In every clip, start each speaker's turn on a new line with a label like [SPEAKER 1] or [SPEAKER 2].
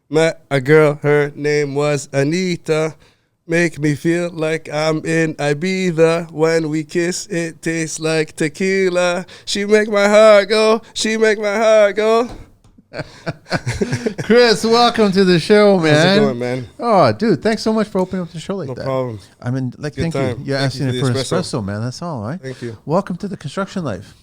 [SPEAKER 1] Met a girl, her name was Anita. Make me feel like I'm in Ibiza. When we kiss, it tastes like tequila. She make my heart go. She make my heart go.
[SPEAKER 2] Chris, welcome to the show, man.
[SPEAKER 1] How's it going, man?
[SPEAKER 2] Oh, dude, thanks so much for opening up the show like that.
[SPEAKER 1] No problem.
[SPEAKER 2] I mean, like,
[SPEAKER 1] Good
[SPEAKER 2] thank you.
[SPEAKER 1] time.
[SPEAKER 2] You're
[SPEAKER 1] Thank
[SPEAKER 2] asking
[SPEAKER 1] you
[SPEAKER 2] for
[SPEAKER 1] for the
[SPEAKER 2] espresso, man. That's all, right?
[SPEAKER 1] Thank you.
[SPEAKER 2] Welcome to the construction life.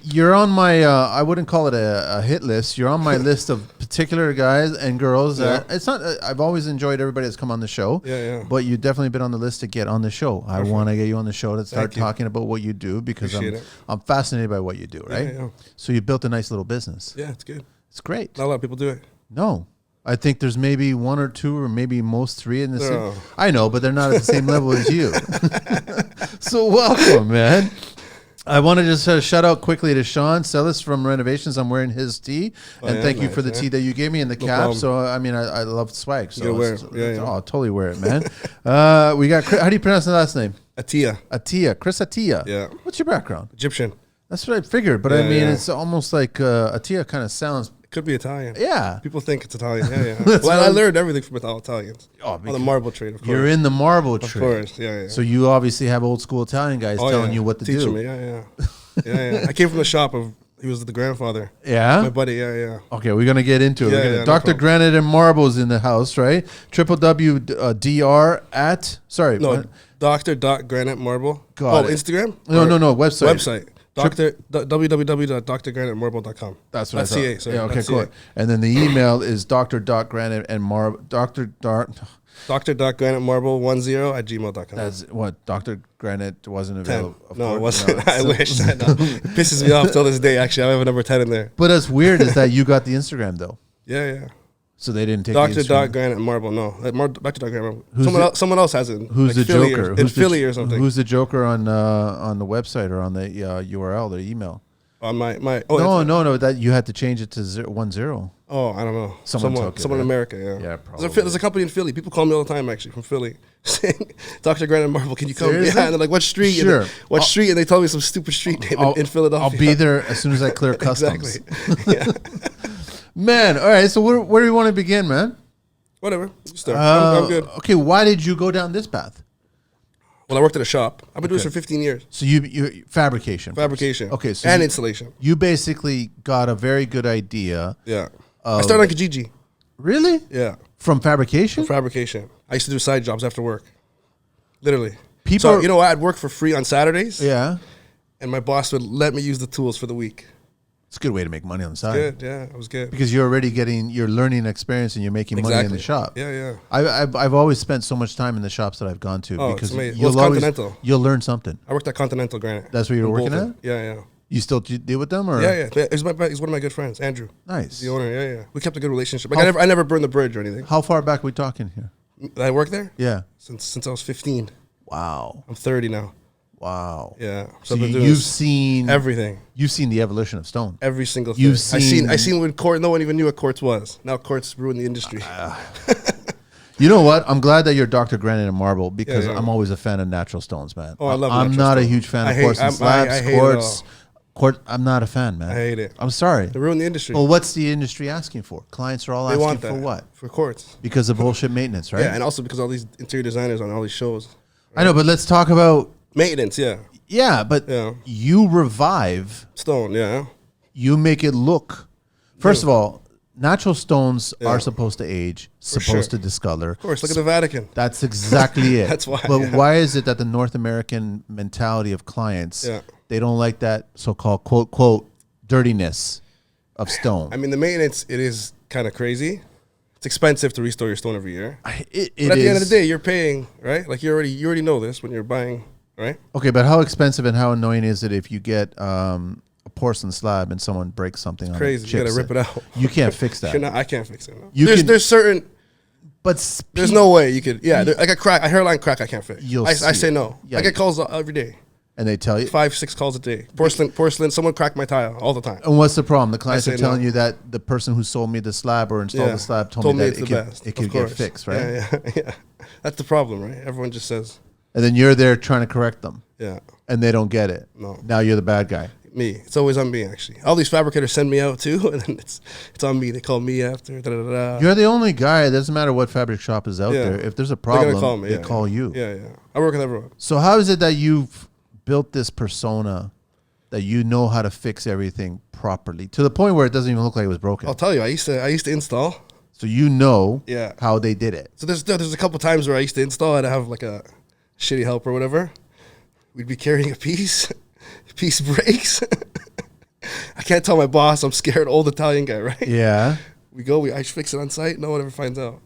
[SPEAKER 2] You're on my, I wouldn't call it a hit list. You're on my list of particular guys and girls.
[SPEAKER 1] Yeah.
[SPEAKER 2] It's not, I've always enjoyed everybody that's come on the show.
[SPEAKER 1] Yeah.
[SPEAKER 2] But you've definitely been on the list to get on the show. I want to get you on the show to start talking about what you do because I'm fascinated by what you do, right?
[SPEAKER 1] Yeah.
[SPEAKER 2] So you built a nice little business.
[SPEAKER 1] Yeah, it's good.
[SPEAKER 2] It's great.
[SPEAKER 1] Not a lot of people do it.
[SPEAKER 2] No. I think there's maybe one or two or maybe most three in the same.
[SPEAKER 1] No.
[SPEAKER 2] I know, but they're not at the same level as you. So welcome, man. I want to just shout out quickly to Sean Sellis from Renovations. I'm wearing his tee. And thank you for the tee that you gave me and the cap.
[SPEAKER 1] Problem.
[SPEAKER 2] So, I mean, I love swag. So
[SPEAKER 1] wear it. Yeah.
[SPEAKER 2] Oh, I'll totally wear it, man. We got, how do you pronounce the last name?
[SPEAKER 1] Attia.
[SPEAKER 2] Attia. Chris Attia.
[SPEAKER 1] Yeah.
[SPEAKER 2] What's your background?
[SPEAKER 1] Egyptian.
[SPEAKER 2] That's what I figured. But I mean, it's almost like Attia kind of sounds.
[SPEAKER 1] Could be Italian.
[SPEAKER 2] Yeah.
[SPEAKER 1] People think it's Italian. Yeah. Well, I learned everything from Italians.
[SPEAKER 2] Oh,
[SPEAKER 1] on the marble trade, of course.
[SPEAKER 2] You're in the marble trade.
[SPEAKER 1] Of course, yeah.
[SPEAKER 2] So you obviously have old school Italian guys telling you what to
[SPEAKER 1] Teaching
[SPEAKER 2] do.
[SPEAKER 1] me, yeah. I came from the shop of, he was the grandfather.
[SPEAKER 2] Yeah?
[SPEAKER 1] My buddy, yeah.
[SPEAKER 2] Okay, we're going to get into it.
[SPEAKER 1] Yeah,
[SPEAKER 2] Dr. Granite and Marble's in the house, right? www.dr at, sorry.
[SPEAKER 1] No, Dr. Marble.
[SPEAKER 2] Got it.
[SPEAKER 1] Instagram?
[SPEAKER 2] No, website.
[SPEAKER 1] Website. www.drgraniteandmarble.com.
[SPEAKER 2] That's what I thought.
[SPEAKER 1] .ca, sorry.
[SPEAKER 2] Yeah, okay, cool. And then the email is Dr.Granite and Marble,
[SPEAKER 1] Dr.GraniteMarble10@gmail.com.
[SPEAKER 2] That's what, Dr. Granite wasn't available.
[SPEAKER 1] No, it wasn't. I wish. I know. It pisses me off till this day, actually. I have a number 10 in there.
[SPEAKER 2] But that's weird is that you got the Instagram, though.
[SPEAKER 1] Yeah.
[SPEAKER 2] So they didn't take
[SPEAKER 1] Dr.
[SPEAKER 2] the
[SPEAKER 1] Granite and Marble, no. Dr. Granite
[SPEAKER 2] Who's
[SPEAKER 1] Marble. Someone else has it.
[SPEAKER 2] Who's
[SPEAKER 1] like
[SPEAKER 2] the
[SPEAKER 1] Philly
[SPEAKER 2] joker?
[SPEAKER 1] in Philly or something.
[SPEAKER 2] Who's the joker on the website or on the URL, the email?
[SPEAKER 1] On my
[SPEAKER 2] No, that you had to change it to 10.
[SPEAKER 1] Oh, I don't know.
[SPEAKER 2] Someone took it,
[SPEAKER 1] in America, yeah.
[SPEAKER 2] Yeah, probably.
[SPEAKER 1] There's a company in Philly. People call me all the time, actually, from Philly, saying, Dr. Granite and Marble, can you come?
[SPEAKER 2] Seriously?
[SPEAKER 1] Yeah, and they're like, what street?
[SPEAKER 2] Sure.
[SPEAKER 1] What street? And they tell me some stupid street name in Philadelphia.
[SPEAKER 2] I'll be there as soon as I clear customs.
[SPEAKER 1] Exactly. Yeah.
[SPEAKER 2] Man, all right, so where do you want to begin, man?
[SPEAKER 1] Whatever. I'm good.
[SPEAKER 2] Okay, why did you go down this path?
[SPEAKER 1] Well, I worked at a shop. I've been doing this for 15 years.
[SPEAKER 2] So you fabrication.
[SPEAKER 1] Fabrication.
[SPEAKER 2] Okay, so
[SPEAKER 1] and installation.
[SPEAKER 2] You basically got a very good idea.
[SPEAKER 1] Yeah. I started on Kijiji.
[SPEAKER 2] Really?
[SPEAKER 1] Yeah.
[SPEAKER 2] From fabrication?
[SPEAKER 1] From fabrication. I used to do side jobs after work. Literally.
[SPEAKER 2] People.
[SPEAKER 1] So, I'd work for free on Saturdays.
[SPEAKER 2] Yeah.
[SPEAKER 1] And my boss would let me use the tools for the week.
[SPEAKER 2] It's a good way to make money on the side.
[SPEAKER 1] Good, yeah, it was good.
[SPEAKER 2] Because you're already getting your learning experience and you're making money in the shop.
[SPEAKER 1] Yeah.
[SPEAKER 2] I've always spent so much time in the shops that I've gone to because
[SPEAKER 1] it's amazing. It's Continental.
[SPEAKER 2] You'll learn something.
[SPEAKER 1] I worked at Continental Granite.
[SPEAKER 2] That's where you're working at?
[SPEAKER 1] Yeah.
[SPEAKER 2] You still deal with them, or?
[SPEAKER 1] Yeah. He's one of my good friends, Andrew.
[SPEAKER 2] Nice.
[SPEAKER 1] The owner. Yeah. We kept a good relationship. Like I never burned the bridge or anything.
[SPEAKER 2] How far back are we talking here?
[SPEAKER 1] I worked there.
[SPEAKER 2] Yeah.
[SPEAKER 1] Since I was 15.
[SPEAKER 2] Wow.
[SPEAKER 1] I'm 30 now.
[SPEAKER 2] Wow.
[SPEAKER 1] Yeah.
[SPEAKER 2] So you've seen
[SPEAKER 1] everything.
[SPEAKER 2] You've seen the evolution of stone.
[SPEAKER 1] Every single thing.
[SPEAKER 2] You've seen.
[SPEAKER 1] I seen when quartz. No one even knew what quartz was. Now quartz ruined the industry.
[SPEAKER 2] You know what? I'm glad that you're Dr. Granite and Marble because
[SPEAKER 1] Yeah.
[SPEAKER 2] I'm always a fan of natural stones, man.
[SPEAKER 1] Oh, I love.
[SPEAKER 2] I'm not a huge fan of porcelain slabs,
[SPEAKER 1] I hate
[SPEAKER 2] quartz. I'm not a fan, man.
[SPEAKER 1] I hate it.
[SPEAKER 2] I'm sorry.
[SPEAKER 1] They ruined the industry.
[SPEAKER 2] Well, what's the industry asking for? Clients are all
[SPEAKER 1] they
[SPEAKER 2] asking
[SPEAKER 1] want
[SPEAKER 2] for what?
[SPEAKER 1] For quartz.
[SPEAKER 2] Because of bullshit maintenance, right?
[SPEAKER 1] Yeah, and also because all these interior designers on all these shows.
[SPEAKER 2] Right? I know, but let's talk about
[SPEAKER 1] maintenance. Yeah.
[SPEAKER 2] Yeah, but you revive
[SPEAKER 1] stone. Yeah.
[SPEAKER 2] You make it look. First of all, natural stones are supposed to age, supposed to discolor.
[SPEAKER 1] Of course, look at the Vatican.
[SPEAKER 2] That's exactly it.
[SPEAKER 1] That's why.
[SPEAKER 2] But why is it that the North American mentality of clients, they don't like that so-called quote dirtiness of stone?
[SPEAKER 1] I mean, the maintenance, it is kind of crazy. It's expensive to restore your stone every year. But at the end of the day, you're paying, right? Like you already know this when you're buying, right?
[SPEAKER 2] Okay, but how expensive and how annoying is it if you get a porcelain slab and someone breaks something on it?
[SPEAKER 1] Crazy. You gotta rip it out.
[SPEAKER 2] You can't fix that.
[SPEAKER 1] I can't fix it. No.
[SPEAKER 2] There's
[SPEAKER 1] certain,
[SPEAKER 2] but
[SPEAKER 1] there's no way you could. Yeah, like a hairline crack, I can't fix. I say no.
[SPEAKER 2] Yeah,
[SPEAKER 1] I get calls every day.
[SPEAKER 2] And they tell you
[SPEAKER 1] 5-6 calls a day. Porcelain. Someone cracked my tile all the time.
[SPEAKER 2] And what's the problem? The clients are telling you that the person who sold me the slab or installed the slab told me that it could get fixed, right?
[SPEAKER 1] Yeah. That's the problem, right? Everyone just says.
[SPEAKER 2] And then you're there trying to correct them.
[SPEAKER 1] Yeah.
[SPEAKER 2] And they don't get it.
[SPEAKER 1] No.
[SPEAKER 2] Now you're the bad guy.
[SPEAKER 1] Me. It's always on me, actually. All these fabricators send me out, too, and then it's on me. They call me after.
[SPEAKER 2] You're the only guy. It doesn't matter what fabric shop is out there. If there's a problem,
[SPEAKER 1] call me.
[SPEAKER 2] they call you.
[SPEAKER 1] Yeah. I work with everyone.
[SPEAKER 2] So how is it that you've built this persona that you know how to fix everything properly to the point where it doesn't even look like it was broken?
[SPEAKER 1] I'll tell you, I used to install.
[SPEAKER 2] So you know
[SPEAKER 1] Yeah.
[SPEAKER 2] how they did it.
[SPEAKER 1] So there's a couple times where I used to install. I'd have like a shitty help or whatever. We'd be carrying a piece. Piece breaks. I can't tell my boss. I'm scared. Old Italian guy, right?
[SPEAKER 2] Yeah.
[SPEAKER 1] I fix it on site. No one ever finds out.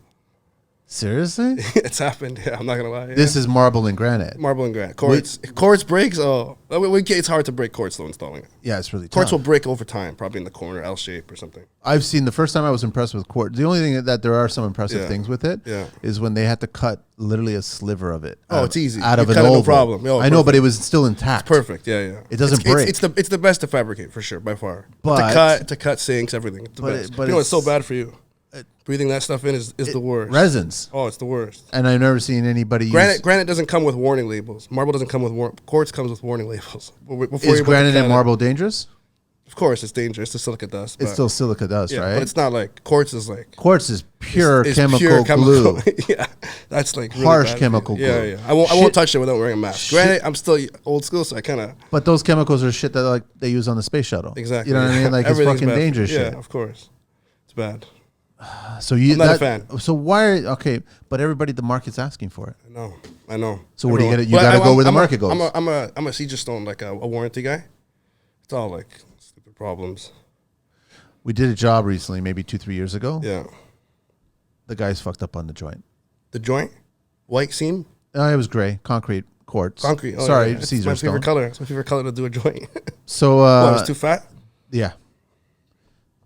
[SPEAKER 2] Seriously?
[SPEAKER 1] It's happened. Yeah, I'm not gonna lie.
[SPEAKER 2] This is marble and granite.
[SPEAKER 1] Marble and granite. Quartz breaks. Oh, it's hard to break quartz though installing it.
[SPEAKER 2] Yeah, it's really tough.
[SPEAKER 1] Quartz will break over time, probably in the corner, L shape or something.
[SPEAKER 2] I've seen the first time I was impressed with quartz. The only thing that there are some impressive things with it is when they had to cut literally a sliver of it.
[SPEAKER 1] Oh, it's easy.
[SPEAKER 2] Out of an
[SPEAKER 1] oval.
[SPEAKER 2] oval.
[SPEAKER 1] No problem.
[SPEAKER 2] I know, but it was still intact.
[SPEAKER 1] It's perfect. Yeah.
[SPEAKER 2] It doesn't break.
[SPEAKER 1] It's the best to fabricate for sure by far.
[SPEAKER 2] But
[SPEAKER 1] to cut sinks, everything. It's the best.
[SPEAKER 2] But
[SPEAKER 1] you know it's so bad for you. Breathing that stuff in is the worst.
[SPEAKER 2] Resins.
[SPEAKER 1] Oh, it's the worst.
[SPEAKER 2] And I've never seen anybody use...
[SPEAKER 1] Granite doesn't come with warning labels. Marble doesn't come with quartz comes with warning labels.
[SPEAKER 2] Is granite and marble dangerous?
[SPEAKER 1] Of course, it's dangerous. It's silica dust.
[SPEAKER 2] It's still silica dust, right?
[SPEAKER 1] But it's not like quartz is like...
[SPEAKER 2] Quartz is pure chemical glue.
[SPEAKER 1] Yeah, that's like really
[SPEAKER 2] harsh
[SPEAKER 1] bad
[SPEAKER 2] chemical glue.
[SPEAKER 1] Yeah. I won't touch it without wearing a mask. Granite, I'm still old school, so I kind of...
[SPEAKER 2] But those chemicals are shit that like they use on the space shuttle.
[SPEAKER 1] Exactly.
[SPEAKER 2] You know what I mean? Like it's fucking dangerous shit.
[SPEAKER 1] Yeah, of course. It's bad.
[SPEAKER 2] So I'm
[SPEAKER 1] not a fan.
[SPEAKER 2] So why? Okay, but the market's asking for it.
[SPEAKER 1] I know.
[SPEAKER 2] So what do you get? You got to go where the market goes.
[SPEAKER 1] I'm a Siege Stone, like a warranty guy. It's all like stupid problems.
[SPEAKER 2] We did a job recently, maybe 2-3 years ago.
[SPEAKER 1] Yeah.
[SPEAKER 2] The guy's fucked up on the joint.
[SPEAKER 1] The joint, white seam.
[SPEAKER 2] It was gray, concrete, quartz.
[SPEAKER 1] Concrete. Oh,
[SPEAKER 2] Sorry,
[SPEAKER 1] yeah.
[SPEAKER 2] Caesar
[SPEAKER 1] It's my
[SPEAKER 2] stone.
[SPEAKER 1] favorite color. It's my favorite color to do a joint.
[SPEAKER 2] So
[SPEAKER 1] it was too fat.
[SPEAKER 2] Yeah.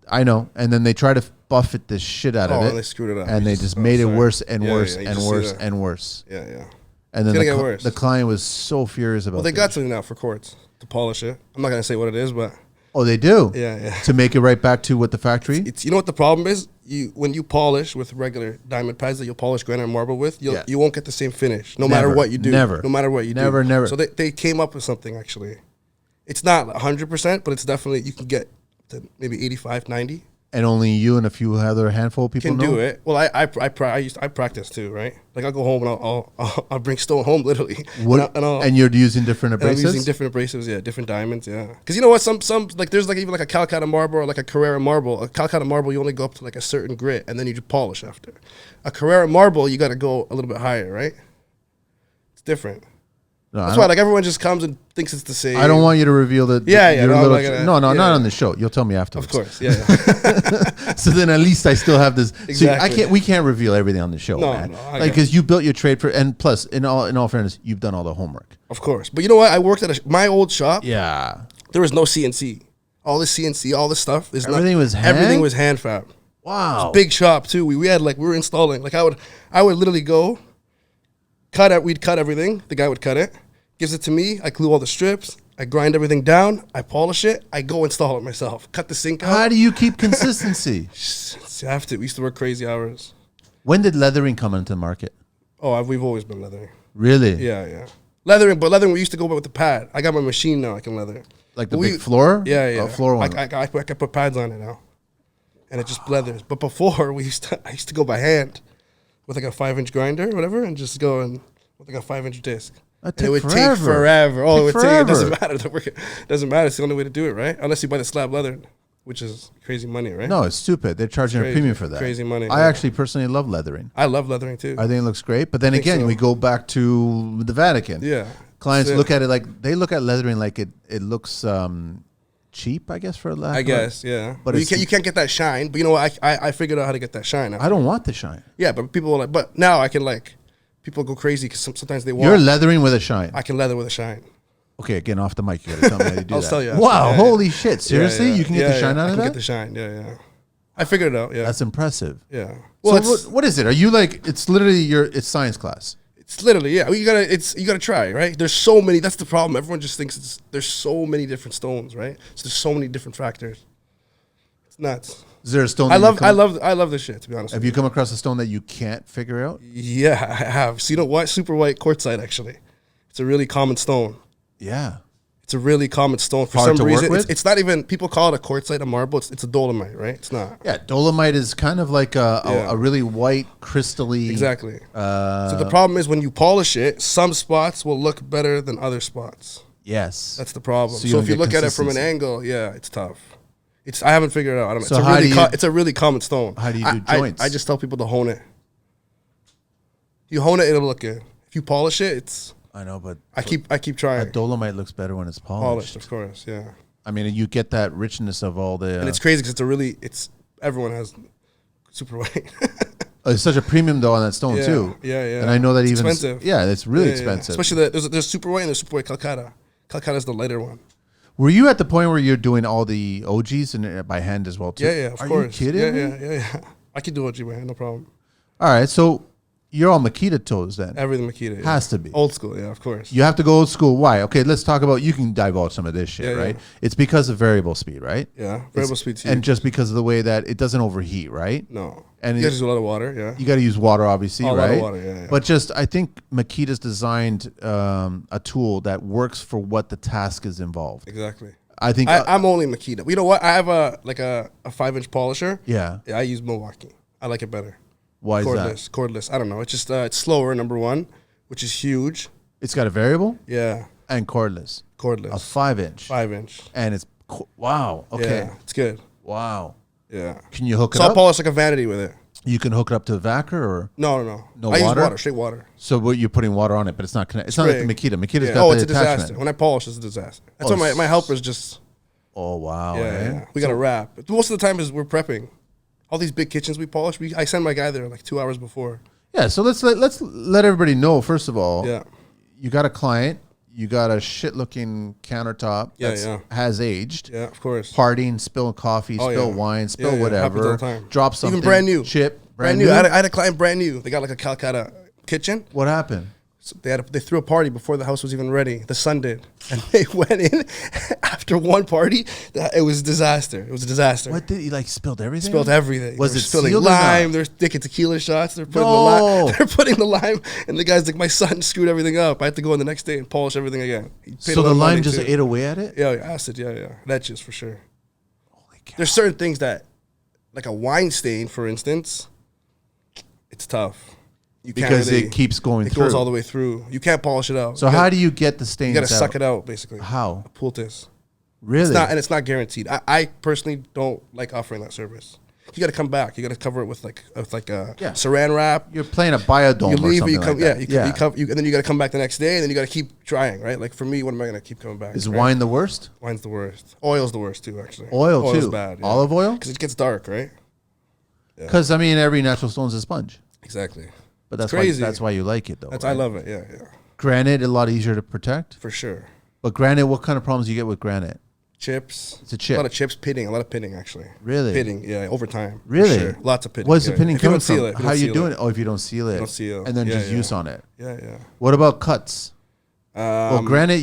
[SPEAKER 2] I know, and then they try to buff it the shit out of it.
[SPEAKER 1] And they screwed it up.
[SPEAKER 2] And they just made it worse and worse and worse and worse.
[SPEAKER 1] Yeah.
[SPEAKER 2] And then the client was so furious about it.
[SPEAKER 1] Well, they got something now for quartz to polish it. I'm not going to say what it is, but...
[SPEAKER 2] Oh, they do?
[SPEAKER 1] Yeah.
[SPEAKER 2] To make it right back to what the factory?
[SPEAKER 1] It's you know what the problem is? When you polish with regular diamond pads that you'll polish granite and marble with, you won't get the same finish no matter what you do.
[SPEAKER 2] Never.
[SPEAKER 1] No matter what you do.
[SPEAKER 2] Never.
[SPEAKER 1] So they came up with something, actually. It's not 100%, but it's definitely... You can get to maybe 85, 90.
[SPEAKER 2] And only you and a few other handful of people
[SPEAKER 1] can
[SPEAKER 2] know?
[SPEAKER 1] Do it. Well, I practice too, right? Like I'll go home and I'll bring stone home literally.
[SPEAKER 2] And you're using different abrasives?
[SPEAKER 1] I'm using different abrasives, yeah, different diamonds, yeah. Because you know what, some like there's like even like a Calcutta marble or like a Carrara marble. A Calcutta marble you only go up to like a certain grit and then you just polish after. A Carrara marble you got to go a little bit higher, right? It's different. No, that's why like everyone just comes and thinks it's the same.
[SPEAKER 2] I don't want you to reveal that. Not on the show. You'll tell me afterwards.
[SPEAKER 1] Of course, yeah.
[SPEAKER 2] So then at least I still have this.
[SPEAKER 1] Exactly.
[SPEAKER 2] So we can't reveal everything on the show, man. Because you built your trade for, and plus, in all fairness, you've done all the homework.
[SPEAKER 1] Of course, but you know what? I worked at my old shop.
[SPEAKER 2] Yeah.
[SPEAKER 1] There was no CNC. All this CNC, all this stuff.
[SPEAKER 2] Everything was
[SPEAKER 1] hand fab.
[SPEAKER 2] Wow.
[SPEAKER 1] It was a big shop too. We were installing. Like I would literally go we'd cut everything. The guy would cut it. Gives it to me. I glue all the strips. I grind everything down. I polish it. I go install it myself. Cut the sink out.
[SPEAKER 2] How do you keep consistency?
[SPEAKER 1] You have to. We used to work crazy hours.
[SPEAKER 2] When did leathering come into the market?
[SPEAKER 1] Oh, we've always been leathering.
[SPEAKER 2] Really?
[SPEAKER 1] Yeah. Leathering, but leathering we used to go with the pad. I got my machine now. I can leather.
[SPEAKER 2] Like the big floor?
[SPEAKER 1] Yeah.
[SPEAKER 2] Floor one.
[SPEAKER 1] I can put pads on it now, and it just leathers. But before I used to go by hand with like a 5-inch grinder or whatever, and just go and with like a 5-inch disc.
[SPEAKER 2] It would
[SPEAKER 1] take forever. Oh, it doesn't matter. It doesn't matter. It's the only way to do it, right? Unless you buy the slab leather, which is crazy money, right?
[SPEAKER 2] No, it's stupid. They're charging a premium for that.
[SPEAKER 1] Crazy money.
[SPEAKER 2] I actually personally love leathering.
[SPEAKER 1] I love leathering too.
[SPEAKER 2] I think it looks great. But then again, we go back to the Vatican.
[SPEAKER 1] Yeah.
[SPEAKER 2] Clients look at it like they look at leathering like it looks cheap, I guess, for a lack.
[SPEAKER 1] I guess, yeah.
[SPEAKER 2] But
[SPEAKER 1] you can't get that shine. But you know what? I figured out how to get that shine.
[SPEAKER 2] I don't want the shine.
[SPEAKER 1] Yeah, but people are like, but now I can like. People go crazy because sometimes they walk.
[SPEAKER 2] You're leathering with a shine.
[SPEAKER 1] I can leather with a shine.
[SPEAKER 2] Okay, again, off the mic, you gotta tell me how you do
[SPEAKER 1] I'll
[SPEAKER 2] that.
[SPEAKER 1] tell you.
[SPEAKER 2] Wow, holy shit! Seriously,
[SPEAKER 1] yeah.
[SPEAKER 2] You can get the shine out of that?
[SPEAKER 1] I can get the shine. Yeah. I figured it out. Yeah,
[SPEAKER 2] that's impressive.
[SPEAKER 1] Yeah.
[SPEAKER 2] Well, so what is it? Are you like? It's literally it's science class.
[SPEAKER 1] It's literally you gotta try, right? There's so many. That's the problem. Everyone just thinks there's so many different stones, right? So there's so many different factors. It's nuts.
[SPEAKER 2] Is there a stone?
[SPEAKER 1] I love this shit. To be honest,
[SPEAKER 2] have you come across a stone that you can't figure out?
[SPEAKER 1] Yeah, I have. So you know what? Super white quartzite. Actually, it's a really common stone.
[SPEAKER 2] Yeah,
[SPEAKER 1] It's a really common stone for
[SPEAKER 2] Hard
[SPEAKER 1] some
[SPEAKER 2] to work
[SPEAKER 1] reason.
[SPEAKER 2] with?
[SPEAKER 1] It's not even, people call it a quartzite, a marble. It's a dolomite, right? It's not.
[SPEAKER 2] Yeah, dolomite is kind of like
[SPEAKER 1] Yeah.
[SPEAKER 2] a really white, crystally.
[SPEAKER 1] Exactly. So the problem is when you polish it, some spots will look better than other spots.
[SPEAKER 2] Yes.
[SPEAKER 1] That's the problem.
[SPEAKER 2] So you
[SPEAKER 1] So
[SPEAKER 2] don't
[SPEAKER 1] if you
[SPEAKER 2] get
[SPEAKER 1] look at it from an
[SPEAKER 2] consistency.
[SPEAKER 1] angle, yeah, it's tough. I haven't figured it out. I don't know.
[SPEAKER 2] So
[SPEAKER 1] It's a
[SPEAKER 2] how
[SPEAKER 1] really
[SPEAKER 2] do you-
[SPEAKER 1] it's a really common stone.
[SPEAKER 2] How do you do joints?
[SPEAKER 1] I just tell people to hone it. You hone it, it'll look good. If you polish it, it's.
[SPEAKER 2] I know, but
[SPEAKER 1] I keep trying.
[SPEAKER 2] dolomite looks better when it's
[SPEAKER 1] Polished, of course, yeah.
[SPEAKER 2] I mean, you get that richness of all the.
[SPEAKER 1] And it's crazy because everyone has super white.
[SPEAKER 2] It's such a premium though on that stone
[SPEAKER 1] Yeah,
[SPEAKER 2] too.
[SPEAKER 1] yeah.
[SPEAKER 2] And I know that
[SPEAKER 1] It's
[SPEAKER 2] even
[SPEAKER 1] expensive.
[SPEAKER 2] yeah, it's really
[SPEAKER 1] Yeah.
[SPEAKER 2] expensive.
[SPEAKER 1] Especially there's super white and there's super white Calcutta. Calcutta is the lighter one.
[SPEAKER 2] Were you at the point where you're doing all the OGs and by hand as well too?
[SPEAKER 1] Yeah, of
[SPEAKER 2] Are
[SPEAKER 1] course.
[SPEAKER 2] you kidding me?
[SPEAKER 1] Yeah. I can do OG by hand, no problem.
[SPEAKER 2] All right, so you're all Makita toes then.
[SPEAKER 1] Everything Makita. Yeah.
[SPEAKER 2] Has to be.
[SPEAKER 1] Old school, yeah, of course.
[SPEAKER 2] You have to go old school. Why? Okay, let's talk about. You can divulge some of this shit,
[SPEAKER 1] Yeah,
[SPEAKER 2] right?
[SPEAKER 1] yeah.
[SPEAKER 2] It's because of variable speed, right?
[SPEAKER 1] Yeah, variable speed too.
[SPEAKER 2] And just because of the way that it doesn't overheat, right?
[SPEAKER 1] No.
[SPEAKER 2] And
[SPEAKER 1] You guys use a lot of water, yeah.
[SPEAKER 2] You got to use water, obviously,
[SPEAKER 1] Oh, a
[SPEAKER 2] right?
[SPEAKER 1] lot of water, yeah.
[SPEAKER 2] But just, I think Makita's designed a tool that works for what the task is involved.
[SPEAKER 1] Exactly.
[SPEAKER 2] I think.
[SPEAKER 1] I'm only Makita. You know what? I have a 5-inch polisher.
[SPEAKER 2] Yeah.
[SPEAKER 1] I use Milwaukee. I like it better.
[SPEAKER 2] Why is
[SPEAKER 1] Cordless.
[SPEAKER 2] that?
[SPEAKER 1] Cordless. I don't know. It's just it's slower, number one, which is huge.
[SPEAKER 2] It's got a variable
[SPEAKER 1] Yeah.
[SPEAKER 2] and cordless.
[SPEAKER 1] Cordless.
[SPEAKER 2] A 5-inch.
[SPEAKER 1] 5-inch.
[SPEAKER 2] And it's wow. Okay.
[SPEAKER 1] Yeah, it's good.
[SPEAKER 2] Wow.
[SPEAKER 1] Yeah.
[SPEAKER 2] Can you hook it
[SPEAKER 1] So I'll
[SPEAKER 2] up?
[SPEAKER 1] polish like a vanity with it.
[SPEAKER 2] You can hook it up to a vacuum or
[SPEAKER 1] No.
[SPEAKER 2] No
[SPEAKER 1] I
[SPEAKER 2] water?
[SPEAKER 1] use water, straight water.
[SPEAKER 2] so what you're putting water on it, but it's not connected. It's not like the Makita. Makita's
[SPEAKER 1] Yeah.
[SPEAKER 2] got the
[SPEAKER 1] It's a
[SPEAKER 2] attachment.
[SPEAKER 1] disaster. When I polish, it's a disaster. That's
[SPEAKER 2] Oh,
[SPEAKER 1] why my helpers just
[SPEAKER 2] Oh wow. eh?
[SPEAKER 1] yeah. We got to wrap. Most of the time is we're prepping. All these big kitchens we polish, I send my guy there like 2 hours before.
[SPEAKER 2] Yeah, so let's let everybody know first of all.
[SPEAKER 1] Yeah.
[SPEAKER 2] You got a client, you got a shit looking countertop that has aged.
[SPEAKER 1] Yeah, of course.
[SPEAKER 2] Partying, spill coffee,
[SPEAKER 1] Oh,
[SPEAKER 2] spill
[SPEAKER 1] yeah.
[SPEAKER 2] wine, spill
[SPEAKER 1] Yeah, happens all
[SPEAKER 2] whatever.
[SPEAKER 1] the time.
[SPEAKER 2] Drop something.
[SPEAKER 1] Even brand new.
[SPEAKER 2] Chip.
[SPEAKER 1] Brand new. I had a client brand new. They got like a Calcutta kitchen.
[SPEAKER 2] What happened?
[SPEAKER 1] So they threw a party before the house was even ready. The son did, and they went in after one party. It was a disaster. It was a disaster.
[SPEAKER 2] What did he like? Spilled everything.
[SPEAKER 1] Spilled everything.
[SPEAKER 2] Was
[SPEAKER 1] They were
[SPEAKER 2] it
[SPEAKER 1] spilling
[SPEAKER 2] sealed or not?
[SPEAKER 1] lime? They're taking tequila shots. They're putting the
[SPEAKER 2] No.
[SPEAKER 1] lime. They're putting the lime, and the guy's like, "My son screwed everything up. I had to go in the next day and polish everything again." He paid a
[SPEAKER 2] So
[SPEAKER 1] lot
[SPEAKER 2] the
[SPEAKER 1] of money,
[SPEAKER 2] lime just
[SPEAKER 1] too.
[SPEAKER 2] ate away at it.
[SPEAKER 1] Yeah, acid. Yeah. Leches for sure.
[SPEAKER 2] Holy cow.
[SPEAKER 1] There's certain things that, like a wine stain, for instance, it's tough. You can't
[SPEAKER 2] Because
[SPEAKER 1] really-
[SPEAKER 2] it keeps going
[SPEAKER 1] It
[SPEAKER 2] through.
[SPEAKER 1] goes all the way through. You can't polish it out.
[SPEAKER 2] So how do you get the stains
[SPEAKER 1] you gotta
[SPEAKER 2] out?
[SPEAKER 1] suck it out, basically.
[SPEAKER 2] How?
[SPEAKER 1] A poultice.
[SPEAKER 2] Really?
[SPEAKER 1] It's not guaranteed. I personally don't like offering that service. You got to come back. You got to cover it with like a saran wrap.
[SPEAKER 2] You're playing a biodome
[SPEAKER 1] You
[SPEAKER 2] or
[SPEAKER 1] leave,
[SPEAKER 2] something
[SPEAKER 1] you come,
[SPEAKER 2] like that.
[SPEAKER 1] and then you got to come back the next day, and then you got to keep trying, right? Like for me, what am I gonna keep coming back?
[SPEAKER 2] Is
[SPEAKER 1] right?
[SPEAKER 2] wine the worst?
[SPEAKER 1] Wine's the worst. Oil's the worst too, actually.
[SPEAKER 2] Oil's
[SPEAKER 1] too. Bad. Yeah.
[SPEAKER 2] Olive oil?
[SPEAKER 1] Because it gets dark, right?
[SPEAKER 2] Because I mean, every natural stone's a sponge.
[SPEAKER 1] Exactly.
[SPEAKER 2] But that's
[SPEAKER 1] crazy.
[SPEAKER 2] why that's why you like it though.
[SPEAKER 1] That's
[SPEAKER 2] right?
[SPEAKER 1] I love it. Yeah,
[SPEAKER 2] Granite a lot easier to protect.
[SPEAKER 1] for sure.
[SPEAKER 2] But granite, what kind of problems do you get with granite?
[SPEAKER 1] Chips.
[SPEAKER 2] It's a chip.
[SPEAKER 1] A lot of chips. Pitting. A lot of pitting actually.
[SPEAKER 2] Really?
[SPEAKER 1] Pitting. Yeah, over time. for
[SPEAKER 2] Really?
[SPEAKER 1] sure. Lots of pitting.
[SPEAKER 2] What's the
[SPEAKER 1] yeah.
[SPEAKER 2] pinning
[SPEAKER 1] If you
[SPEAKER 2] coming
[SPEAKER 1] don't seal
[SPEAKER 2] from?
[SPEAKER 1] it, if you
[SPEAKER 2] How
[SPEAKER 1] don't
[SPEAKER 2] you
[SPEAKER 1] seal
[SPEAKER 2] doing
[SPEAKER 1] it.
[SPEAKER 2] it? Oh, if you don't seal it.
[SPEAKER 1] Don't seal.
[SPEAKER 2] And then
[SPEAKER 1] Yeah,
[SPEAKER 2] just
[SPEAKER 1] yeah.
[SPEAKER 2] use on it.
[SPEAKER 1] Yeah.
[SPEAKER 2] What about cuts? Well, granite,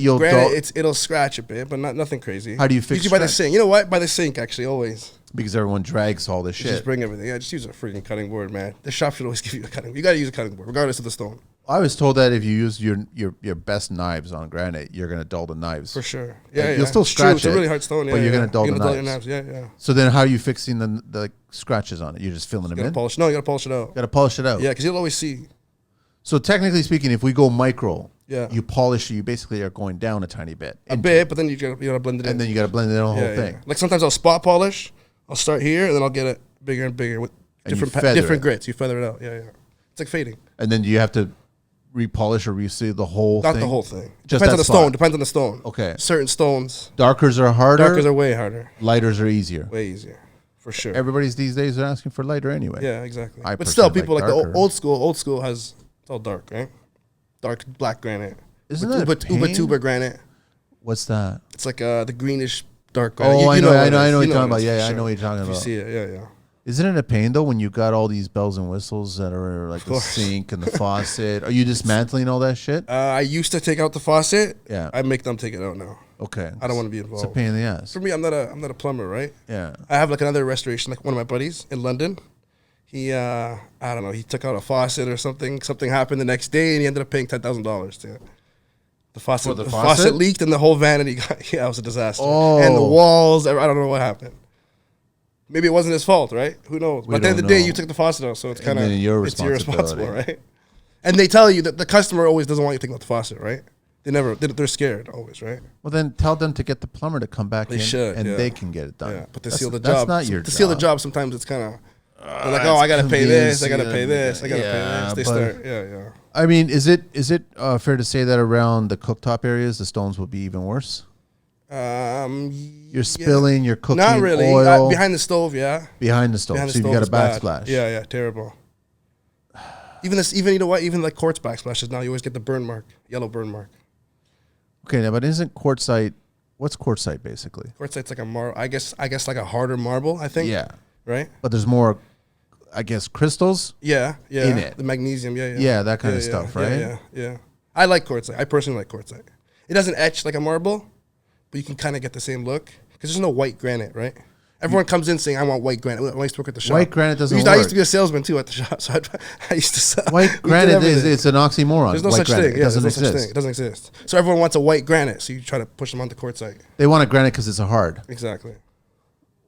[SPEAKER 1] It'll scratch a bit, but nothing crazy.
[SPEAKER 2] How do you fix
[SPEAKER 1] Usually by the
[SPEAKER 2] scratch?
[SPEAKER 1] sink. You know what? By the sink, actually, always.
[SPEAKER 2] Because everyone drags all this shit.
[SPEAKER 1] Just bring everything. Yeah, just use a freaking cutting board, man. The shop should always give you a cutting. You got to use a cutting board, regardless of the stone.
[SPEAKER 2] I was told that if you use your best knives on granite, you're gonna dull the knives.
[SPEAKER 1] For sure.
[SPEAKER 2] Like,
[SPEAKER 1] Yeah,
[SPEAKER 2] you'll still
[SPEAKER 1] It's true.
[SPEAKER 2] scratch
[SPEAKER 1] It's a
[SPEAKER 2] it,
[SPEAKER 1] really hard stone. Yeah,
[SPEAKER 2] but you're gonna dull
[SPEAKER 1] you're
[SPEAKER 2] the
[SPEAKER 1] your
[SPEAKER 2] knives.
[SPEAKER 1] Yeah.
[SPEAKER 2] So then, how are you fixing the scratches on it? You're just filling them
[SPEAKER 1] You
[SPEAKER 2] in.
[SPEAKER 1] gotta polish. No, you gotta polish it out.
[SPEAKER 2] Got to polish it out.
[SPEAKER 1] Yeah, because you'll always see.
[SPEAKER 2] So technically speaking, if we go micro,
[SPEAKER 1] Yeah.
[SPEAKER 2] you polish. You basically are going down a tiny bit,
[SPEAKER 1] A bit, but then you gotta blend it in.
[SPEAKER 2] and then you got to blend it in the whole
[SPEAKER 1] yeah,
[SPEAKER 2] thing.
[SPEAKER 1] yeah. Like sometimes I'll spot polish. I'll start here, and then I'll get it bigger and bigger with
[SPEAKER 2] And you
[SPEAKER 1] different
[SPEAKER 2] feather
[SPEAKER 1] different
[SPEAKER 2] it.
[SPEAKER 1] grits. You feather it out. Yeah. It's like fading.
[SPEAKER 2] And then do you have to repolish or reseal the whole
[SPEAKER 1] Not
[SPEAKER 2] thing?
[SPEAKER 1] the whole thing.
[SPEAKER 2] Just
[SPEAKER 1] Depends
[SPEAKER 2] that
[SPEAKER 1] on the
[SPEAKER 2] spot.
[SPEAKER 1] stone. Depends on the stone.
[SPEAKER 2] Okay.
[SPEAKER 1] Certain stones,
[SPEAKER 2] Darkers are harder.
[SPEAKER 1] darkers are way harder,
[SPEAKER 2] Lighters are easier.
[SPEAKER 1] way easier, for sure.
[SPEAKER 2] Everybody's these days are asking for lighter anyway.
[SPEAKER 1] Yeah, exactly.
[SPEAKER 2] I
[SPEAKER 1] But still,
[SPEAKER 2] personally
[SPEAKER 1] people
[SPEAKER 2] like
[SPEAKER 1] like the
[SPEAKER 2] darker.
[SPEAKER 1] old school has it's all dark, right? Dark black granite.
[SPEAKER 2] Isn't that a
[SPEAKER 1] Uba
[SPEAKER 2] pain?
[SPEAKER 1] tuba granite?
[SPEAKER 2] What's that?
[SPEAKER 1] It's like the greenish dark granite.
[SPEAKER 2] Oh,
[SPEAKER 1] You
[SPEAKER 2] I know
[SPEAKER 1] what
[SPEAKER 2] what
[SPEAKER 1] it
[SPEAKER 2] you're
[SPEAKER 1] is.
[SPEAKER 2] talking
[SPEAKER 1] what
[SPEAKER 2] about.
[SPEAKER 1] it is,
[SPEAKER 2] Yeah,
[SPEAKER 1] for
[SPEAKER 2] I know
[SPEAKER 1] sure.
[SPEAKER 2] what you're talking
[SPEAKER 1] If you
[SPEAKER 2] about.
[SPEAKER 1] see it, yeah.
[SPEAKER 2] Isn't it a pain though when you got all these bells and whistles that are like the
[SPEAKER 1] course.
[SPEAKER 2] sink and the faucet? Are you dismantling all that shit?
[SPEAKER 1] I used to take out the faucet.
[SPEAKER 2] Yeah.
[SPEAKER 1] I make them take it out now.
[SPEAKER 2] Okay.
[SPEAKER 1] I don't want to be
[SPEAKER 2] It's
[SPEAKER 1] involved.
[SPEAKER 2] a pain in the ass.
[SPEAKER 1] For me, I'm not a plumber, right?
[SPEAKER 2] Yeah.
[SPEAKER 1] I have like another restoration, like one of my buddies in London. He I don't know, he took out a faucet or something. Something happened the next day, and he ended up paying $10,000 to the The faucet,
[SPEAKER 2] the
[SPEAKER 1] the
[SPEAKER 2] faucet?
[SPEAKER 1] faucet leaked and the whole vanity got, yeah, it was a disaster.
[SPEAKER 2] Oh.
[SPEAKER 1] And the walls, I don't know what happened. Maybe it wasn't his fault, right? Who knows? But at the end of the day, you took the faucet out, so it's kind of
[SPEAKER 2] you're
[SPEAKER 1] responsible, right? And they tell you that the customer always doesn't want you to take out the faucet, right? They're scared always, right?
[SPEAKER 2] Well, then tell them to get the plumber to come back in, and
[SPEAKER 1] yeah.
[SPEAKER 2] they can get it done.
[SPEAKER 1] Yeah, but to seal the job,
[SPEAKER 2] that's not your
[SPEAKER 1] to
[SPEAKER 2] job.
[SPEAKER 1] seal the job, sometimes it's kind of like, oh, I gotta pay this, I gotta pay this, I gotta pay this. They start, yeah.
[SPEAKER 2] I mean, is it fair to say that around the cooktop areas, the stones will be even worse? You're spilling, you're cooking
[SPEAKER 1] not really.
[SPEAKER 2] oil
[SPEAKER 1] Behind the stove, yeah.
[SPEAKER 2] Behind the stove, so you've got a backsplash.
[SPEAKER 1] Yeah, terrible. Even you know what? Even like quartz backsplashes now, you always get the burn mark, yellow burn mark.
[SPEAKER 2] Okay, now, but isn't quartzite? What's quartzite basically?
[SPEAKER 1] Quartzite's like a marble. I guess like a harder marble. I think.
[SPEAKER 2] Yeah.
[SPEAKER 1] Right.
[SPEAKER 2] But there's more, I guess, crystals.
[SPEAKER 1] Yeah.
[SPEAKER 2] In it,
[SPEAKER 1] the magnesium.
[SPEAKER 2] Yeah, that kind of stuff, right?
[SPEAKER 1] Yeah. I like quartzite. I personally like quartzite. It doesn't etch like a marble, but you can kind of get the same look because there's no white granite, right? Everyone comes in saying, I want white granite. When I used to work at the shop.
[SPEAKER 2] White granite doesn't work.
[SPEAKER 1] I used to be a salesman, too, at the shop. So I used to sell.
[SPEAKER 2] White granite, it's an oxymoron.
[SPEAKER 1] There's no
[SPEAKER 2] white
[SPEAKER 1] such thing.
[SPEAKER 2] It doesn't exist.
[SPEAKER 1] Such thing. It doesn't exist. So everyone wants a white granite, so you try to push them onto quartzite.
[SPEAKER 2] They want a granite because it's a hard.
[SPEAKER 1] Exactly.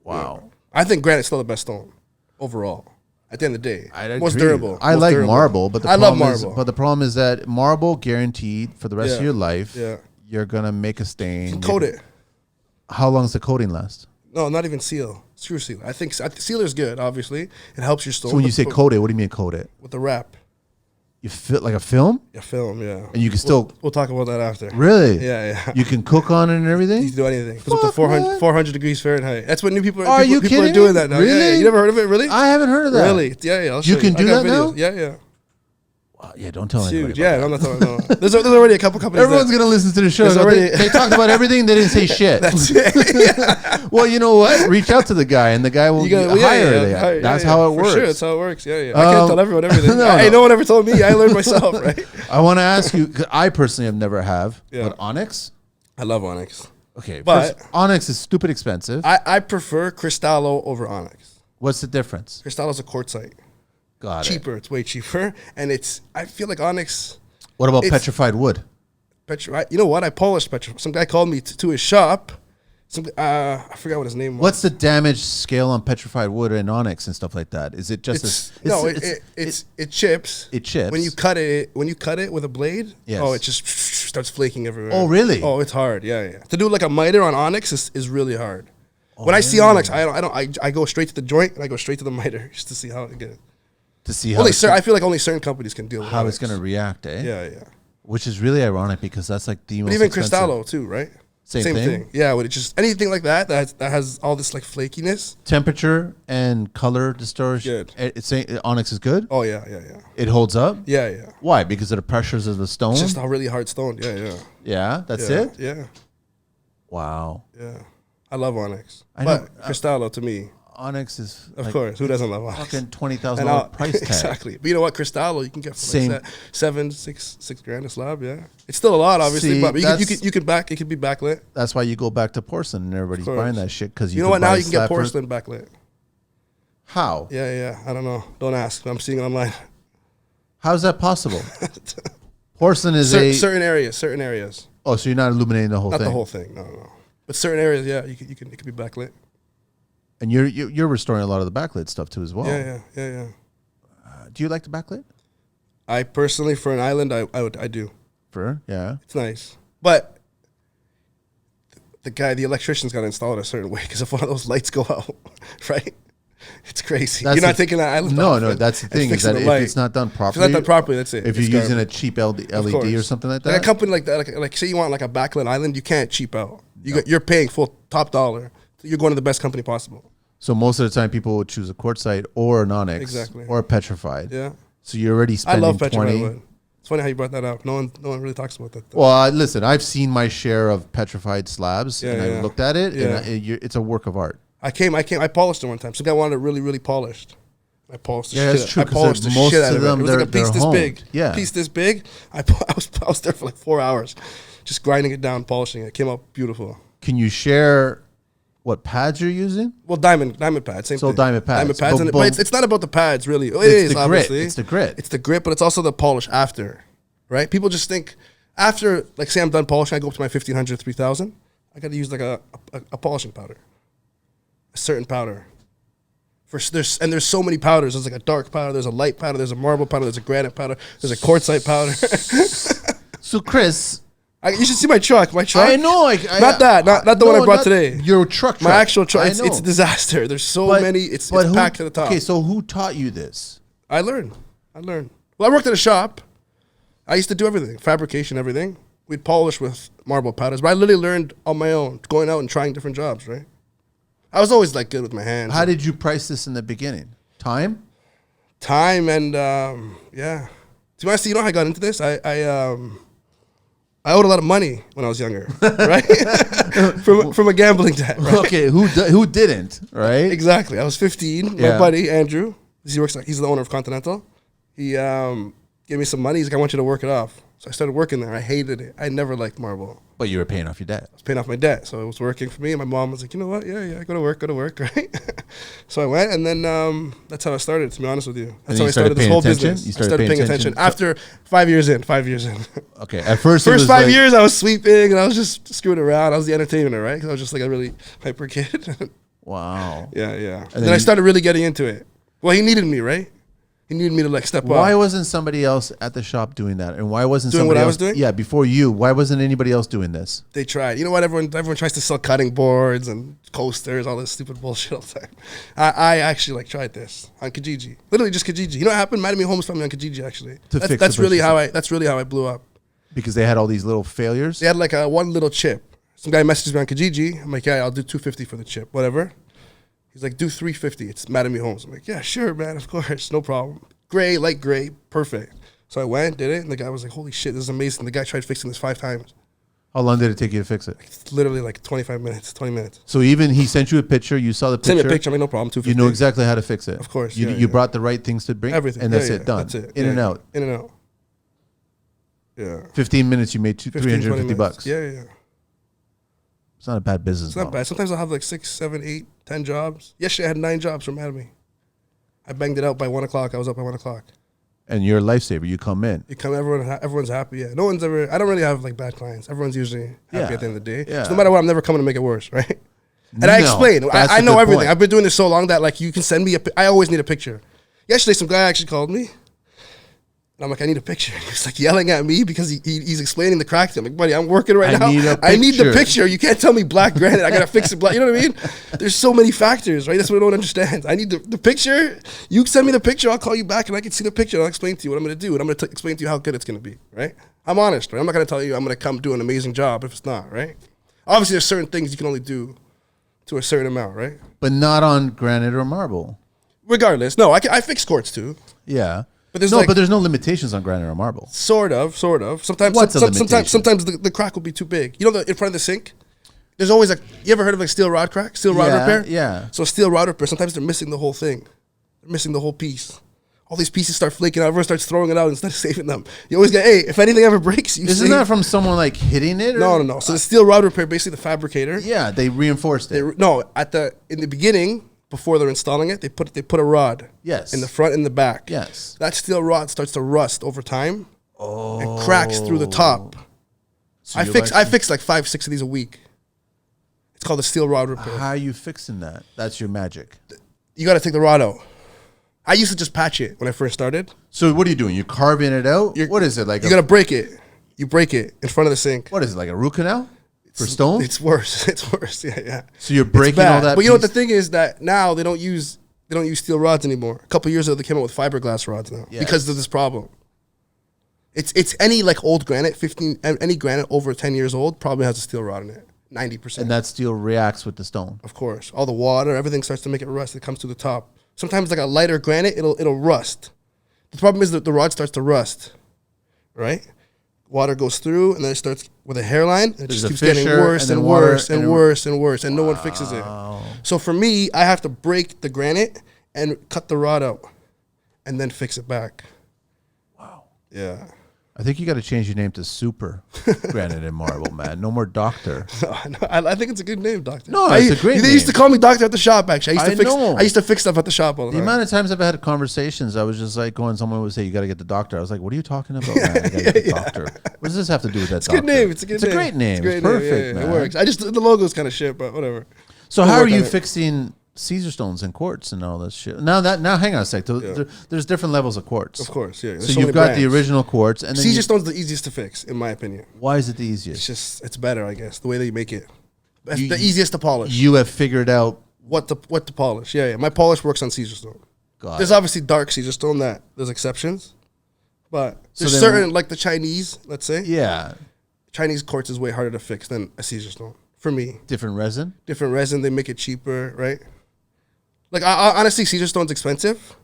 [SPEAKER 2] Wow.
[SPEAKER 1] Yeah. I think granite's still the best stone, overall. At the end of the day. Most durable.
[SPEAKER 2] I like marble, but
[SPEAKER 1] I love marble.
[SPEAKER 2] But the problem is that marble, guaranteed, for the rest of your life, you're going to make a stain.
[SPEAKER 1] You can coat it.
[SPEAKER 2] How long does the coating last?
[SPEAKER 1] No, not even seal. Screw seal. I think sealer's good, obviously. It helps your stone.
[SPEAKER 2] So when you say coat it, what do you mean coat it?
[SPEAKER 1] With the wrap.
[SPEAKER 2] You fit like a film?
[SPEAKER 1] Yeah, film, yeah.
[SPEAKER 2] And you can still...
[SPEAKER 1] We'll talk about that after.
[SPEAKER 2] Really?
[SPEAKER 1] Yeah.
[SPEAKER 2] You can cook on it and everything?
[SPEAKER 1] You can do anything. It goes up to 400 degrees Fahrenheit. That's what new people are. People are doing that now.
[SPEAKER 2] Really?
[SPEAKER 1] Yeah. You never heard of it, really?
[SPEAKER 2] I haven't heard of that.
[SPEAKER 1] Really? Yeah. I'll show
[SPEAKER 2] you can do that now?
[SPEAKER 1] Yeah.
[SPEAKER 2] Yeah, don't tell anybody.
[SPEAKER 1] Yeah, I'm not telling. No. There's already a couple companies.
[SPEAKER 2] Everyone's gonna listen to the show. They talked about everything. They didn't say shit.
[SPEAKER 1] That's it. Yeah.
[SPEAKER 2] Well, you know what? Reach out to the guy, and the guy will hire. That's how it works.
[SPEAKER 1] Sure, that's how it works. Yeah. I can't tell everyone everything. No one ever told me. I learned myself. Right.
[SPEAKER 2] I want to ask you. 'Cause I personally have never but onyx.
[SPEAKER 1] I love onyx.
[SPEAKER 2] Okay, but onyx is stupid expensive.
[SPEAKER 1] I prefer cristallo over onyx.
[SPEAKER 2] What's the difference?
[SPEAKER 1] Cristallo's a quartzite.
[SPEAKER 2] Got
[SPEAKER 1] cheaper. It's way cheaper, and I feel like onyx.
[SPEAKER 2] What about petrified wood?
[SPEAKER 1] You know what? I polished petrified. Some guy called me to his shop. I forgot what his name was.
[SPEAKER 2] What's the damage scale on petrified wood and onyx and stuff like that? Is it just
[SPEAKER 1] it chips.
[SPEAKER 2] It chips
[SPEAKER 1] when you cut it. When you cut it with a blade, it just starts flaking everywhere.
[SPEAKER 2] Oh, really?
[SPEAKER 1] Oh, it's hard. Yeah. To do like a miter on onyx is really hard. When I see onyx, I go straight to the joint and I go straight to the miter just to see how it gets.
[SPEAKER 2] To see how
[SPEAKER 1] I feel like only certain companies can deal with
[SPEAKER 2] how it's going to react, eh?
[SPEAKER 1] Yeah.
[SPEAKER 2] Which is really ironic because that's like the most
[SPEAKER 1] even
[SPEAKER 2] expensive.
[SPEAKER 1] cristallo too, right?
[SPEAKER 2] Same thing.
[SPEAKER 1] Yeah, with it just anything like that has all this like flakiness.
[SPEAKER 2] Temperature and color distortion.
[SPEAKER 1] Good.
[SPEAKER 2] Onyx is good.
[SPEAKER 1] Oh yeah.
[SPEAKER 2] It holds up.
[SPEAKER 1] Yeah.
[SPEAKER 2] Why? Because of the pressures of the stone.
[SPEAKER 1] It's just a really hard stone. Yeah.
[SPEAKER 2] Yeah, that's it.
[SPEAKER 1] Yeah.
[SPEAKER 2] Wow.
[SPEAKER 1] Yeah, I love onyx, but cristallo to me.
[SPEAKER 2] Onyx is,
[SPEAKER 1] of course, who doesn't love onyx?
[SPEAKER 2] Fucking $20,000 price tag.
[SPEAKER 1] Exactly. But you know what? Cristallo, you can get for like $6 a slab. Yeah, it's still a lot, obviously. But you can back. It can be backlit.
[SPEAKER 2] That's why you go back to porcelain, and everybody's buying that shit because
[SPEAKER 1] you know what? Now you can get porcelain backlit.
[SPEAKER 2] How?
[SPEAKER 1] Yeah. I don't know. Don't ask. I'm seeing it online.
[SPEAKER 2] How is that possible? Porcelain is
[SPEAKER 1] certain areas.
[SPEAKER 2] Oh, so you're not illuminating the whole thing?
[SPEAKER 1] Not the whole thing. No. But certain areas, yeah, it can be backlit.
[SPEAKER 2] And you're restoring a lot of the backlit stuff too as well.
[SPEAKER 1] Yeah.
[SPEAKER 2] Do you like the backlit?
[SPEAKER 1] I personally, for an island, I do.
[SPEAKER 2] It's
[SPEAKER 1] nice, but the electrician's got to install it a certain way because if one of those lights go out, right? It's crazy. You're not taking that island.
[SPEAKER 2] No. That's the thing is that if it's not done properly,
[SPEAKER 1] that's it.
[SPEAKER 2] If you're using a cheap LED or something like that,
[SPEAKER 1] like a company like that, like say you want like a backlit island, you can't cheap out. You're paying full top dollar. You're going to the best company possible.
[SPEAKER 2] So most of the time, people would choose a quartzite or an onyx, or a petrified.
[SPEAKER 1] Yeah.
[SPEAKER 2] So you're already spending.
[SPEAKER 1] I love petrified wood. It's funny how you brought that up. No one really talks about that.
[SPEAKER 2] Well, listen, I've seen my share of petrified slabs, and I looked at it, and it's a work of art.
[SPEAKER 1] I polished it one time. Some guy wanted it really, really polished. I polished the shit.
[SPEAKER 2] That's true.
[SPEAKER 1] I polished the
[SPEAKER 2] most
[SPEAKER 1] shit out
[SPEAKER 2] of
[SPEAKER 1] of it.
[SPEAKER 2] them,
[SPEAKER 1] It was like a piece this big.
[SPEAKER 2] Yeah.
[SPEAKER 1] Piece this big. I was there for like 4 hours, just grinding it down, polishing it. It came out beautiful.
[SPEAKER 2] Can you share what pads you're using?
[SPEAKER 1] Well, diamond pads, same thing.
[SPEAKER 2] Diamond pads.
[SPEAKER 1] But it's not about the pads, really. It is, obviously.
[SPEAKER 2] It's the grit.
[SPEAKER 1] It's the grit, but it's also the polish after, right? People just think After, like, say I'm done polishing, I go up to my 1500, 3000. I got to use like a polishing powder, a certain powder. There's so many powders. There's like a dark powder, there's a light powder, there's a marble powder, there's a granite powder, there's a quartzite powder.
[SPEAKER 2] So Chris,
[SPEAKER 1] you should see my truck.
[SPEAKER 2] I know.
[SPEAKER 1] Not the one I brought today.
[SPEAKER 2] Your truck.
[SPEAKER 1] My actual truck. It's a disaster. There's so many. It's packed to the top.
[SPEAKER 2] Okay, so who taught you this?
[SPEAKER 1] I learned. Well, I worked at a shop. I used to do everything, fabrication, everything. We'd polish with marble powders, but I literally learned on my own, going out and trying different jobs, right? I was always like good with my hands.
[SPEAKER 2] How did you price this in the beginning? Time
[SPEAKER 1] and yeah. To be honest, you know how I got into this? I owed a lot of money when I was younger, right? from a gambling debt. Right?
[SPEAKER 2] Okay, who didn't, right?
[SPEAKER 1] Exactly. I was 15. My buddy Andrew, he's the owner of Continental. He gave me some money. He's like, I want you to work it off. So I started working there. I hated it. I never liked marble.
[SPEAKER 2] But you were paying off your debt.
[SPEAKER 1] I was paying off my debt, so it was working for me. And my mom was like, you know what? Yeah, go to work, right? So I went, and then that's how I started, to be honest with you. That's how I started this whole business. I started paying attention after 5 years in.
[SPEAKER 2] Okay, at first
[SPEAKER 1] First 5 years, I was sweeping, and I was just screwing around. I was the entertainer, right? Because I was just like a really hyper kid.
[SPEAKER 2] Wow.
[SPEAKER 1] Yeah. And then I started really getting into it. Well, he needed me, right? He needed me to like step up.
[SPEAKER 2] Why wasn't somebody else at the shop doing that? And why wasn't
[SPEAKER 1] doing
[SPEAKER 2] somebody
[SPEAKER 1] what I
[SPEAKER 2] else
[SPEAKER 1] was doing?
[SPEAKER 2] Yeah, before you. Why wasn't anybody else doing this?
[SPEAKER 1] They tried. You know what? Everyone tries to sell cutting boards and coasters, all this stupid bullshit all the time. I actually like tried this on Kijiji. Literally just Kijiji. You know what happened? Miami Homes found me on Kijiji actually. That's really how I blew up.
[SPEAKER 2] Because they had all these little failures?
[SPEAKER 1] They had like one little chip. Some guy messages me on Kijiji. I'm like, yeah, I'll do $250 for the chip, whatever. He's like, do $350. It's Miami Homes. I'm like, yeah, sure, man, of course, no problem. Gray, light gray, perfect. So I went, did it, and the guy was like, holy shit, this is amazing. The guy tried fixing this 5 times.
[SPEAKER 2] How long did it take you to fix it?
[SPEAKER 1] It's literally like 25 minutes, 20 minutes.
[SPEAKER 2] So even he sent you a picture, you saw the picture?
[SPEAKER 1] Send me a picture, I mean, no problem, $250.
[SPEAKER 2] You know exactly how to fix it?
[SPEAKER 1] Of course,
[SPEAKER 2] You brought the right things to bring?
[SPEAKER 1] Everything.
[SPEAKER 2] And that's it, done?
[SPEAKER 1] That's it.
[SPEAKER 2] In and out?
[SPEAKER 1] In and out. Yeah.
[SPEAKER 2] 15 minutes, you made $350.
[SPEAKER 1] Yeah.
[SPEAKER 2] It's not a bad business
[SPEAKER 1] It's not bad. Sometimes I'll have like 6, 7, 8, 10 jobs. Yesterday I had 9 jobs from Academy. I banged it out by 1 o'clock. I was up by 1 o'clock.
[SPEAKER 2] And you're a lifesaver. You come in.
[SPEAKER 1] Everyone's happy. Yeah. No one's ever. I don't really have like bad clients. Everyone's usually happy at the end of the day.
[SPEAKER 2] Yeah.
[SPEAKER 1] So no matter what, I'm never coming to make it worse, right? And I explain. I know everything. I've been doing this so long that like you can send me I always need a picture. Yesterday, some guy actually called me. And I'm like, I need a picture. He was like yelling at me because he's explaining the crack to him. I'm like, buddy, I'm working right now. I need the picture. You can't tell me black granite. I got to fix it black. You know what I mean? There's so many factors, right? That's what I don't understand. I need the picture. You send me the picture. I'll call you back and I can see the picture. And I'll explain to you what I'm going to do. And I'm going to explain to you how good it's going to be, right? I'm honest, right? I'm not going to tell you I'm going to come do an amazing job if it's not, right? Obviously, there's certain things you can only do to a certain amount, right?
[SPEAKER 2] But not on granite or marble.
[SPEAKER 1] Regardless. No, I fix quartz too.
[SPEAKER 2] Yeah.
[SPEAKER 1] But there's
[SPEAKER 2] but there's no limitations on granite or marble.
[SPEAKER 1] Sort of. Sometimes, sometimes the crack will be too big. You know, in front of the sink, there's always you ever heard of like steel rod crack, steel rod repair?
[SPEAKER 2] Yeah.
[SPEAKER 1] So steel rod repair, sometimes they're missing the whole thing. They're missing the whole piece. All these pieces start flaking out. Everyone starts throwing it out instead of saving them. You always get, hey, if anything ever breaks,
[SPEAKER 2] Isn't that from someone like hitting it?
[SPEAKER 1] Or? No. So the steel rod repair, basically the fabricator.
[SPEAKER 2] Yeah, they reinforced it.
[SPEAKER 1] In the beginning, before they're installing it, they put a rod.
[SPEAKER 2] Yes.
[SPEAKER 1] In the front and the back.
[SPEAKER 2] Yes.
[SPEAKER 1] That steel rod starts to rust over time. And cracks through the top. So I fix like 5, 6 of these a week. It's called the steel rod repair.
[SPEAKER 2] How are you fixing that? That's your magic.
[SPEAKER 1] You got to take the rod out. I used to just patch it when I first started.
[SPEAKER 2] So what are you doing? You're carving it out? What is it like?
[SPEAKER 1] You got to break it. You break it in front of the sink.
[SPEAKER 2] What is it, like a root canal? For stone?
[SPEAKER 1] It's worse. It's worse. Yeah.
[SPEAKER 2] So you're breaking all that.
[SPEAKER 1] But you know what the thing is that now they don't use steel rods anymore. A couple of years ago they came out with fiberglass rods now because of this problem. It's any like old granite, any granite over 10 years old probably has a steel rod in it. 90%.
[SPEAKER 2] And that steel reacts with the stone.
[SPEAKER 1] Of course. All the water, everything starts to make it rust. It comes to the top. Sometimes like a lighter granite, it'll rust. The problem is that the rod starts to rust. Right? Water goes through, and then it starts with a hairline. And it just keeps getting worse and worse and worse and worse, and no one fixes it. So for me, I have to break the granite and cut the rod out, and then fix it back.
[SPEAKER 2] Wow.
[SPEAKER 1] Yeah.
[SPEAKER 2] I think you got to change your name to Super Granite and Marble, man. No more Doctor.
[SPEAKER 1] I think it's a good name, Doctor.
[SPEAKER 2] No, it's a great name.
[SPEAKER 1] They used to call me Doctor at the shop, actually.
[SPEAKER 2] I
[SPEAKER 1] used to fix stuff at the shop all the time.
[SPEAKER 2] The amount of times I've had conversations, I was just like going, someone would say, you got to get the doctor. I was like, what are you talking about, man? I got to get the doctor. What does this have to do with that doctor?
[SPEAKER 1] It's a good name. It's a good name.
[SPEAKER 2] It's a great name. It's perfect, man.
[SPEAKER 1] It works. The logo's kind of shit, but whatever.
[SPEAKER 2] So how are you fixing Caesar stones and quartz and all this shit? Now hang on a sec. There's different levels of quartz.
[SPEAKER 1] Of course, yeah.
[SPEAKER 2] So you've got the original quartz, and then
[SPEAKER 1] Caesar stone's the easiest to fix, in my opinion.
[SPEAKER 2] Why is it the easiest?
[SPEAKER 1] It's better, I guess. The way they make it, the easiest to polish.
[SPEAKER 2] You have figured out
[SPEAKER 1] what to polish. Yeah. My polish works on Caesar stone. There's obviously dark Caesar stone that there's exceptions, but there's certain, like the Chinese, let's say.
[SPEAKER 2] Yeah.
[SPEAKER 1] Chinese quartz is way harder to fix than a Caesar stone for me.
[SPEAKER 2] Different resin.
[SPEAKER 1] They make it cheaper, right? Like, honestly, Caesar stone's expensive,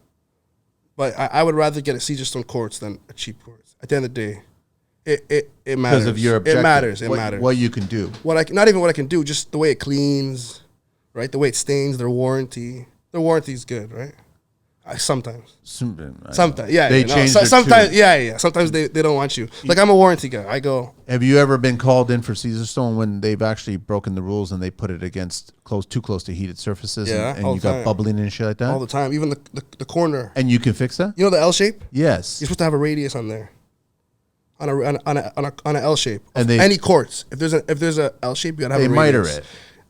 [SPEAKER 1] but I would rather get a Caesar stone quartz than a cheap quartz. At the end of the day, it matters. Because
[SPEAKER 2] of your objective.
[SPEAKER 1] It matters.
[SPEAKER 2] What you can do.
[SPEAKER 1] Not even what I can do, just the way it cleans, right? The way it stains, their warranty. Their warranty's good, right? Sometimes. Sometimes, yeah.
[SPEAKER 2] They change
[SPEAKER 1] sometimes, yeah. Sometimes they don't want you. Like, I'm a warranty guy. I go.
[SPEAKER 2] Have you ever been called in for Caesar stone when they've actually broken the rules and they put it against too close to heated surfaces and you got bubbling and shit like that?
[SPEAKER 1] All the time. Even the corner.
[SPEAKER 2] And you can fix that?
[SPEAKER 1] You know the L shape?
[SPEAKER 2] Yes.
[SPEAKER 1] You're supposed to have a radius on there. On a L shape. And any quartz. If there's a L shape, you gotta have a radius.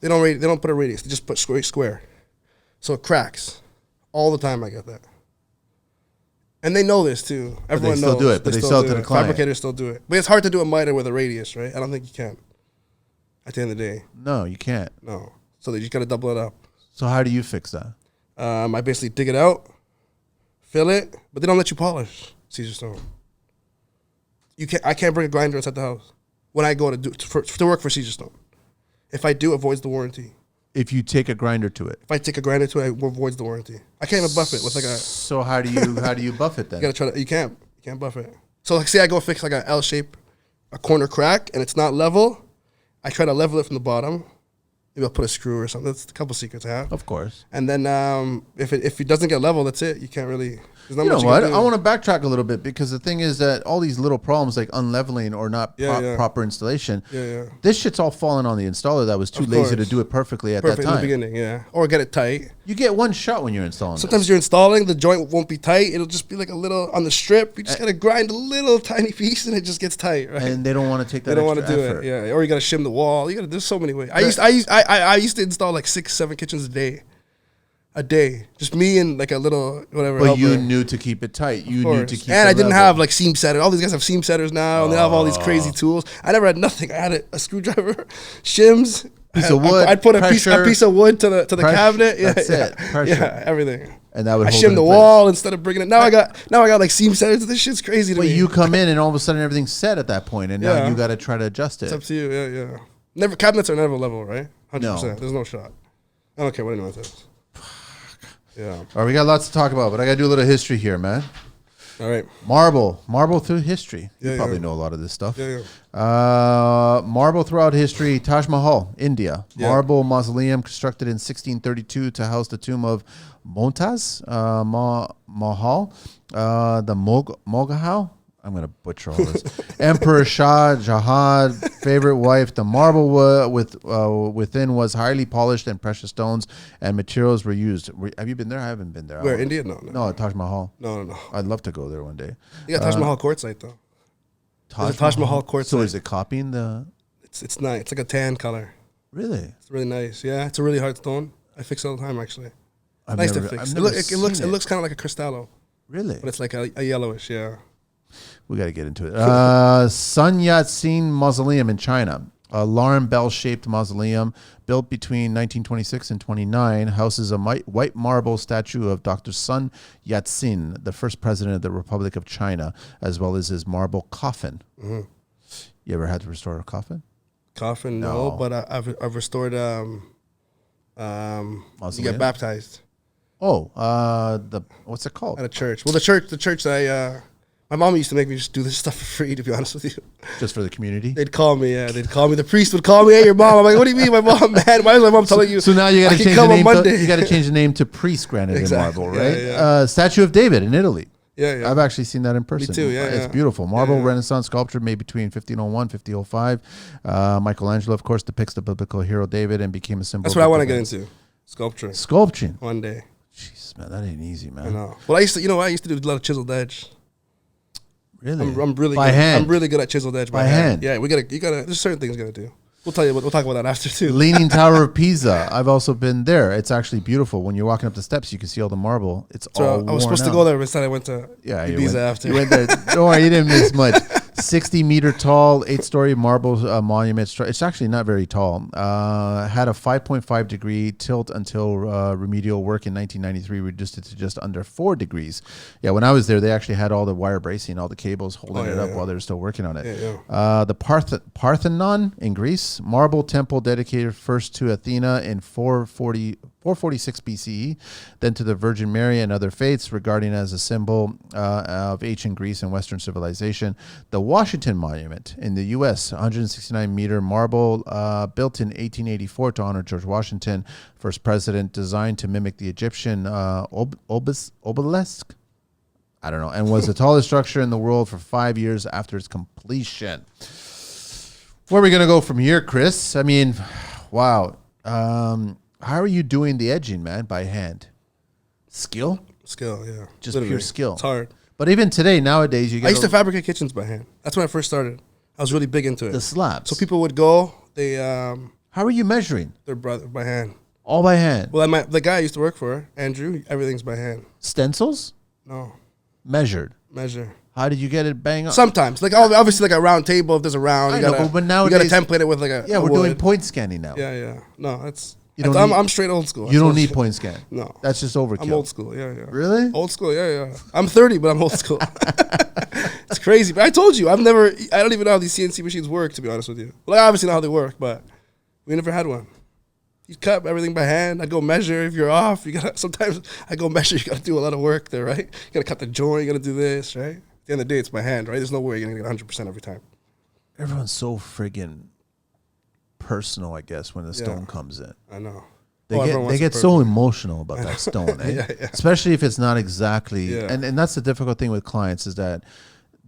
[SPEAKER 1] They miter it. They don't put a radius. They just put square. So it cracks. All the time I get that. And they know this too. Everyone knows.
[SPEAKER 2] But they sell it to the client.
[SPEAKER 1] Fabricators still do it. But it's hard to do a miter with a radius, right? I don't think you can. At the end of the day.
[SPEAKER 2] No, you can't.
[SPEAKER 1] No. So you just got to double it up.
[SPEAKER 2] So how do you fix that?
[SPEAKER 1] I basically dig it out, fill it, but they don't let you polish Caesar stone. I can't bring a grinder inside the house when I go to work for Caesar stone. If I do, it voids the warranty.
[SPEAKER 2] If you take a grinder to it.
[SPEAKER 1] If I take a grinder to it, it avoids the warranty. I can't even buff it with like a.
[SPEAKER 2] So how do you buff it then?
[SPEAKER 1] You gotta try to. You can't buff it. So like, say I go fix like an L shape, a corner crack, and it's not level. I try to level it from the bottom. Maybe I'll put a screw or something. That's a couple secrets I have.
[SPEAKER 2] Of course.
[SPEAKER 1] And then if it doesn't get level, that's it. You can't really.
[SPEAKER 2] You know what? I want to backtrack a little bit because the thing is that all these little problems like unleveling or not proper installation, this shit's all falling on the installer that was too lazy to do it perfectly at that time.
[SPEAKER 1] In the beginning, yeah. Or get it tight.
[SPEAKER 2] You get one shot when you're installing.
[SPEAKER 1] Sometimes you're installing, the joint won't be tight. It'll just be like a little on the strip. You just got to grind a little tiny piece and it just gets tight, right?
[SPEAKER 2] And they don't want to take that
[SPEAKER 1] extra effort.
[SPEAKER 2] They don't want to
[SPEAKER 1] do it, yeah. Or you got to shim the wall. There's so many ways. I used to install like 6-7 kitchens a day, just me and like a little whatever.
[SPEAKER 2] But you knew to keep it tight. You knew to keep.
[SPEAKER 1] And I didn't have like seam setters. All these guys have seam setters now, and they have all these crazy tools. I never had nothing. I had a screwdriver, shims,
[SPEAKER 2] piece of wood.
[SPEAKER 1] I'd put a piece of wood to the cabinet. Yeah,
[SPEAKER 2] that's it. Pressure.
[SPEAKER 1] Yeah, everything.
[SPEAKER 2] And that would.
[SPEAKER 1] I shimmed the wall instead of bringing it. Now I got like seam setters. This shit's crazy to me.
[SPEAKER 2] But you come in and all of a sudden everything's set at that point, and now you got to try to adjust it.
[SPEAKER 1] It's up to you. Yeah. Never cabinets are never level, right? 100%. There's no shot. I don't care what anyone says. Yeah.
[SPEAKER 2] All right, we got lots to talk about, but I got to do a little history here, man.
[SPEAKER 1] All right.
[SPEAKER 2] Marble through history. You probably know a lot of this stuff. Marble throughout history. Taj Mahal, India. Marble mausoleum constructed in 1632 to house the tomb of Mumtaz Mahal, the Mughal. I'm going to butcher all this. Emperor Shah Jahan, favorite wife. The marble within was highly polished and precious stones and materials were used. Have you been there? I haven't been there.
[SPEAKER 1] Where, India? No,
[SPEAKER 2] Taj Mahal.
[SPEAKER 1] No.
[SPEAKER 2] I'd love to go there one day.
[SPEAKER 1] You got Taj Mahal quartzite, though. Taj Mahal quartzite.
[SPEAKER 2] So is it copying the...
[SPEAKER 1] It's nice. It's like a tan color.
[SPEAKER 2] Really?
[SPEAKER 1] It's really nice. Yeah, it's a really hard stone. I fix it all the time, actually. Nice to fix. It looks kind of like a cristallo.
[SPEAKER 2] Really?
[SPEAKER 1] But it's like a yellowish, yeah.
[SPEAKER 2] We got to get into it. Sun Yat-sen Mausoleum in China. A alarm bell-shaped mausoleum built between 1926 and 29 houses a white marble statue of Dr. Sun Yat-sen, the first president of the Republic of China, as well as his marble coffin. Mm-hmm. You ever had to restore a coffin?
[SPEAKER 1] Coffin, no, but I've restored. You get baptized.
[SPEAKER 2] Oh, what's it called?
[SPEAKER 1] At a church. Well, the church that my mom used to make me just do this stuff for free, to be honest with you.
[SPEAKER 2] Just for the community?
[SPEAKER 1] They'd call me, The priest would call me, hey, your mom. I'm like, what do you mean, my mom, man? Why is my mom telling you?
[SPEAKER 2] So now you got to change the name. You got to change the name to Priest Granite and Marble, right?
[SPEAKER 1] Yeah.
[SPEAKER 2] Statue of David in Italy.
[SPEAKER 1] Yeah.
[SPEAKER 2] I've actually seen that in person.
[SPEAKER 1] Me too, yeah.
[SPEAKER 2] It's beautiful. Marble
[SPEAKER 1] Yeah.
[SPEAKER 2] Renaissance sculpture made between 1501 1505. Michelangelo, of course, depicts the biblical hero David and became a symbol.
[SPEAKER 1] That's what I want to get into.
[SPEAKER 2] Sculpturing.
[SPEAKER 1] One day.
[SPEAKER 2] Jeez, man, that ain't easy, man.
[SPEAKER 1] I know. Well, I used to do a lot of chiseled edge.
[SPEAKER 2] Really?
[SPEAKER 1] I'm really
[SPEAKER 2] by
[SPEAKER 1] good.
[SPEAKER 2] hand.
[SPEAKER 1] I'm really good at chiseled edge
[SPEAKER 2] by hand.
[SPEAKER 1] Yeah, you gotta. There's certain things you gotta do. We'll talk about that after too.
[SPEAKER 2] Leaning Tower of Pisa. I've also been there. It's actually beautiful. When you're walking up the steps, you can see all the marble. It's all worn
[SPEAKER 1] I was supposed to go there, but instead I went to Ibiza after.
[SPEAKER 2] You went there. Don't worry, you didn't miss much. 60-meter tall, 8-story marble monument. It's actually not very tall. Had a 5.5 degree tilt until remedial work in 1993 reduced it to just under 4 degrees. Yeah, when I was there, they actually had all the wire bracing, all the cables holding it up while they were still working on it. The Parthenon in Greece, marble temple dedicated first to Athena in 446 BCE, then to the Virgin Mary and other faiths, regarding as a symbol of ancient Greece and Western civilization. The Washington Monument in the U.S., 169-meter marble, built in 1884 to honor George Washington, first president, designed to mimic the Egyptian obelisk. I don't know, and was the tallest structure in the world for 5 years after its completion. Where are we going to go from here, Chris? I mean, wow. How are you doing the edging, man, by hand? Skill,
[SPEAKER 1] yeah.
[SPEAKER 2] Just literally. Pure skill.
[SPEAKER 1] It's hard.
[SPEAKER 2] But even today, nowadays, I
[SPEAKER 1] used to fabricate kitchens by hand. That's when I first started. I was really big into it.
[SPEAKER 2] The slabs.
[SPEAKER 1] So people would go. They.
[SPEAKER 2] How are you measuring?
[SPEAKER 1] Their brother by hand.
[SPEAKER 2] All by hand.
[SPEAKER 1] Well, the guy I used to work for, Andrew, everything's by hand.
[SPEAKER 2] Stencils?
[SPEAKER 1] No.
[SPEAKER 2] Measure. How did you get it bang up?
[SPEAKER 1] Sometimes, like obviously, like a round table. If there's a round,
[SPEAKER 2] but nowadays
[SPEAKER 1] you gotta template it with like a.
[SPEAKER 2] Yeah, we're doing point scanning now.
[SPEAKER 1] Yeah. No, that's.
[SPEAKER 2] I'm
[SPEAKER 1] straight old school.
[SPEAKER 2] You don't need point scan.
[SPEAKER 1] No.
[SPEAKER 2] That's just overkill.
[SPEAKER 1] I'm old school, yeah.
[SPEAKER 2] Really?
[SPEAKER 1] Old school, yeah. I'm 30, but I'm old school. It's crazy. But I told you, I don't even know how these CNC machines work, to be honest with you. Well, I obviously know how they work, but we never had one. You cut everything by hand. I go measure. If you're off, sometimes I go measure. You got to do a lot of work there, right? You got to cut the joint. You got to do this, right? At the end of the day, it's by hand, right? There's no way you're going to get 100% every time.
[SPEAKER 2] Everyone's so friggin' personal, I guess, when the stone comes in.
[SPEAKER 1] I know.
[SPEAKER 2] They get so emotional about that stone, eh?
[SPEAKER 1] Yeah.
[SPEAKER 2] Especially if it's not exactly.
[SPEAKER 1] Yeah.
[SPEAKER 2] And that's the difficult thing with clients is that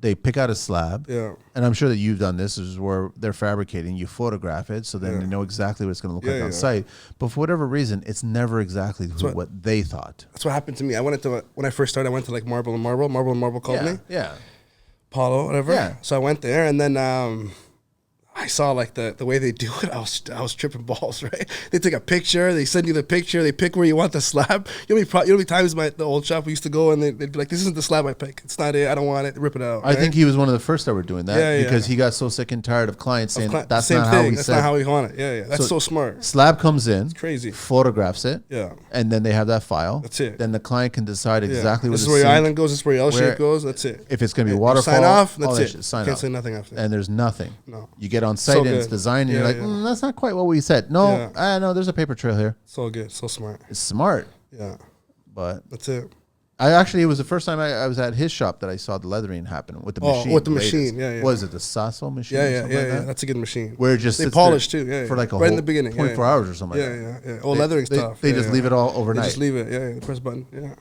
[SPEAKER 2] they pick out a slab.
[SPEAKER 1] Yeah.
[SPEAKER 2] And I'm sure that you've done this, is where they're fabricating. You photograph it, so then they know exactly what it's going to look like on site. But for whatever reason, it's never exactly what they thought.
[SPEAKER 1] That's what happened to me. When I first started, I went to like Marble and Marble called me.
[SPEAKER 2] Yeah.
[SPEAKER 1] Paulo, whatever.
[SPEAKER 2] Yeah.
[SPEAKER 1] So I went there, and then I saw like the way they do it. I was tripping balls, right? They take a picture, they send you the picture, they pick where you want the slab. You know how many times the old shop we used to go and they'd be like, "This isn't the slab I pick. It's not it. I don't want it. Rip it out."
[SPEAKER 2] I think he was one of the first that were doing that because he got so sick and tired of clients saying that's not how he said.
[SPEAKER 1] That's not how we want it. Yeah. That's so smart.
[SPEAKER 2] Slab comes in,
[SPEAKER 1] it's crazy.
[SPEAKER 2] Photographs it, and then they have that file.
[SPEAKER 1] That's it.
[SPEAKER 2] Then the client can decide exactly
[SPEAKER 1] this is where your island goes. This is where your L shape goes. That's it.
[SPEAKER 2] If it's going to be waterfall,
[SPEAKER 1] sign off. That's it.
[SPEAKER 2] Can't
[SPEAKER 1] say nothing after.
[SPEAKER 2] And there's nothing.
[SPEAKER 1] No.
[SPEAKER 2] You get on site and it's designed, and you're like, that's not quite what we said. No, no, there's a paper trail here.
[SPEAKER 1] So good, so smart.
[SPEAKER 2] It's smart.
[SPEAKER 1] Yeah,
[SPEAKER 2] but
[SPEAKER 1] that's it.
[SPEAKER 2] It was the first time I was at his shop that I saw the leathering happen with the machine.
[SPEAKER 1] With the machine, yeah.
[SPEAKER 2] Was it the Sasso machine?
[SPEAKER 1] Yeah. That's a good machine.
[SPEAKER 2] Where it just
[SPEAKER 1] they polish too,
[SPEAKER 2] for like a
[SPEAKER 1] right
[SPEAKER 2] whole
[SPEAKER 1] in the beginning,
[SPEAKER 2] 24 hours or something.
[SPEAKER 1] Yeah. Oh, leathering's tough.
[SPEAKER 2] They just leave it all overnight.
[SPEAKER 1] They just leave it. Yeah. Press button. Yeah.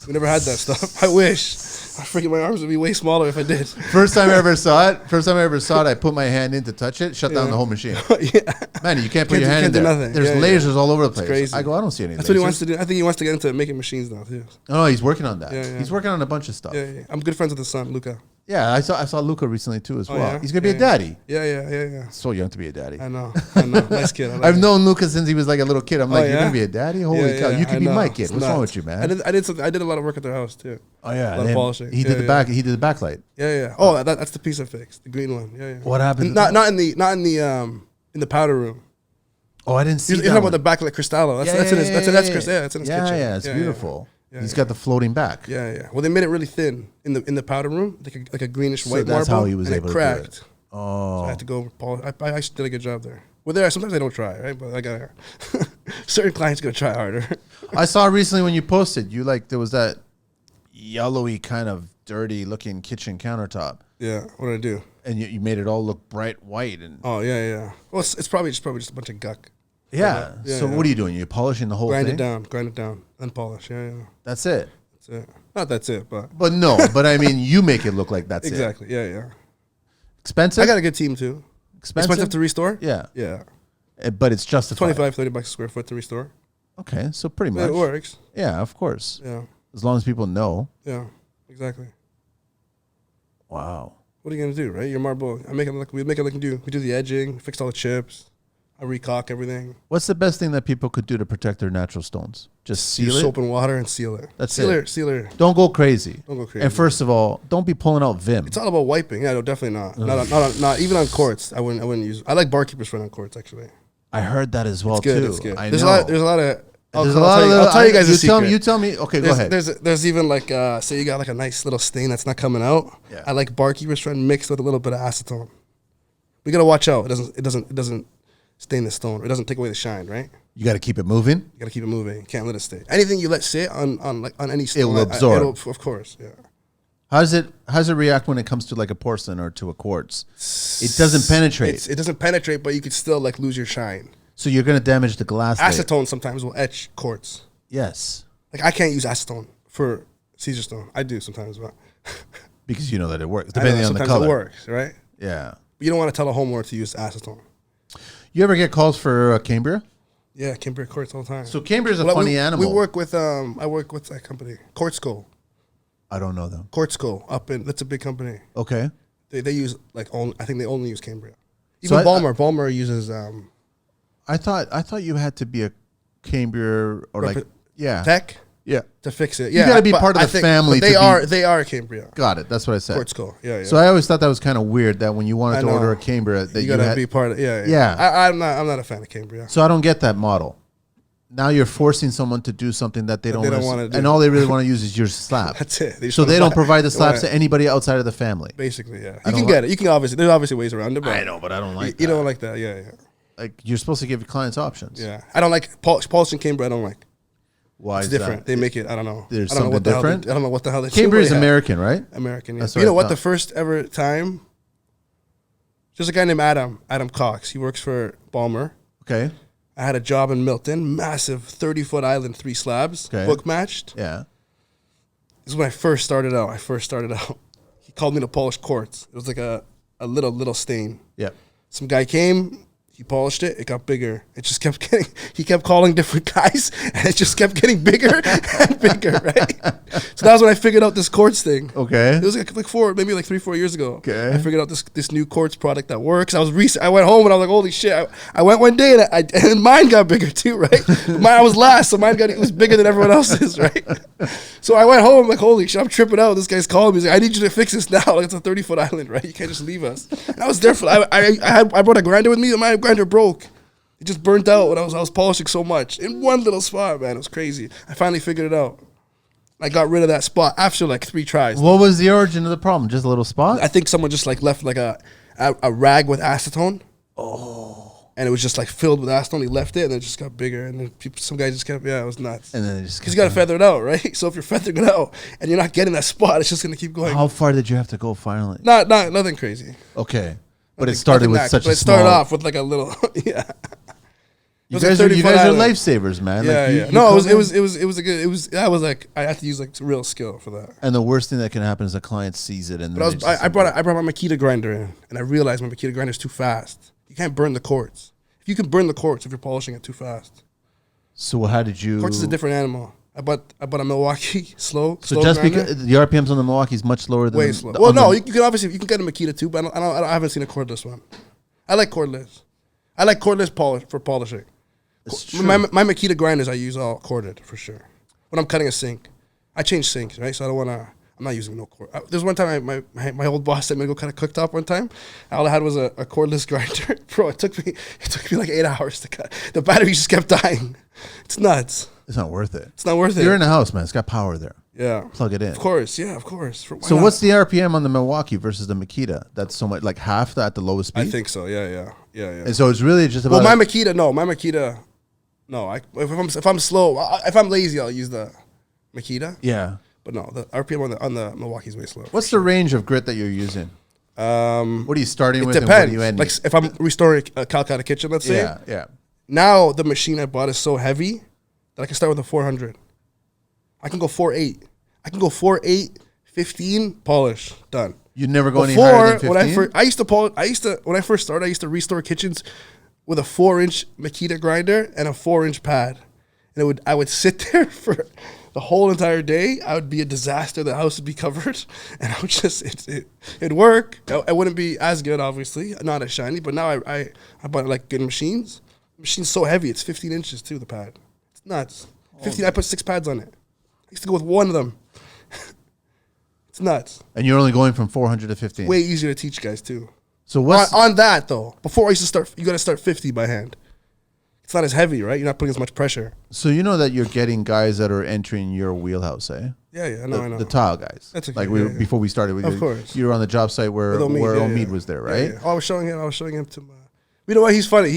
[SPEAKER 1] We never had that stuff. I wish. My arms would be way smaller if I did.
[SPEAKER 2] First time I ever saw it, I put my hand in to touch it, shut down the whole machine. Man, you can't put your hand in there.
[SPEAKER 1] Nothing.
[SPEAKER 2] There's lasers all over the place.
[SPEAKER 1] Crazy.
[SPEAKER 2] I go, I don't see any
[SPEAKER 1] That's
[SPEAKER 2] lasers.
[SPEAKER 1] what he wants to do. I think he wants to get into making machines now too.
[SPEAKER 2] Oh, he's working on that.
[SPEAKER 1] Yeah.
[SPEAKER 2] He's working on a bunch of stuff.
[SPEAKER 1] Yeah. I'm good friends with his son, Luca.
[SPEAKER 2] Yeah, I saw Luca recently too as well.
[SPEAKER 1] Yeah?
[SPEAKER 2] He's gonna be a daddy.
[SPEAKER 1] Yeah.
[SPEAKER 2] So young to be a daddy.
[SPEAKER 1] I know. Nice kid.
[SPEAKER 2] I've known Luca since he was like a little kid. I'm like, you're gonna be a daddy? Holy cow! You could be my kid. What's wrong with you, man?
[SPEAKER 1] I did a lot of work at their house too.
[SPEAKER 2] Oh yeah,
[SPEAKER 1] a lot of polishing.
[SPEAKER 2] He did the back. He did the backlight.
[SPEAKER 1] Yeah. Oh, that's the piece I fixed, the green one. Yeah.
[SPEAKER 2] What happened?
[SPEAKER 1] Not in the powder room.
[SPEAKER 2] Oh, I didn't see.
[SPEAKER 1] You're talking about the backlight Cristallo. That's in his kitchen. Yeah,
[SPEAKER 2] it's beautiful. He's got the floating back.
[SPEAKER 1] Yeah. Well, they made it really thin in the powder room, like a greenish white marble.
[SPEAKER 2] That's how he was able to
[SPEAKER 1] cracked.
[SPEAKER 2] do it. Oh.
[SPEAKER 1] So I had to go polish. I actually did a good job there. Well, sometimes I don't try, right? But I got certain clients gonna try harder.
[SPEAKER 2] I saw recently when you posted, there was that yellowy kind of dirty looking kitchen countertop.
[SPEAKER 1] Yeah. What did I do?
[SPEAKER 2] And you made it all look bright white and.
[SPEAKER 1] Oh yeah. Well, it's probably just a bunch of guck.
[SPEAKER 2] Yeah. So what are you doing? You're polishing the whole thing?
[SPEAKER 1] Grind it down, then polish. Yeah.
[SPEAKER 2] That's it.
[SPEAKER 1] That's it. Not that's it, but
[SPEAKER 2] But I mean, you make it look like that's
[SPEAKER 1] exactly.
[SPEAKER 2] it.
[SPEAKER 1] Yeah.
[SPEAKER 2] Expensive?
[SPEAKER 1] I got a good team too. Expensive to restore?
[SPEAKER 2] Yeah.
[SPEAKER 1] Yeah.
[SPEAKER 2] But it's justified.
[SPEAKER 1] $25-$30 a square foot to restore.
[SPEAKER 2] Okay, so pretty much.
[SPEAKER 1] It works.
[SPEAKER 2] Yeah, of course.
[SPEAKER 1] Yeah.
[SPEAKER 2] As long as people know.
[SPEAKER 1] Yeah, exactly.
[SPEAKER 2] Wow.
[SPEAKER 1] What are you gonna do, right? Your marble. We make it look new. We do the edging, fixed all the chips. I recock everything.
[SPEAKER 2] What's the best thing that people could do to protect their natural stones? Just seal
[SPEAKER 1] Use
[SPEAKER 2] it?
[SPEAKER 1] soap and water and seal it.
[SPEAKER 2] That's
[SPEAKER 1] Sealer.
[SPEAKER 2] Don't go crazy.
[SPEAKER 1] Don't go crazy.
[SPEAKER 2] And first of all, don't be pulling out Vim.
[SPEAKER 1] It's all about wiping. Yeah, no, definitely not. Not even on quartz. I wouldn't use. I like barkeeper's friend on quartz actually.
[SPEAKER 2] I heard that as well
[SPEAKER 1] It's good.
[SPEAKER 2] too.
[SPEAKER 1] It's good.
[SPEAKER 2] I
[SPEAKER 1] There's
[SPEAKER 2] know.
[SPEAKER 1] a lot of. I'll
[SPEAKER 2] I'll
[SPEAKER 1] tell you guys a secret.
[SPEAKER 2] You tell me. Okay, go ahead.
[SPEAKER 1] There's even like say you got like a nice little stain that's not coming out.
[SPEAKER 2] Yeah.
[SPEAKER 1] I like barkeeper's friend mixed with a little bit of acetone. We gotta watch out. It doesn't stain the stone. It doesn't take away the shine, right?
[SPEAKER 2] You got to keep it moving.
[SPEAKER 1] You gotta keep it moving. You can't let it stay. Anything you let sit on any stone,
[SPEAKER 2] It will absorb.
[SPEAKER 1] Of course, yeah.
[SPEAKER 2] How does it react when it comes to like a porcelain or to a quartz? It doesn't penetrate.
[SPEAKER 1] It doesn't penetrate, but you could still like lose your shine.
[SPEAKER 2] So you're going to damage the glass layer.
[SPEAKER 1] Acetone sometimes will etch quartz.
[SPEAKER 2] Yes.
[SPEAKER 1] Like I can't use acetone for Caesar stone. I do sometimes, but
[SPEAKER 2] Because you know that it works, depending on the color.
[SPEAKER 1] Sometimes it works, right?
[SPEAKER 2] Yeah.
[SPEAKER 1] But you don't want to tell a homeowner to use acetone.
[SPEAKER 2] You ever get calls for Cambria?
[SPEAKER 1] Yeah, Cambria quartz all the time.
[SPEAKER 2] So Cambria is a funny animal.
[SPEAKER 1] We work with I work with that company, Quartzco.
[SPEAKER 2] I don't know them.
[SPEAKER 1] Quartzco that's a big company.
[SPEAKER 2] Okay.
[SPEAKER 1] They use I think they only use Cambria.
[SPEAKER 2] So
[SPEAKER 1] Even Balmer uses
[SPEAKER 2] I thought you had to be a Cambria or like
[SPEAKER 1] tech
[SPEAKER 2] Yeah.
[SPEAKER 1] to fix it.
[SPEAKER 2] You
[SPEAKER 1] Yeah,
[SPEAKER 2] got to be part of the family.
[SPEAKER 1] They are Cambria.
[SPEAKER 2] Got it. That's what I said.
[SPEAKER 1] Quartzco. Yeah.
[SPEAKER 2] So I always thought that was kind of weird that when you wanted to order a Cambria, that
[SPEAKER 1] you gotta be part of. Yeah.
[SPEAKER 2] Yeah.
[SPEAKER 1] I'm not a fan of Cambria.
[SPEAKER 2] So I don't get that model. Now you're forcing someone to do something that they don't
[SPEAKER 1] want to do,
[SPEAKER 2] and all they really want to use is your slab.
[SPEAKER 1] That's it.
[SPEAKER 2] So they don't provide the slabs to anybody outside of the family.
[SPEAKER 1] Basically, yeah. You can get it. You can there's obviously ways around it. But
[SPEAKER 2] I know, but I don't like.
[SPEAKER 1] You don't like that. Yeah.
[SPEAKER 2] Like you're supposed to give your clients options.
[SPEAKER 1] Yeah, I don't like polishing Cambria. I don't like.
[SPEAKER 2] Why
[SPEAKER 1] it's
[SPEAKER 2] is
[SPEAKER 1] different.
[SPEAKER 2] that?
[SPEAKER 1] They make it. I don't know.
[SPEAKER 2] There's
[SPEAKER 1] I don't
[SPEAKER 2] something different.
[SPEAKER 1] I don't know what the hell they.
[SPEAKER 2] Cambria is American, right?
[SPEAKER 1] American. Yeah.
[SPEAKER 2] That's
[SPEAKER 1] You know what?
[SPEAKER 2] thought.
[SPEAKER 1] The first ever time. There's a guy named Adam Cox. He works for Balmer.
[SPEAKER 2] Okay.
[SPEAKER 1] I had a job in Milton, massive 30-foot island, 3 slabs, book matched.
[SPEAKER 2] Yeah.
[SPEAKER 1] This is when I first started out. He called me to polish quartz. It was like a little stain.
[SPEAKER 2] Yeah. Some
[SPEAKER 1] guy came, he polished it, it got bigger. It just kept he kept calling different guys, and it just kept getting bigger and bigger, right? So that was when I figured out this quartz thing.
[SPEAKER 2] Okay.
[SPEAKER 1] It was like 3-4 years ago.
[SPEAKER 2] Okay.
[SPEAKER 1] I figured out this new quartz product that works. I went home and I was like, holy shit. I went one day and mine got bigger too, right? I was last, so it was bigger than everyone else's, right? So I went home like, holy shit, I'm tripping out. This guy's calling me. He's like, I need you to fix this now. Like, it's a 30-foot island, right? You can't just leave us. And I was there for, I brought a grinder with me, and my grinder broke. It just burnt out when I was polishing so much in one little spot, man. It was crazy. I finally figured it out. I got rid of that spot after like 3 tries.
[SPEAKER 2] What was the origin of the problem? Just a little spot?
[SPEAKER 1] I think someone just like left like a rag with acetone.
[SPEAKER 2] Oh.
[SPEAKER 1] And it was just like filled with acetone. He left it and it just got bigger. And then some guy just kept, it was nuts.
[SPEAKER 2] And then it just
[SPEAKER 1] because you got to feather it out, right? So if you're feathering it out and you're not getting that spot, it's just going to keep going.
[SPEAKER 2] How far did you have to go finally?
[SPEAKER 1] Nothing crazy.
[SPEAKER 2] Okay. But it started with such a small...
[SPEAKER 1] It started off with like a little, yeah.
[SPEAKER 2] You guys are lifesavers, man.
[SPEAKER 1] Yeah,
[SPEAKER 2] like
[SPEAKER 1] No, it was a good. I was like, I had to use like real skill for that.
[SPEAKER 2] And the worst thing that can happen is a client sees it and.
[SPEAKER 1] But I brought my Makita grinder in, and I realized my Makita grinder is too fast. You can't burn the quartz. If you can burn the quartz, if you're polishing it too fast.
[SPEAKER 2] So how did you?
[SPEAKER 1] Quartz is a different animal. I bought a Milwaukee slow.
[SPEAKER 2] So just grinder. Because the RPMs on the Milwaukee is much lower than
[SPEAKER 1] way slow. Well, no, you can obviously get a Makita too, but I haven't seen a cordless one. I like cordless. I like cordless for polishing. My Makita grinders I use all corded for sure. When I'm cutting a sink, I change sinks, right? So I don't want to. I'm not using no cord. There's one time my old boss sent me to go cut a cooktop one time. All I had was a cordless grinder. Bro, it took me like 8 hours to cut. The battery just kept dying. It's nuts.
[SPEAKER 2] It's not worth it.
[SPEAKER 1] It's not worth it.
[SPEAKER 2] You're in the house, man. It's got power there.
[SPEAKER 1] Yeah.
[SPEAKER 2] Plug it in.
[SPEAKER 1] Of course. Yeah, of course.
[SPEAKER 2] So what's the RPM on the Milwaukee versus the Makita? That's so much, like half that at the lowest speed?
[SPEAKER 1] I think so. Yeah.
[SPEAKER 2] And so it's really just about...
[SPEAKER 1] Well, my Makita, no. If I'm slow, if I'm lazy, I'll use the Makita.
[SPEAKER 2] Yeah.
[SPEAKER 1] But no, the RPM on the Milwaukee's way slow.
[SPEAKER 2] What's the range of grit that you're using? What are you starting with?
[SPEAKER 1] It depends.
[SPEAKER 2] And what are you ending?
[SPEAKER 1] Like if I'm restoring a Calcutta kitchen, let's say.
[SPEAKER 2] Yeah.
[SPEAKER 1] Now the machine I bought is so heavy that I can start with a 400. I can go 4.8. I can go 4, 8, 15, polish, done.
[SPEAKER 2] You'd never go any higher than 15?
[SPEAKER 1] When I first started, I used to restore kitchens with a 4-inch Makita grinder and a 4-inch pad. And I would sit there for the whole entire day. I would be a disaster. The house would be covered. And I would just, it'd work. I wouldn't be as good, obviously, not as shiny. But now I bought like good machines. The machine's so heavy. It's 15 inches too, the pad. It's nuts. 15, I put 6 pads on it. I used to go with one of them. It's nuts.
[SPEAKER 2] And you're only going from 400 to 15.
[SPEAKER 1] Way easier to teach guys too.
[SPEAKER 2] So what's
[SPEAKER 1] on that though? Before I used to start, you got to start 50 by hand. It's not as heavy, right? You're not putting as much pressure.
[SPEAKER 2] So you know that you're getting guys that are entering your wheelhouse, eh?
[SPEAKER 1] Yeah, I know.
[SPEAKER 2] The tile guys.
[SPEAKER 1] That's okay.
[SPEAKER 2] Like before we started,
[SPEAKER 1] of course.
[SPEAKER 2] You were on the job site where Omid was there, right?
[SPEAKER 1] Yeah. Oh, I was showing him to my. You know what? He's funny.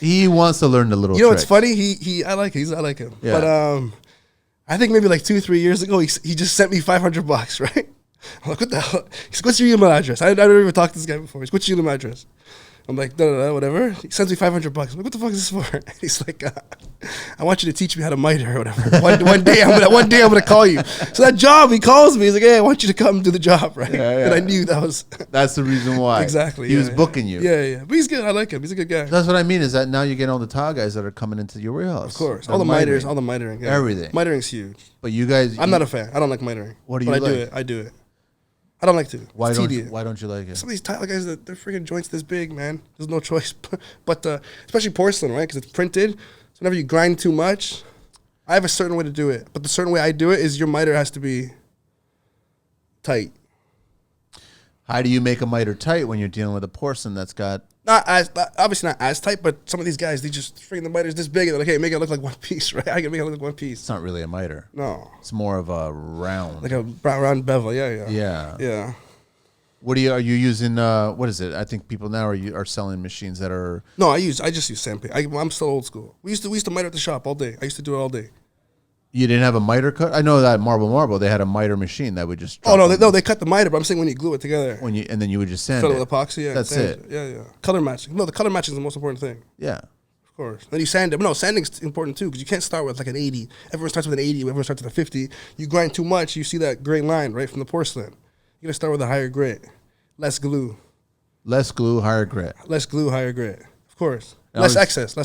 [SPEAKER 2] He wants to learn the little.
[SPEAKER 1] You know
[SPEAKER 2] tricks.
[SPEAKER 1] what's funny? I like him.
[SPEAKER 2] Yeah.
[SPEAKER 1] But I think maybe like 2-3 years ago, he just sent me $500, right? I'm like, what the hell? He's like, what's your email address? I never even talked to this guy before. He's like, what's your email address? I'm like, whatever. He sends me $500. I'm like, what the fuck is this for? He's like, I want you to teach me how to miter or whatever. one day I'm gonna call you. So that job, he calls me. He's like, hey, I want you to come do the job, right?
[SPEAKER 2] Yeah.
[SPEAKER 1] And I knew that was.
[SPEAKER 2] That's the reason why.
[SPEAKER 1] Exactly.
[SPEAKER 2] He was booking you.
[SPEAKER 1] Yeah. But he's good. I like him. He's a good guy.
[SPEAKER 2] That's what I mean. Is that now you're getting all the tile guys that are coming into your warehouse?
[SPEAKER 1] Of course. All the mitering. Yeah.
[SPEAKER 2] Everything.
[SPEAKER 1] Mitering's huge.
[SPEAKER 2] But you guys.
[SPEAKER 1] I'm not a fan. I don't like mitering.
[SPEAKER 2] What do you like?
[SPEAKER 1] I do it. I don't like to.
[SPEAKER 2] Why don't you like it?
[SPEAKER 1] Some of these tile guys, they're freaking joints this big, man. There's no choice. But especially porcelain, right? Because it's printed. So whenever you grind too much, I have a certain way to do it. But the certain way I do it is your miter has to be tight.
[SPEAKER 2] How do you make a miter tight when you're dealing with a porcelain that's got...
[SPEAKER 1] Obviously not as tight, but some of these guys, they just freaking the miter's this big. And they're like, hey, make it look like one piece, right? I can make it look like one piece.
[SPEAKER 2] It's not really a miter.
[SPEAKER 1] No.
[SPEAKER 2] It's more of a round.
[SPEAKER 1] Like a round bevel, yeah.
[SPEAKER 2] Yeah. Are you using, what is it? I think people now are selling machines that are...
[SPEAKER 1] No, I just use sandpaper. I'm still old school. We used to miter at the shop all day. I used to do it all day.
[SPEAKER 2] You didn't have a miter cut? I know that Marble, they had a miter machine that would just...
[SPEAKER 1] They cut the miter, but I'm saying when you glue it together.
[SPEAKER 2] And then you would just sand
[SPEAKER 1] fill
[SPEAKER 2] it.
[SPEAKER 1] With epoxy, yeah.
[SPEAKER 2] That's it.
[SPEAKER 1] Yeah. Color matching. No, the color matching is the most important thing.
[SPEAKER 2] Yeah.
[SPEAKER 1] Of course. Then you sand it. But no, sanding's important too, because you can't start with like an 80. Everyone starts with an 80. Everyone starts with a 50. You grind too much, you see that gray line, right, from the porcelain. You're going to start with a higher grit. Less glue.
[SPEAKER 2] Less glue, higher grit.
[SPEAKER 1] Less glue, higher grit. Of course. Less excess.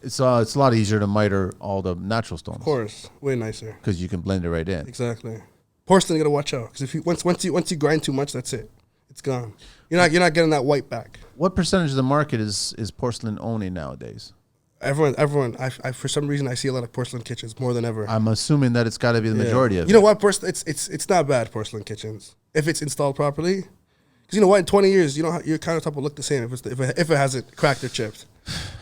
[SPEAKER 1] It's
[SPEAKER 2] a lot easier to miter all the natural stones.
[SPEAKER 1] Of course. Way nicer.
[SPEAKER 2] Because you can blend it right in.
[SPEAKER 1] Exactly. Porcelain, you got to watch out. Because if you once you grind too much, that's it. It's gone. You're not getting that white back.
[SPEAKER 2] What percentage of the market is porcelain owning nowadays?
[SPEAKER 1] Everyone. I for some reason I see a lot of porcelain kitchens more than ever.
[SPEAKER 2] I'm assuming that it's got to be the majority of it.
[SPEAKER 1] You know what? It's not bad, porcelain kitchens, if it's installed properly. Because you know what? In 20 years, your countertop will look the same if it hasn't cracked or chipped.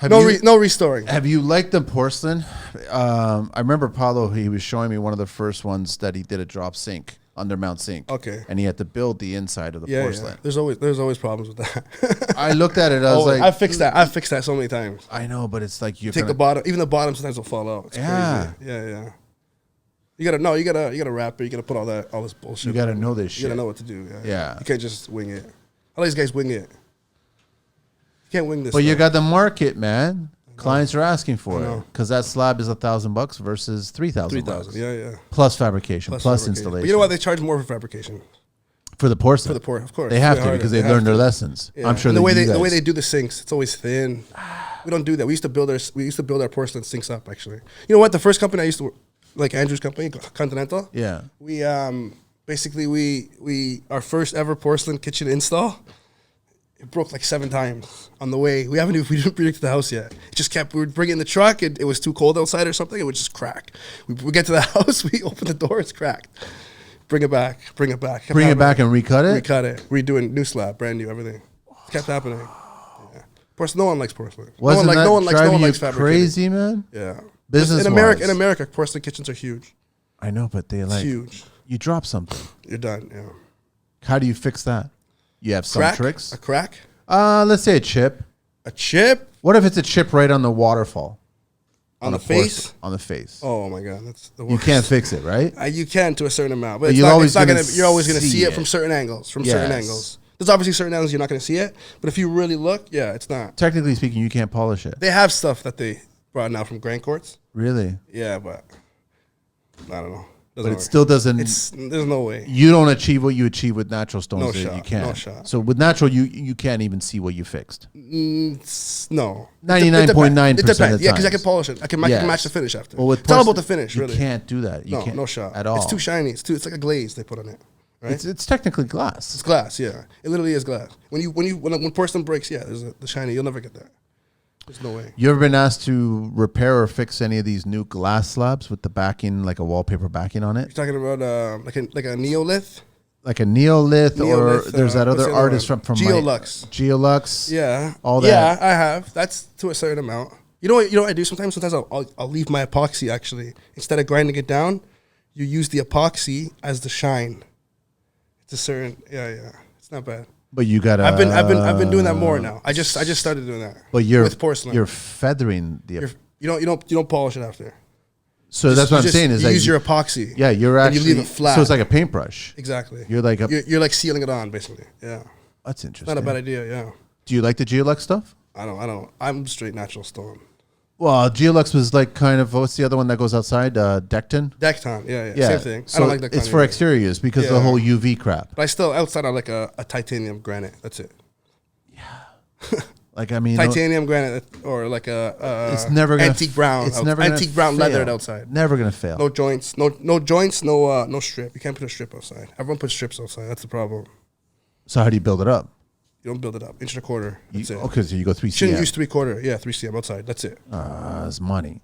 [SPEAKER 1] No restoring.
[SPEAKER 2] Have you liked the porcelain? I remember Paulo. He was showing me one of the first ones that he did a drop sink. Undermount sink.
[SPEAKER 1] Okay.
[SPEAKER 2] And he had to build the inside of the porcelain.
[SPEAKER 1] Yeah. There's always problems with that.
[SPEAKER 2] I looked at it. I was like,
[SPEAKER 1] I fixed that so many times.
[SPEAKER 2] I know, but it's like you
[SPEAKER 1] take the bottom. Even the bottom sometimes will fall out. It's crazy. Yeah. You gotta wrap it. You gotta put all this bullshit.
[SPEAKER 2] You gotta know this shit.
[SPEAKER 1] You gotta know what to do.
[SPEAKER 2] Yeah.
[SPEAKER 1] You can't just wing it. All these guys wing it. You can't wing this.
[SPEAKER 2] But you got the market, man. Clients are asking for it because that slab is $1,000 versus $3,000.
[SPEAKER 1] $3,000. Yeah.
[SPEAKER 2] Plus fabrication, plus installation.
[SPEAKER 1] But you know what? They charge more for fabrication.
[SPEAKER 2] For the porcelain.
[SPEAKER 1] Of course.
[SPEAKER 2] They have to because they learned their lessons.
[SPEAKER 1] Yeah.
[SPEAKER 2] I'm sure.
[SPEAKER 1] And the way they do the sinks, it's always thin. We don't do that. We used to build our porcelain sinks up. Actually, you know what? The first company I used to work, like Andrew's company, Continental.
[SPEAKER 2] Yeah.
[SPEAKER 1] We basically our first ever porcelain kitchen install. It broke like 7 times on the way. We didn't bring it to the house yet. It just kept. We would bring it in the truck. It was too cold outside or something. It would just crack. We get to the house. We open the door. It's cracked. Bring it back. Bring it back
[SPEAKER 2] and recut it.
[SPEAKER 1] Recut it. Redoing new slab, brand new, everything. It kept happening. Yeah. Porcelain. No one likes porcelain.
[SPEAKER 2] No one likes
[SPEAKER 1] fabricating.
[SPEAKER 2] Crazy, man.
[SPEAKER 1] Yeah.
[SPEAKER 2] Business
[SPEAKER 1] in America, porcelain kitchens are huge.
[SPEAKER 2] I know, but they're like
[SPEAKER 1] huge.
[SPEAKER 2] You drop something,
[SPEAKER 1] you're done. Yeah.
[SPEAKER 2] How do you fix that? You have some tricks.
[SPEAKER 1] A crack.
[SPEAKER 2] Let's say a chip.
[SPEAKER 1] A chip.
[SPEAKER 2] What if it's a chip right on the waterfall?
[SPEAKER 1] On the face?
[SPEAKER 2] On the face.
[SPEAKER 1] Oh my God, that's the worst.
[SPEAKER 2] You can't fix it, right?
[SPEAKER 1] You can to a certain amount, but
[SPEAKER 2] you're always going to
[SPEAKER 1] see it from certain angles. Certain angles. There's obviously certain angles you're not going to see it, but if you really look, yeah, it's not.
[SPEAKER 2] Technically speaking, you can't polish it.
[SPEAKER 1] They have stuff that they brought now from Grand Courts.
[SPEAKER 2] Really?
[SPEAKER 1] Yeah, but I don't know.
[SPEAKER 2] But it still doesn't.
[SPEAKER 1] There's no way.
[SPEAKER 2] You don't achieve what you achieve with natural stones.
[SPEAKER 1] No
[SPEAKER 2] that
[SPEAKER 1] shot.
[SPEAKER 2] You can't.
[SPEAKER 1] No shot.
[SPEAKER 2] So with natural, you can't even see what you fixed.
[SPEAKER 1] No.
[SPEAKER 2] 99.9% of the time.
[SPEAKER 1] Yeah, because I can polish it. I can match the finish after.
[SPEAKER 2] Well,
[SPEAKER 1] it's all about the finish, really.
[SPEAKER 2] You can't do that. You can't,
[SPEAKER 1] no shot
[SPEAKER 2] at all.
[SPEAKER 1] It's too shiny. It's like a glaze they put on it. Right?
[SPEAKER 2] It's technically glass.
[SPEAKER 1] It's glass. Yeah, it literally is glass. When porcelain breaks, yeah, there's the shiny. You'll never get that. There's no way.
[SPEAKER 2] You ever been asked to repair or fix any of these new glass slabs with the backing, like a wallpaper backing on it?
[SPEAKER 1] You're talking about like a neolith?
[SPEAKER 2] Like a neolith, or there's that other artist from
[SPEAKER 1] Geolux.
[SPEAKER 2] Geolux.
[SPEAKER 1] Yeah.
[SPEAKER 2] All that.
[SPEAKER 1] Yeah, I have. That's to a certain amount. You know what I do sometimes? Sometimes I'll leave my epoxy actually. Instead of grinding it down, you use the epoxy as the shine. It's a certain It's not bad.
[SPEAKER 2] But you gotta.
[SPEAKER 1] I've been doing that more now. I just started doing that.
[SPEAKER 2] But with
[SPEAKER 1] porcelain.
[SPEAKER 2] You're feathering the.
[SPEAKER 1] You don't polish it after.
[SPEAKER 2] So that's what I'm saying is
[SPEAKER 1] you
[SPEAKER 2] that
[SPEAKER 1] use your epoxy.
[SPEAKER 2] Yeah, you're actually.
[SPEAKER 1] And you leave it flat.
[SPEAKER 2] So it's like a paintbrush.
[SPEAKER 1] Exactly.
[SPEAKER 2] You're like
[SPEAKER 1] you're like sealing it on basically. Yeah.
[SPEAKER 2] That's interesting.
[SPEAKER 1] Not a bad idea. Yeah.
[SPEAKER 2] Do you like the Geolux stuff?
[SPEAKER 1] I don't. I'm straight natural stone.
[SPEAKER 2] Well, Geolux was like kind of, what's the other one that goes outside? Decton?
[SPEAKER 1] Decton, yeah. Same thing.
[SPEAKER 2] So
[SPEAKER 1] I don't like Decton.
[SPEAKER 2] It's for exterior use because of the whole UV crap.
[SPEAKER 1] But I still, outside I like a titanium granite. That's it.
[SPEAKER 2] Yeah. Like, I mean.
[SPEAKER 1] Titanium granite or like a
[SPEAKER 2] it's never gonna
[SPEAKER 1] antique brown.
[SPEAKER 2] It's never
[SPEAKER 1] antique brown
[SPEAKER 2] fail.
[SPEAKER 1] leathered outside.
[SPEAKER 2] Never going to fail.
[SPEAKER 1] No joints. No joints, no strip. You can't put a strip outside. Everyone puts strips outside. That's the problem.
[SPEAKER 2] So how do you build it up?
[SPEAKER 1] You don't build it up. Inch and a quarter. That's it.
[SPEAKER 2] Okay, so you go 3 cm.
[SPEAKER 1] Shouldn't use 3/4. Yeah, 3 cm outside. That's it.
[SPEAKER 2] It's money.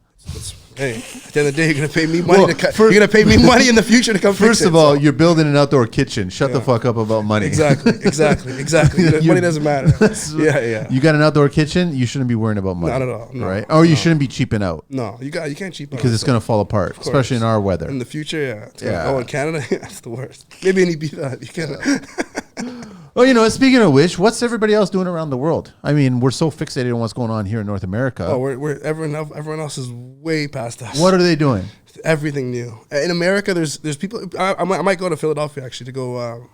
[SPEAKER 1] Hey, at the end of the day, you're gonna pay me money you're gonna pay me money in the future to come fix it.
[SPEAKER 2] First of all, you're building an outdoor kitchen. Shut the fuck up about money.
[SPEAKER 1] Exactly. Money doesn't matter. Yeah.
[SPEAKER 2] You got an outdoor kitchen. You shouldn't be worrying about money.
[SPEAKER 1] Not at all. No,
[SPEAKER 2] right? Or you shouldn't be cheaping out.
[SPEAKER 1] No, you can't cheap out
[SPEAKER 2] because it's gonna fall apart, especially in our weather.
[SPEAKER 1] In the future, yeah. Oh, in Canada, that's the worst. Maybe in Ibiza, you can.
[SPEAKER 2] Well, speaking of which, what's everybody else doing around the world? I mean, we're so fixated on what's going on here in North America.
[SPEAKER 1] Oh, everyone else is way past us.
[SPEAKER 2] What are they doing?
[SPEAKER 1] Everything new. In America, there's people. I might go to Philadelphia actually to go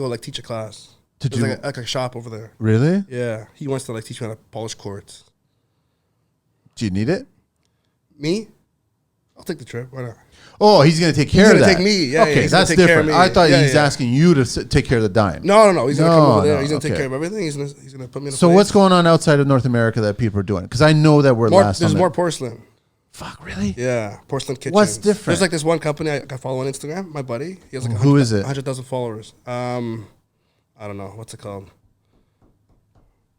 [SPEAKER 1] like teach a class. There's like a shop over there.
[SPEAKER 2] Really?
[SPEAKER 1] Yeah, he wants to like teach me how to polish quartz.
[SPEAKER 2] Do you need it?
[SPEAKER 1] Me? I'll take the trip. Why not?
[SPEAKER 2] Oh, he's going to take care of that.
[SPEAKER 1] He's going to take me. Yeah,
[SPEAKER 2] okay,
[SPEAKER 1] he's
[SPEAKER 2] that's different. I thought he's asking you to take care of the dime.
[SPEAKER 1] No. He's going to come over there. He's going to take care of everything. He's going to put me in a
[SPEAKER 2] So
[SPEAKER 1] place.
[SPEAKER 2] what's going on outside of North America that people are doing? Because I know that we're
[SPEAKER 1] There's more porcelain.
[SPEAKER 2] Fuck, really?
[SPEAKER 1] Yeah, porcelain kitchens.
[SPEAKER 2] What's different?
[SPEAKER 1] There's like this one company I follow on Instagram. My buddy. He has like
[SPEAKER 2] Who is it?
[SPEAKER 1] 100,000 followers. I don't know. What's it called?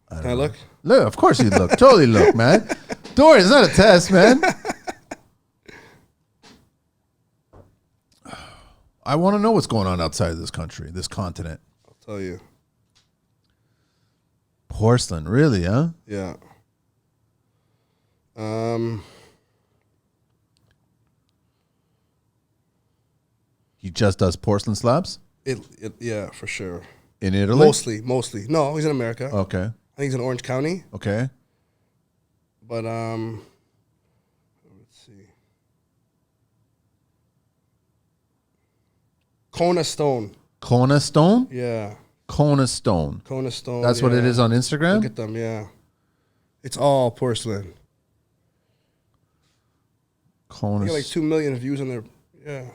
[SPEAKER 1] Can I look?
[SPEAKER 2] Look, of course you look. Totally look, man. Don't worry, it's not a test, man. I want to know what's going on outside of this country, this continent.
[SPEAKER 1] I'll tell you.
[SPEAKER 2] Porcelain, really, huh?
[SPEAKER 1] Yeah.
[SPEAKER 2] He just does porcelain slabs?
[SPEAKER 1] Yeah, for sure.
[SPEAKER 2] In Italy?
[SPEAKER 1] Mostly. No, he's in America.
[SPEAKER 2] Okay.
[SPEAKER 1] I think he's in Orange County.
[SPEAKER 2] Okay.
[SPEAKER 1] But let's see. Kona Stone.
[SPEAKER 2] Kona Stone?
[SPEAKER 1] Yeah.
[SPEAKER 2] Kona Stone.
[SPEAKER 1] Kona Stone.
[SPEAKER 2] That's what it is on Instagram?
[SPEAKER 1] Look at them, yeah. It's all porcelain.
[SPEAKER 2] Kona.
[SPEAKER 1] They got like 2 million views on their, yeah.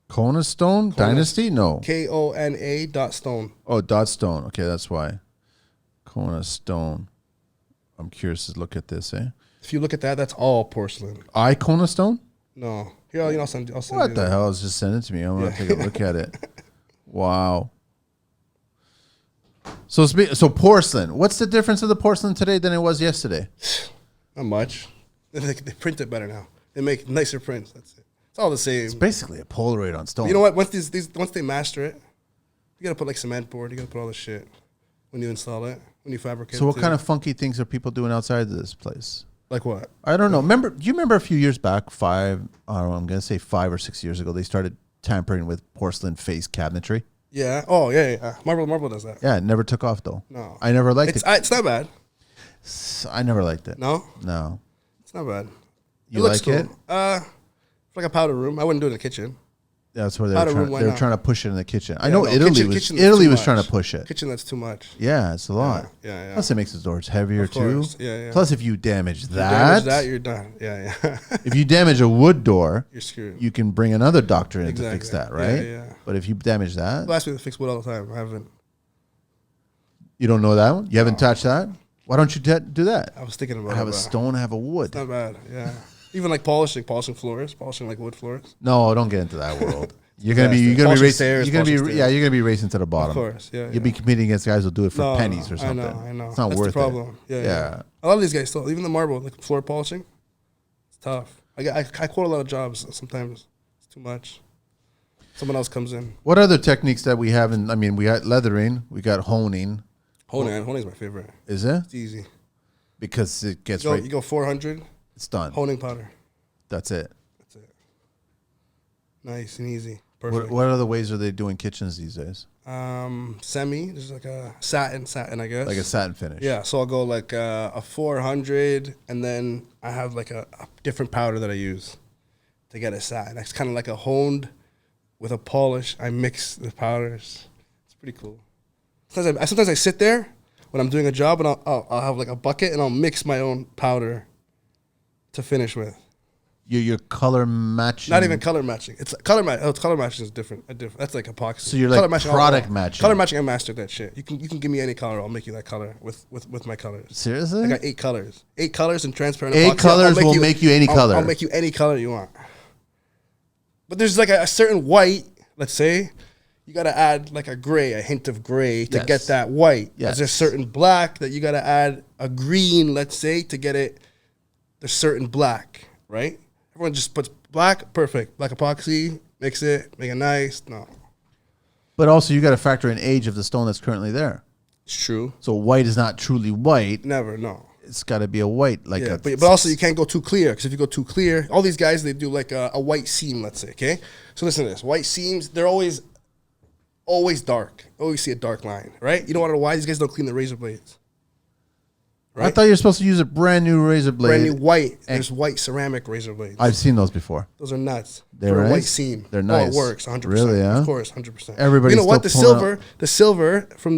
[SPEAKER 2] Kona Stone? Dynasty? No.
[SPEAKER 1] KONA.stone.
[SPEAKER 2] Oh, dot stone. Okay, that's why. Kona Stone. I'm curious to look at this, eh?
[SPEAKER 1] If you look at that, that's all porcelain.
[SPEAKER 2] Kona Stone?
[SPEAKER 1] No. Here, I'll send you.
[SPEAKER 2] What the hell? Just send it to me. I'm going to take a look at it. Wow. So porcelain. What's the difference of the porcelain today than it was yesterday?
[SPEAKER 1] Not much. They print it better now. They make nicer prints. That's it. It's all the same.
[SPEAKER 2] It's basically a Polaroid on stone.
[SPEAKER 1] You know what? Once they master it, you gotta put like cement board. You gotta put all this shit when you install it, when you fabricate.
[SPEAKER 2] So what kind of funky things are people doing outside of this place?
[SPEAKER 1] Like what?
[SPEAKER 2] I don't know. Do you remember a few years back, I'm gonna say 5 or 6 years ago, they started tampering with porcelain face cabinetry?
[SPEAKER 1] Yeah. Oh yeah. Marble does that.
[SPEAKER 2] Yeah, it never took off though.
[SPEAKER 1] No.
[SPEAKER 2] I never liked it.
[SPEAKER 1] It's not bad.
[SPEAKER 2] I never liked it.
[SPEAKER 1] No.
[SPEAKER 2] No.
[SPEAKER 1] It's not bad.
[SPEAKER 2] You like
[SPEAKER 1] cool.
[SPEAKER 2] it?
[SPEAKER 1] Like a powder room. I wouldn't do it in the kitchen.
[SPEAKER 2] That's where
[SPEAKER 1] Powder room, why
[SPEAKER 2] they're
[SPEAKER 1] not?
[SPEAKER 2] trying to push it in the kitchen. I
[SPEAKER 1] Yeah,
[SPEAKER 2] know
[SPEAKER 1] no,
[SPEAKER 2] Italy
[SPEAKER 1] kitchen
[SPEAKER 2] was
[SPEAKER 1] that's too
[SPEAKER 2] trying
[SPEAKER 1] much.
[SPEAKER 2] to push it.
[SPEAKER 1] Kitchen, that's too much.
[SPEAKER 2] Yeah, it's a lot.
[SPEAKER 1] Yeah.
[SPEAKER 2] Plus, it makes the doors heavier
[SPEAKER 1] Of
[SPEAKER 2] too.
[SPEAKER 1] course. Yeah.
[SPEAKER 2] Plus, if you damage that,
[SPEAKER 1] Damage that, you're done. Yeah.
[SPEAKER 2] if you damage a wood door,
[SPEAKER 1] You're screwed.
[SPEAKER 2] you can bring another doctor in to
[SPEAKER 1] Exactly.
[SPEAKER 2] fix that, right?
[SPEAKER 1] Yeah.
[SPEAKER 2] But if you damage that,
[SPEAKER 1] People ask me to fix wood all the time. I haven't.
[SPEAKER 2] you don't know that one. You haven't touched that. Why don't you do that?
[SPEAKER 1] I was thinking about it.
[SPEAKER 2] I have a
[SPEAKER 1] but
[SPEAKER 2] stone, I have a wood.
[SPEAKER 1] Not bad. Yeah. Even like polishing floors, polishing like wood floors.
[SPEAKER 2] No, don't get into that world. You're gonna
[SPEAKER 1] Polishing
[SPEAKER 2] be racing.
[SPEAKER 1] stairs,
[SPEAKER 2] You're gonna
[SPEAKER 1] polishing
[SPEAKER 2] be
[SPEAKER 1] stairs.
[SPEAKER 2] you're gonna be racing to the bottom.
[SPEAKER 1] Of course, yeah.
[SPEAKER 2] You'll be competing against guys who'll do it for
[SPEAKER 1] No,
[SPEAKER 2] pennies or something.
[SPEAKER 1] I know.
[SPEAKER 2] It's not
[SPEAKER 1] That's
[SPEAKER 2] worth
[SPEAKER 1] the problem.
[SPEAKER 2] it.
[SPEAKER 1] Yeah. A lot of these guys still, even the marble, like floor polishing, it's tough. I quote a lot of jobs. Sometimes it's too much. Someone else comes in.
[SPEAKER 2] What other techniques that we have? We got leathering, we got honing.
[SPEAKER 1] Honing's my favorite.
[SPEAKER 2] Is it?
[SPEAKER 1] It's easy.
[SPEAKER 2] Because it gets
[SPEAKER 1] You go 400.
[SPEAKER 2] It's done.
[SPEAKER 1] Honing powder.
[SPEAKER 2] That's it.
[SPEAKER 1] That's it. Nice and easy. Perfect.
[SPEAKER 2] What other ways are they doing kitchens these days?
[SPEAKER 1] Semi. There's like a satin, I guess.
[SPEAKER 2] Like a satin finish.
[SPEAKER 1] Yeah, so I'll go like a 400, and then I have like a different powder that I use to get a satin. That's kind of like a honed with a polish. I mix the powders. It's pretty cool. Sometimes I sit there when I'm doing a job, and I'll have like a bucket, and I'll mix my own powder to finish with.
[SPEAKER 2] Your color matching.
[SPEAKER 1] Not even color matching. It's color matching is different. That's like epoxy.
[SPEAKER 2] So you're
[SPEAKER 1] color
[SPEAKER 2] like
[SPEAKER 1] matching,
[SPEAKER 2] product matching.
[SPEAKER 1] Color matching, I mastered that shit. You can give me any color, I'll make you that color with my colors.
[SPEAKER 2] Seriously?
[SPEAKER 1] I got 8 colors. 8 colors and transparent
[SPEAKER 2] 8
[SPEAKER 1] epoxy.
[SPEAKER 2] colors will make you any color.
[SPEAKER 1] I'll make you any color you want. But there's like a certain white, let's say, you got to add like a gray, a hint of gray to get that white.
[SPEAKER 2] Yes.
[SPEAKER 1] There's a certain black that you got to add a green, let's say, to get it. There's certain black, right? Everyone just puts black, perfect. Black epoxy, mix it, make it nice. No.
[SPEAKER 2] But also, you got to factor in age of the stone that's currently there.
[SPEAKER 1] It's true.
[SPEAKER 2] So white is not truly white.
[SPEAKER 1] Never, no.
[SPEAKER 2] It's got to be a white, like
[SPEAKER 1] Yeah, but also you can't go too clear, because if you go too clear, all these guys, they do like a white seam, let's say, okay? So listen to this. White seams, they're always dark. Always see a dark line, right? You don't want to know why these guys don't clean the razor blades. Right?
[SPEAKER 2] I thought you were supposed to use a brand new razor blade.
[SPEAKER 1] Brand new white. There's white ceramic razor blades.
[SPEAKER 2] I've seen those before.
[SPEAKER 1] Those are nuts.
[SPEAKER 2] They're
[SPEAKER 1] For a
[SPEAKER 2] nice?
[SPEAKER 1] white seam.
[SPEAKER 2] They're nice.
[SPEAKER 1] Oh, it works 100%.
[SPEAKER 2] Really, yeah?
[SPEAKER 1] Of course, 100%.
[SPEAKER 2] Everybody's
[SPEAKER 1] You know what?
[SPEAKER 2] still
[SPEAKER 1] The silver from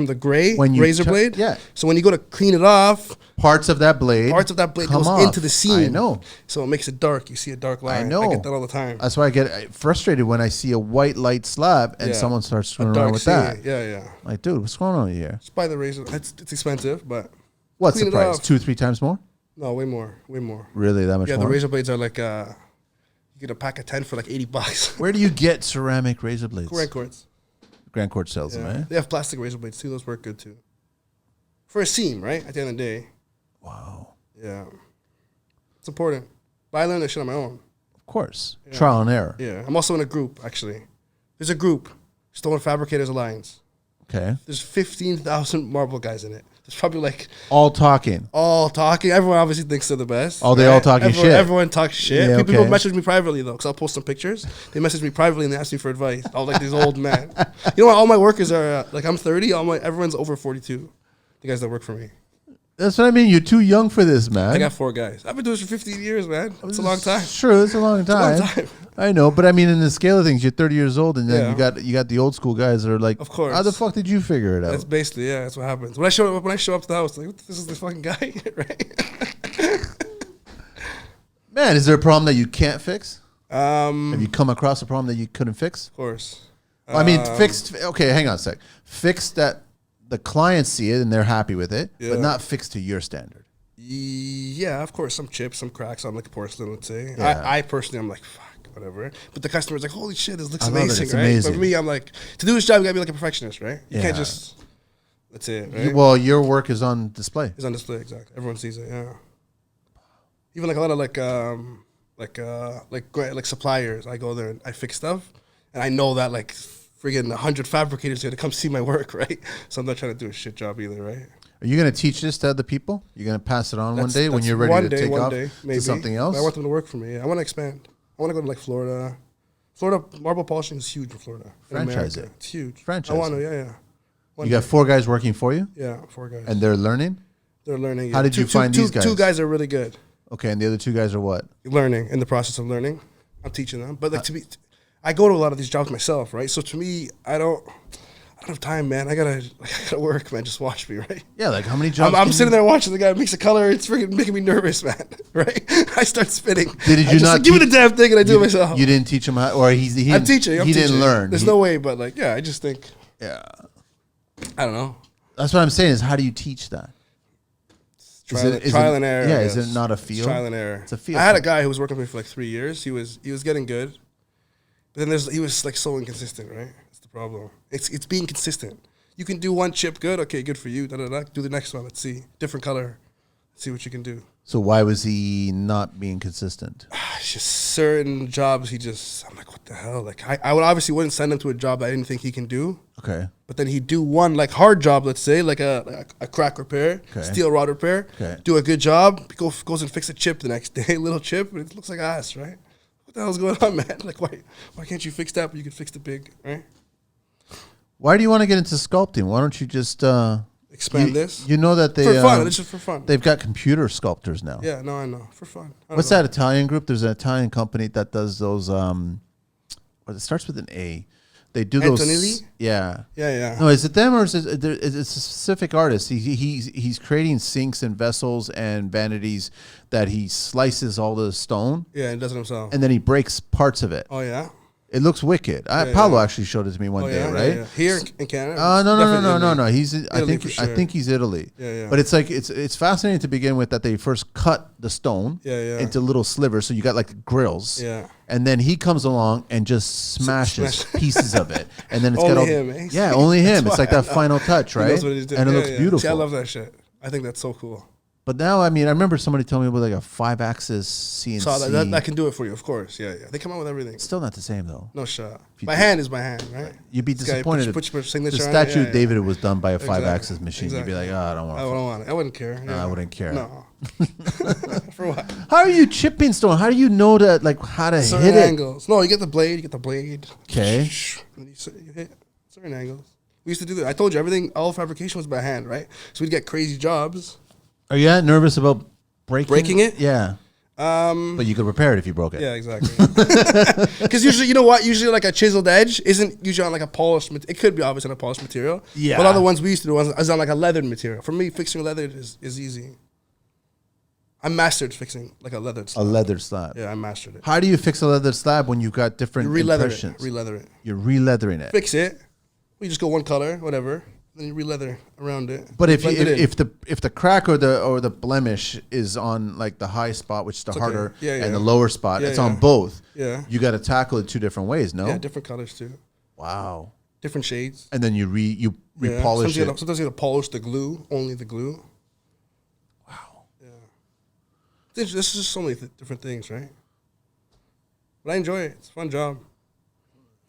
[SPEAKER 1] the gray
[SPEAKER 2] When you
[SPEAKER 1] razor blade.
[SPEAKER 2] yeah.
[SPEAKER 1] So when you go to clean it off,
[SPEAKER 2] Parts of that blade
[SPEAKER 1] goes
[SPEAKER 2] off.
[SPEAKER 1] into the seam.
[SPEAKER 2] I know.
[SPEAKER 1] So it makes it dark. You see a dark line.
[SPEAKER 2] I know.
[SPEAKER 1] I get that all the time.
[SPEAKER 2] That's why I get frustrated when I see a white light slab and
[SPEAKER 1] Yeah.
[SPEAKER 2] someone starts
[SPEAKER 1] A
[SPEAKER 2] screwing
[SPEAKER 1] dark
[SPEAKER 2] around with
[SPEAKER 1] seam.
[SPEAKER 2] that.
[SPEAKER 1] Yeah.
[SPEAKER 2] Like, dude, what's going on here?
[SPEAKER 1] Just buy the razor. It's expensive, but
[SPEAKER 2] What's
[SPEAKER 1] clean
[SPEAKER 2] the
[SPEAKER 1] it
[SPEAKER 2] price?
[SPEAKER 1] off.
[SPEAKER 2] 2-3 times more?
[SPEAKER 1] No, way more.
[SPEAKER 2] Really, that much
[SPEAKER 1] Yeah,
[SPEAKER 2] more?
[SPEAKER 1] the razor blades are like you get a pack of 10 for like $80.
[SPEAKER 2] Where do you get ceramic razor blades?
[SPEAKER 1] Grand Courts.
[SPEAKER 2] Grand Court sells
[SPEAKER 1] Yeah.
[SPEAKER 2] them, eh?
[SPEAKER 1] They have plastic razor blades too. Those work good too. For a seam, right? At the end of the day.
[SPEAKER 2] Wow.
[SPEAKER 1] Yeah. It's important. But I learned that shit on my own.
[SPEAKER 2] Of course. Trial and error.
[SPEAKER 1] Yeah. I'm also in a group, actually. There's a group, Stone Fabricators Alliance.
[SPEAKER 2] Okay.
[SPEAKER 1] There's 15,000 marble guys in it. There's probably like
[SPEAKER 2] All talking.
[SPEAKER 1] all talking. Everyone obviously thinks they're the best.
[SPEAKER 2] Oh, they all talking shit.
[SPEAKER 1] Everyone talks shit.
[SPEAKER 2] Yeah,
[SPEAKER 1] People
[SPEAKER 2] okay.
[SPEAKER 1] message me privately though, because I'll post some pictures. They message me privately and they ask me for advice. All like these old men. You know what? All my workers are like I'm 30. Everyone's over 42. The guys that work for me.
[SPEAKER 2] That's what I mean. You're too young for this, man.
[SPEAKER 1] I got 4 guys. I've been doing this for 15 years, man. It's a long time.
[SPEAKER 2] Sure, it's a long time. I know, but I mean, in the scale of things, you're 30 years old, and then you got the old school guys that are like,
[SPEAKER 1] Of course.
[SPEAKER 2] how the fuck did you figure it out?
[SPEAKER 1] That's basically that's what happens. When I show up to the house, like this is this fucking guy, right?
[SPEAKER 2] Man, is there a problem that you can't fix?
[SPEAKER 1] Of
[SPEAKER 2] Have you come across a problem that you couldn't fix?
[SPEAKER 1] course.
[SPEAKER 2] I mean, fixed. Okay, hang on a sec. Fixed that the clients see it and they're happy with it,
[SPEAKER 1] Yeah.
[SPEAKER 2] but not fixed to your standard.
[SPEAKER 1] Yeah, of course. Some chips, some cracks on like porcelain, let's say.
[SPEAKER 2] Yeah.
[SPEAKER 1] I personally, I'm like, fuck, whatever. But the customer's like, holy shit, this looks
[SPEAKER 2] I love it.
[SPEAKER 1] amazing,
[SPEAKER 2] It's
[SPEAKER 1] right?
[SPEAKER 2] amazing.
[SPEAKER 1] But for me, I'm like, to do this job, you gotta be like a perfectionist, right? You
[SPEAKER 2] Yeah.
[SPEAKER 1] can't just. That's it, right?
[SPEAKER 2] Well, your work is on display.
[SPEAKER 1] It's on display, exactly. Everyone sees it, yeah. Even like a lot of like suppliers, I go there and I fix stuff, and I know that like friggin' 100 fabricators are gonna come see my work, right? So I'm not trying to do a shit job either, right?
[SPEAKER 2] Are you going to teach this to other people? You're going to pass it on one
[SPEAKER 1] That's-
[SPEAKER 2] day when
[SPEAKER 1] that's
[SPEAKER 2] you're ready
[SPEAKER 1] one
[SPEAKER 2] to
[SPEAKER 1] day,
[SPEAKER 2] take
[SPEAKER 1] one
[SPEAKER 2] off
[SPEAKER 1] day,
[SPEAKER 2] to
[SPEAKER 1] maybe.
[SPEAKER 2] something else?
[SPEAKER 1] I want them to work for me. I want to expand. I want to go to like Florida. Florida marble polishing is huge in Florida. In
[SPEAKER 2] Franchise
[SPEAKER 1] America.
[SPEAKER 2] it.
[SPEAKER 1] It's huge.
[SPEAKER 2] Franchise
[SPEAKER 1] I want to,
[SPEAKER 2] it.
[SPEAKER 1] yeah. One
[SPEAKER 2] You got
[SPEAKER 1] day.
[SPEAKER 2] 4 guys working for you,
[SPEAKER 1] Yeah, 4 guys.
[SPEAKER 2] and they're learning.
[SPEAKER 1] They're learning.
[SPEAKER 2] How did you find these guys?
[SPEAKER 1] 2 guys are really good.
[SPEAKER 2] Okay, and the other 2 guys are what?
[SPEAKER 1] Learning, in the process of learning. I'm teaching them. But like I go to a lot of these jobs myself, right? So to me, I don't have time, man. I gotta work, man. Just watch me, right?
[SPEAKER 2] Yeah, like how many jobs?
[SPEAKER 1] I'm sitting there watching the guy mix a color. It's freaking making me nervous, man. Right? I start spinning.
[SPEAKER 2] Did you not
[SPEAKER 1] give me the damn thing and I do it myself?
[SPEAKER 2] You didn't teach him how, or he
[SPEAKER 1] I'm teaching.
[SPEAKER 2] He didn't learn.
[SPEAKER 1] There's no way, but like, yeah, I just think.
[SPEAKER 2] Yeah.
[SPEAKER 1] I don't know.
[SPEAKER 2] That's what I'm saying. Is how do you teach that?
[SPEAKER 1] Trial and error.
[SPEAKER 2] Yeah, is it not a field?
[SPEAKER 1] Trial and error.
[SPEAKER 2] It's a field.
[SPEAKER 1] I had a guy who was working with me for like 3 years. He was getting good, but then he was like so inconsistent. Right? That's the problem. It's being consistent. You can do one chip good. Okay, good for you. Do the next one. Let's see. Different color. Let's see what you can do.
[SPEAKER 2] So why was he not being consistent?
[SPEAKER 1] It's just certain jobs. I'm like, what the hell? Like I would obviously wouldn't send him to a job that I didn't think he can do.
[SPEAKER 2] Okay.
[SPEAKER 1] But then he'd do one like hard job, let's say, like a crack repair, steel rod repair.
[SPEAKER 2] Okay.
[SPEAKER 1] Do a good job. Goes and fix a chip the next day, little chip, and it looks like ass, right? What the hell's going on, man? Like why can't you fix that, but you can fix the big, right?
[SPEAKER 2] Why do you want to get into sculpting? Why don't you just
[SPEAKER 1] expand this?
[SPEAKER 2] You know that they
[SPEAKER 1] for fun. It's just for fun.
[SPEAKER 2] They've got computer sculptors now.
[SPEAKER 1] Yeah, no, I know. For fun.
[SPEAKER 2] What's that Italian group? There's an Italian company that does those. It starts with an A. They do
[SPEAKER 1] Antonelli?
[SPEAKER 2] those. Yeah.
[SPEAKER 1] Yeah.
[SPEAKER 2] No, is it them or is it a specific artist? He's creating sinks and vessels and vanities that he slices all the stone.
[SPEAKER 1] Yeah, and does it himself.
[SPEAKER 2] And then he breaks parts of it.
[SPEAKER 1] Oh yeah.
[SPEAKER 2] It looks wicked. Paolo actually showed it to me one day, right?
[SPEAKER 1] Yeah. Here in Canada?
[SPEAKER 2] No. I think he's Italy.
[SPEAKER 1] Yeah.
[SPEAKER 2] But it's like it's fascinating to begin with that they first cut the stone into little slivers, so you got like grills.
[SPEAKER 1] Yeah.
[SPEAKER 2] And then he comes along and just smashes pieces of it, and then it's
[SPEAKER 1] only
[SPEAKER 2] got all
[SPEAKER 1] him. Eh?
[SPEAKER 2] Yeah, only him. It's like that final touch, right? And it looks beautiful.
[SPEAKER 1] See, I love that shit. I think that's so cool.
[SPEAKER 2] But now, I mean, I remember somebody telling me about like a 5-axis CNC.
[SPEAKER 1] So that can do it for you, of course. Yeah. They come out with everything.
[SPEAKER 2] Still not the same though.
[SPEAKER 1] No shot. My hand is my hand, right?
[SPEAKER 2] You'd be disappointed if
[SPEAKER 1] your signature
[SPEAKER 2] the statue
[SPEAKER 1] on it.
[SPEAKER 2] of David was done by a 5-axis machine.
[SPEAKER 1] Exactly.
[SPEAKER 2] You'd be like, oh, I don't want it.
[SPEAKER 1] I wouldn't care.
[SPEAKER 2] No, I wouldn't care.
[SPEAKER 1] No. For what?
[SPEAKER 2] How are you chipping stone? How do you know that, like, how to
[SPEAKER 1] certain
[SPEAKER 2] hit
[SPEAKER 1] angles. No, you get the blade.
[SPEAKER 2] Okay.
[SPEAKER 1] And you hit certain angles. We used to do that. I told you, all fabrication was by hand, right? So we'd get crazy jobs.
[SPEAKER 2] Are you that nervous about breaking
[SPEAKER 1] it?
[SPEAKER 2] Yeah. But you could repair it if you broke it.
[SPEAKER 1] Yeah, exactly. Because usually, you know what? Usually, like a chiseled edge isn't usually on like a polished. It could be obviously on a polished material.
[SPEAKER 2] Yeah.
[SPEAKER 1] But other ones we used to do is on like a leathered material. For me, fixing leather is easy. I mastered fixing like a leathered slab.
[SPEAKER 2] A leather slab.
[SPEAKER 1] Yeah, I mastered it.
[SPEAKER 2] How do you fix a leather slab when you've got different impressions?
[SPEAKER 1] Re-leather it.
[SPEAKER 2] You're re-leathering it.
[SPEAKER 1] Fix it. We just go one color, whatever. Then you re-leather around it.
[SPEAKER 2] But if the crack or the blemish is on like the high spot, which is the harder, and the lower spot, it's on both.
[SPEAKER 1] Yeah.
[SPEAKER 2] You got to tackle it two different ways. No.
[SPEAKER 1] Yeah, different colors too.
[SPEAKER 2] Wow.
[SPEAKER 1] Different shades.
[SPEAKER 2] And then you repolish it.
[SPEAKER 1] Sometimes you got to polish the glue, only the glue.
[SPEAKER 2] Wow.
[SPEAKER 1] Yeah. This is just so many different things, right? But I enjoy it. It's a fun job.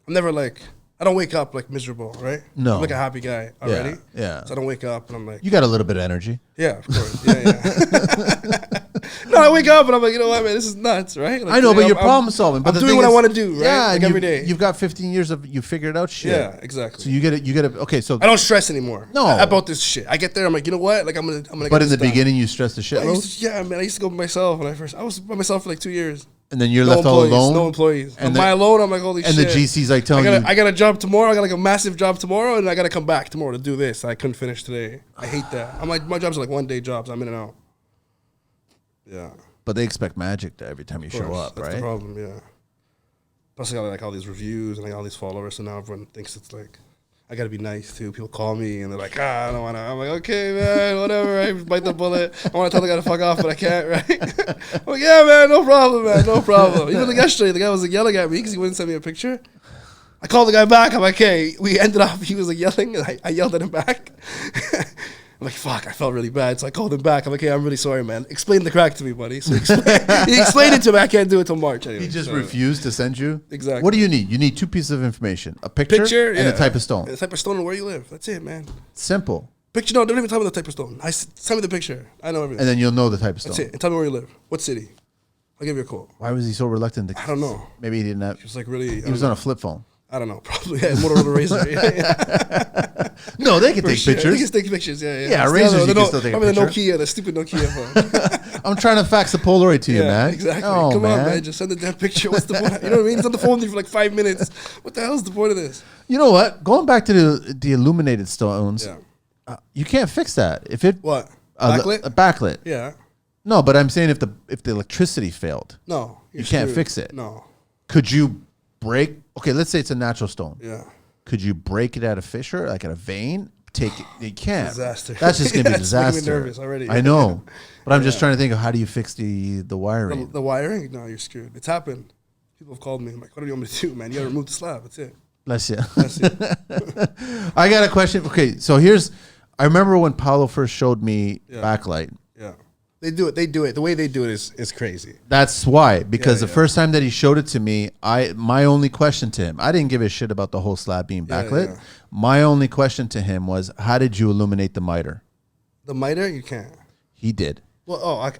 [SPEAKER 1] I'm never like. I don't wake up like miserable, right?
[SPEAKER 2] No.
[SPEAKER 1] I'm like a happy guy already.
[SPEAKER 2] Yeah.
[SPEAKER 1] So I don't wake up and I'm like.
[SPEAKER 2] You got a little bit of energy.
[SPEAKER 1] Yeah, of course. Yeah. No, I wake up and I'm like, you know what, man, this is nuts, right? Like,
[SPEAKER 2] I know, but you're problem solving. But
[SPEAKER 1] I'm doing what I want to do, right?
[SPEAKER 2] Yeah,
[SPEAKER 1] like every day.
[SPEAKER 2] You've got 15 years of you figured out shit.
[SPEAKER 1] Yeah, exactly.
[SPEAKER 2] So you get it. Okay, so
[SPEAKER 1] I don't stress anymore.
[SPEAKER 2] No,
[SPEAKER 1] about this shit. I get there, I'm like, you know what? Like I'm gonna.
[SPEAKER 2] But in the beginning, you stressed the shit.
[SPEAKER 1] Yeah, man. I used to go by myself when I was by myself for like 2 years.
[SPEAKER 2] And then you're left all alone.
[SPEAKER 1] No employees. And am I alone? I'm like, holy shit.
[SPEAKER 2] And the GC's like telling you,
[SPEAKER 1] I got a job tomorrow. I got like a massive job tomorrow, and I got to come back tomorrow to do this. I couldn't finish today. I hate that. I'm like, my jobs are like 1 day jobs. I'm in and out. Yeah.
[SPEAKER 2] But they expect magic every time you show up,
[SPEAKER 1] that's
[SPEAKER 2] right?
[SPEAKER 1] The problem, yeah. Plus, I got like all these reviews and like all these followers, so now everyone thinks it's like I got to be nice too. People call me and they're like, I don't want to. I'm like, okay, man, whatever. I bite the bullet. I want to tell the guy to fuck off, but I can't, right? I'm like, yeah, man, no problem, man, no problem. Even like yesterday, the guy was like yelling at me because he wouldn't send me a picture. I called the guy back. I'm like, hey, we ended up, he was like yelling, and I yelled at him back. I'm like, fuck, I felt really bad. So I called him back. I'm like, hey, I'm really sorry, man. Explain the crack to me, buddy. So he explained it to me. I can't do it till March. Anyway,
[SPEAKER 2] he just refused to send you?
[SPEAKER 1] Exactly.
[SPEAKER 2] What do you need? You need 2 pieces of information. A picture and a type of stone.
[SPEAKER 1] And the type of stone and where you live. That's it, man.
[SPEAKER 2] Simple.
[SPEAKER 1] Picture, no, don't even tell me the type of stone. Tell me the picture. I know everything.
[SPEAKER 2] And then you'll know the type of stone.
[SPEAKER 1] That's it. And tell me where you live. What city? I'll give you a quote.
[SPEAKER 2] Why was he so reluctant to?
[SPEAKER 1] I don't know.
[SPEAKER 2] Maybe he didn't have.
[SPEAKER 1] He was like really.
[SPEAKER 2] He was on a flip phone.
[SPEAKER 1] I don't know. Probably Motorola Razor. Yeah.
[SPEAKER 2] No, they can take pictures.
[SPEAKER 1] They can take pictures. Yeah.
[SPEAKER 2] Yeah, Razors. You can still take a picture.
[SPEAKER 1] The Nokia, the stupid Nokia phone.
[SPEAKER 2] I'm trying to fax a Polaroid to you, man.
[SPEAKER 1] Exactly.
[SPEAKER 2] Oh,
[SPEAKER 1] Come on, man. Just send the damn picture. What's the point? You know what I mean? It's on the phone with you for like 5 minutes. What the hell is the point of this?
[SPEAKER 2] You know what? Going back to the illuminated stones, you can't fix that. If it
[SPEAKER 1] What? Backlit?
[SPEAKER 2] A backlit.
[SPEAKER 1] Yeah.
[SPEAKER 2] No, but I'm saying if the electricity failed,
[SPEAKER 1] No.
[SPEAKER 2] you can't fix it.
[SPEAKER 1] No.
[SPEAKER 2] Could you break? Okay, let's say it's a natural stone.
[SPEAKER 1] Yeah.
[SPEAKER 2] Could you break it at a fissure, like at a vein? Take it. You can't.
[SPEAKER 1] Disaster.
[SPEAKER 2] That's just gonna be a
[SPEAKER 1] That's making me
[SPEAKER 2] disaster.
[SPEAKER 1] nervous already.
[SPEAKER 2] I know, but I'm just trying to think of how do you fix the wiring.
[SPEAKER 1] The wiring? No, you're screwed. It's happened. People have called me. I'm like, what do you want me to do, man? You gotta remove the slab. That's it.
[SPEAKER 2] Bless you.
[SPEAKER 1] That's it.
[SPEAKER 2] I got a question. Okay, so I remember when Paulo first showed me backlight.
[SPEAKER 1] Yeah. They do it. The way they do it is crazy.
[SPEAKER 2] That's why, because the first time that he showed it to me, my only question to him, I didn't give a shit about the whole slab being backlit.
[SPEAKER 1] Yeah.
[SPEAKER 2] My only question to him was, how did you illuminate the miter?
[SPEAKER 1] The miter, you can't.
[SPEAKER 2] He did.
[SPEAKER 1] Well,